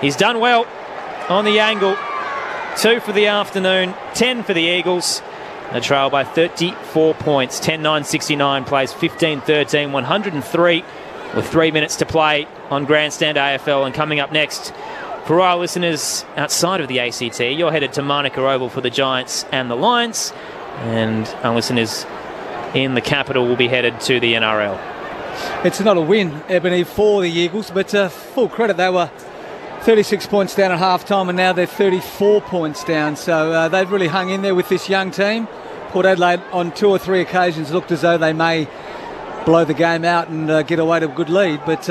He's done well on the angle. 2 for the afternoon, 10 for the Eagles. A trail by 34 points. 10-9-69 plays 15-13, 103 with 3 minutes to play on Grandstand AFL. And coming up next, for our listeners outside of the ACT, you're headed to Manuka Oval for the Giants and the Lions. And our listeners in the capital will be headed to the NRL. It's not a win, Ebony, for the Eagles, but full credit, they were 36 points down at half-time, and now they're 34 points down. So they've really hung in there with this young team. Port Adelaide on 2 or 3 occasions looked as though they may blow the game out and get away to a good lead. But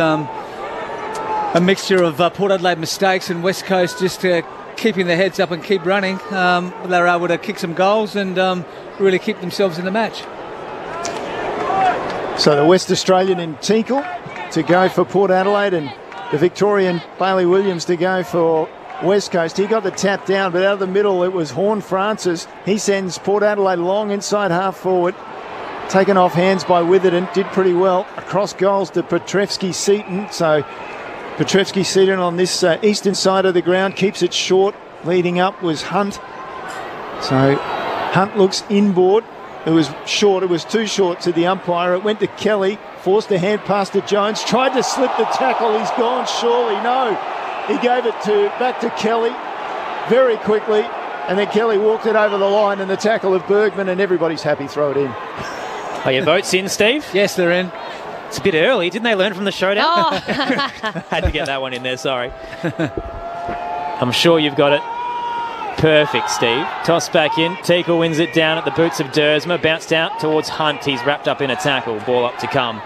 a mixture of Port Adelaide mistakes and West Coast just keeping their heads up and keep running. They were able to kick some goals and really keep themselves in the match. So the West Australian in Tinkle to go for Port Adelaide, and the Victorian Bailey Williams to go for West Coast. He got the tap down, but out of the middle it was Horn Francis. He sends Port Adelaide long inside half forward. Taken off hands by Witherden, did pretty well. Across goals to Petrevsky-Seaton. So Petrevsky-Seaton on this eastern side of the ground keeps it short. Leading up was Hunt. So Hunt looks inboard. It was short. It was too short to the umpire. It went to Kelly. Forced a hand pass to Jones. Tried to slip the tackle. He's gone surely. No. He gave it back to Kelly very quickly. And then Kelly walked it over the line, and the tackle of Bergman, and everybody's happy. Throw it in. Are your votes in, Steve? Yes, they're in. It's a bit early. Didn't they learn from the showdown? Oh. Had to get that one in there, sorry. I'm sure you've got it. Perfect, Steve. Toss back in. Teakle wins it down at the boots of Dersma. Bounced out towards Hunt. He's wrapped up in a tackle. Ball up to come.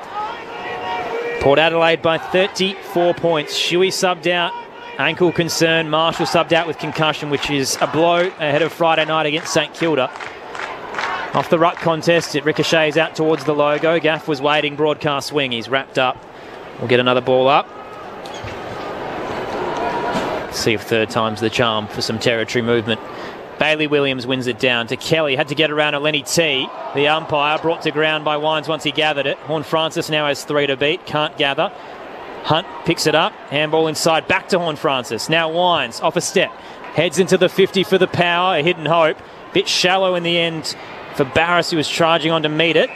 Port Adelaide by 34 points. Shuey subbed out. Ankle concern. Marshall subbed out with concussion, which is a blow ahead of Friday night against St Kilda. Off the ruck contest, it ricochets out towards the logo. Gaff was waiting, broadcast swing. He's wrapped up. We'll get another ball up. See if third time's the charm for some territory movement. Bailey Williams wins it down to Kelly. Had to get around a Lenny T. The umpire brought to ground by Wines once he gathered it. Horn Francis now has 3 to beat. Can't gather. Hunt picks it up. Handball inside. Back to Horn Francis. Now Wines off a step. Heads into the 50 for the power. A hidden hope. Bit shallow in the end for Barris, who was charging on to meet it.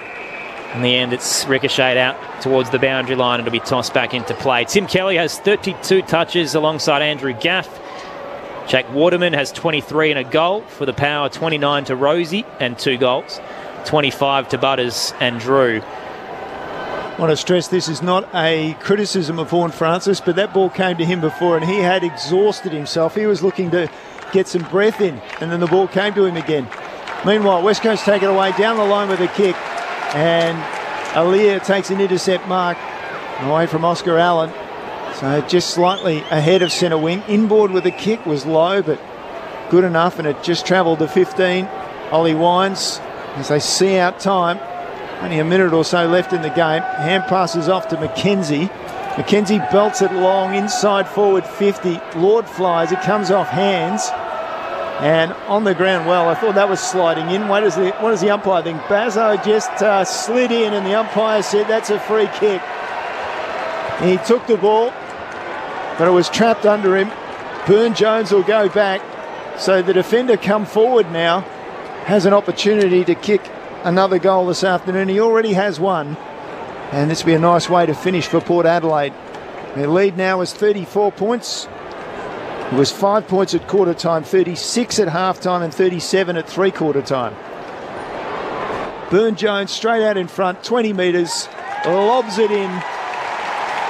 In the end, it's ricocheted out towards the boundary line. It'll be tossed back into play. Tim Kelly has 32 touches alongside Andrew Gaff. Jack Waterman has 23 and a goal for the Power, 29 to Rosie and 2 goals, 25 to Butters and Drew. I want to stress this is not a criticism of Horn Francis, but that ball came to him before and he had exhausted himself. He was looking to get some breath in, and then the ball came to him again. Meanwhile, West Coast take it away down the line with a kick, and Alia takes an intercept mark away from Oscar Allen. So just slightly ahead of centre wing. Inboard with a kick was low, but good enough, and it just travelled to 15. Ollie Wines, as they see out time, only a minute or so left in the game. Hand passes off to McKenzie. McKenzie belts it long, inside forward 50. Lord flies, it comes off hands. And on the ground, well, I thought that was sliding in. What does the umpire think? Bazzo just slid in, and the umpire said that's a free kick. He took the ball, but it was trapped under him. Burne-Jones will go back. So the defender come forward now, has an opportunity to kick another goal this afternoon. He already has one. And this will be a nice way to finish for Port Adelaide. Their lead now is 34 points. It was 5 points at quarter time, 36 at half time, and 37 at three-quarter time. Burne-Jones straight out in front, 20 metres, lobs it in.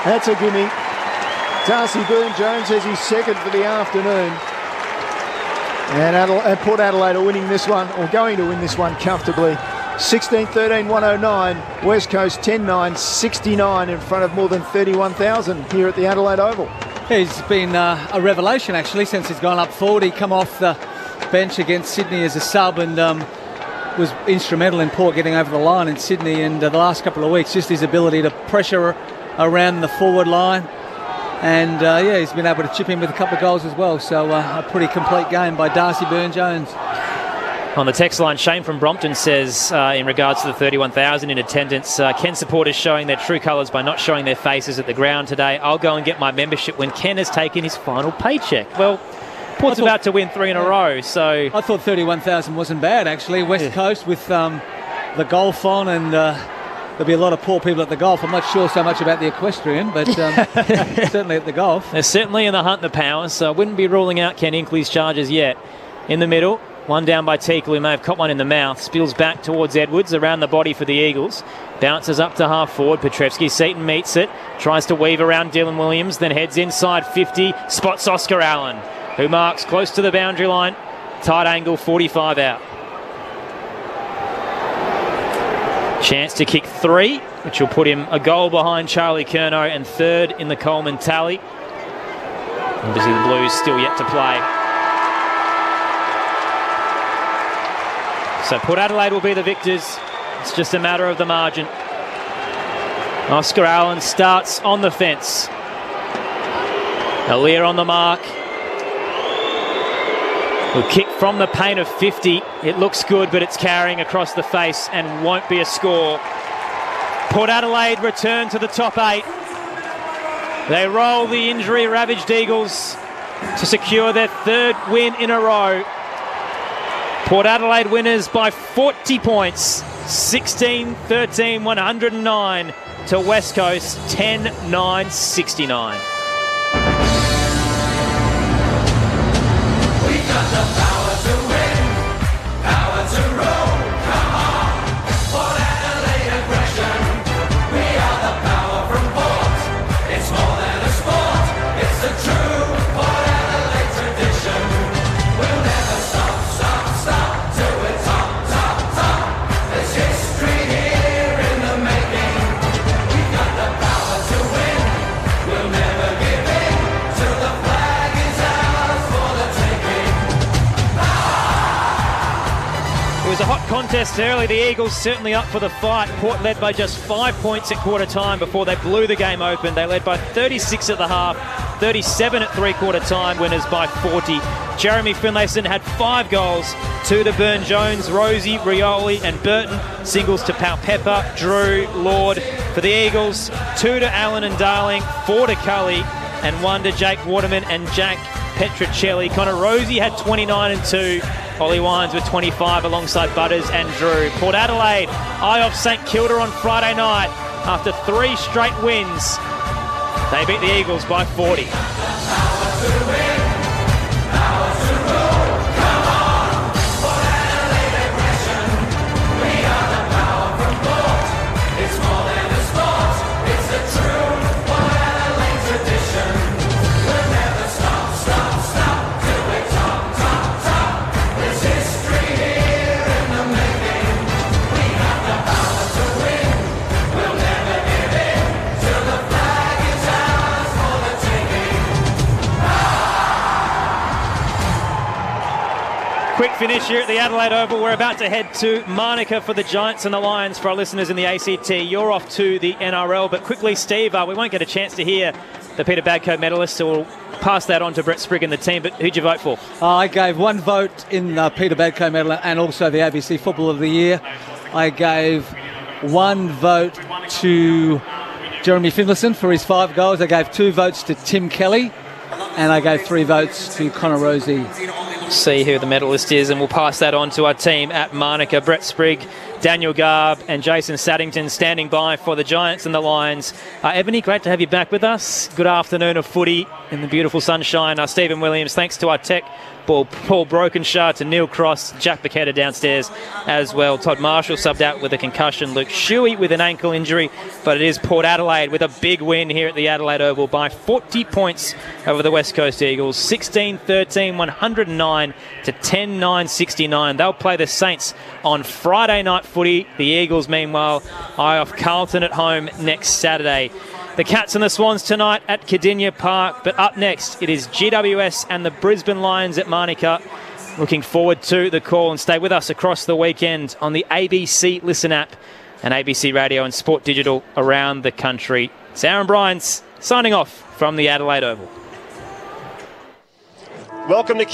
That's a gimme. Darcy Burne-Jones has his second for the afternoon. And Port Adelaide are winning this one, or going to win this one comfortably. 16-13, 109. West Coast 10-9, 69 in front of more than 31,000 here at the Adelaide Oval. He's been a revelation, actually, since he's gone up forward. He come off the bench against Sydney as a sub and was instrumental in Port getting over the line in Sydney. And the last couple of weeks, just his ability to pressure around the forward line. And, he's been able to chip in with a couple of goals as well. So a pretty complete game by Darcy Burne-Jones. On the text line, Shane from Brompton says, in regards to the 31,000 in attendance, Ken supporters showing their true colours by not showing their faces at the ground today. I'll go and get my membership when Ken has taken his final paycheck. Well, Port's about to win 3 in a row, so... I thought 31,000 wasn't bad, actually. West Coast with the golf on, and there'll be a lot of poor people at the golf. I'm not sure so much about the equestrian, but certainly at the golf. They're certainly in the hunt, the Power, so I wouldn't be ruling out Ken Inkley's charges yet. In the middle... One down by Teakle, who may have caught one in the mouth. Spills back towards Edwards, around the body for the Eagles. Bounces up to half forward. Petrevsky-Seaton meets it. Tries to weave around Dylan Williams, then heads inside 50. Spots Oscar Allen, who marks close to the boundary line. Tight angle, 45 out. Chance to kick 3, which will put him a goal behind Charlie Curnow and third in the Coleman tally. Obviously, the Blues still yet to play. So Port Adelaide will be the victors. It's just a matter of the margin. Oscar Allen starts on the fence. Alia on the mark. Will kick from the paint of 50. It looks good, but it's carrying across the face and won't be a score. Port Adelaide return to the top 8. They roll the injury-ravaged Eagles to secure their 3rd win in a row. Port Adelaide winners by 40 points, 16-13, 109 to West Coast, 10-9, 69. It was a hot contest early. The Eagles certainly up for the fight. Port led by just 5 points at quarter time before they blew the game open. They led by 36 at the half, 37 at three-quarter time, winners by 40. Jeremy Finlayson had 5 goals, 2 to Burn-Jones, Rosie, Rioli and Burton. Singles to Pau-Pepper, Drew, Lord. For the Eagles, 2 to Allen and Darling, 4 to Cully and 1 to Jake Waterman and Jack Petricelli. Connor Rosie had 29 and 2. Ollie Wines with 25 alongside Butters and Drew. Port Adelaide, eye off St Kilda on Friday night. After 3 straight wins, they beat the Eagles by 40. Quick finish here at the Adelaide Oval. We're about to head to Manuka for the Giants and the Lions for our listeners in the ACT. You're off to the NRL, but quickly, Steve, we won't get a chance to hear the Peter Badcoe medalist, so we'll pass that on to Brett Sprigg and the team. But who'd you vote for? I gave 1 vote in the Peter Badcoe medal and also the ABC Football of the Year. I gave 1 vote to Jeremy Finlayson for his 5 goals. I gave 2 votes to Tim Kelly, and I gave 3 votes to Connor Rosie. See who the medalist is, and we'll pass that on to our team at Manuka. Brett Sprigg, Daniel Garb and Jason Saddington standing by for the Giants and the Lions. Ebony, great to have you back with us. Good afternoon of footy in the beautiful sunshine. Stephen Williams, thanks to our tech, Paul Brokenshaw, to Neil Cross, Jack Paqueta downstairs as well. Todd Marshall subbed out with a concussion. Luke Shuey with an ankle injury. But it is Port Adelaide with a big win here at the Adelaide Oval by 40 points over the West Coast Eagles. 16-13, 109 to 10-9, 69. They'll play the Saints on Friday night footy. The Eagles, meanwhile, eye off Carlton at home next Saturday. The Cats and the Swans tonight at Cardinia Park. But up next, it is GWS and the Brisbane Lions at Manuka. Looking forward to the call, and stay with us across the weekend on the ABC Listen app and ABC Radio and Sport Digital around the country. It's Aaron Bryans signing off from the Adelaide Oval. Welcome to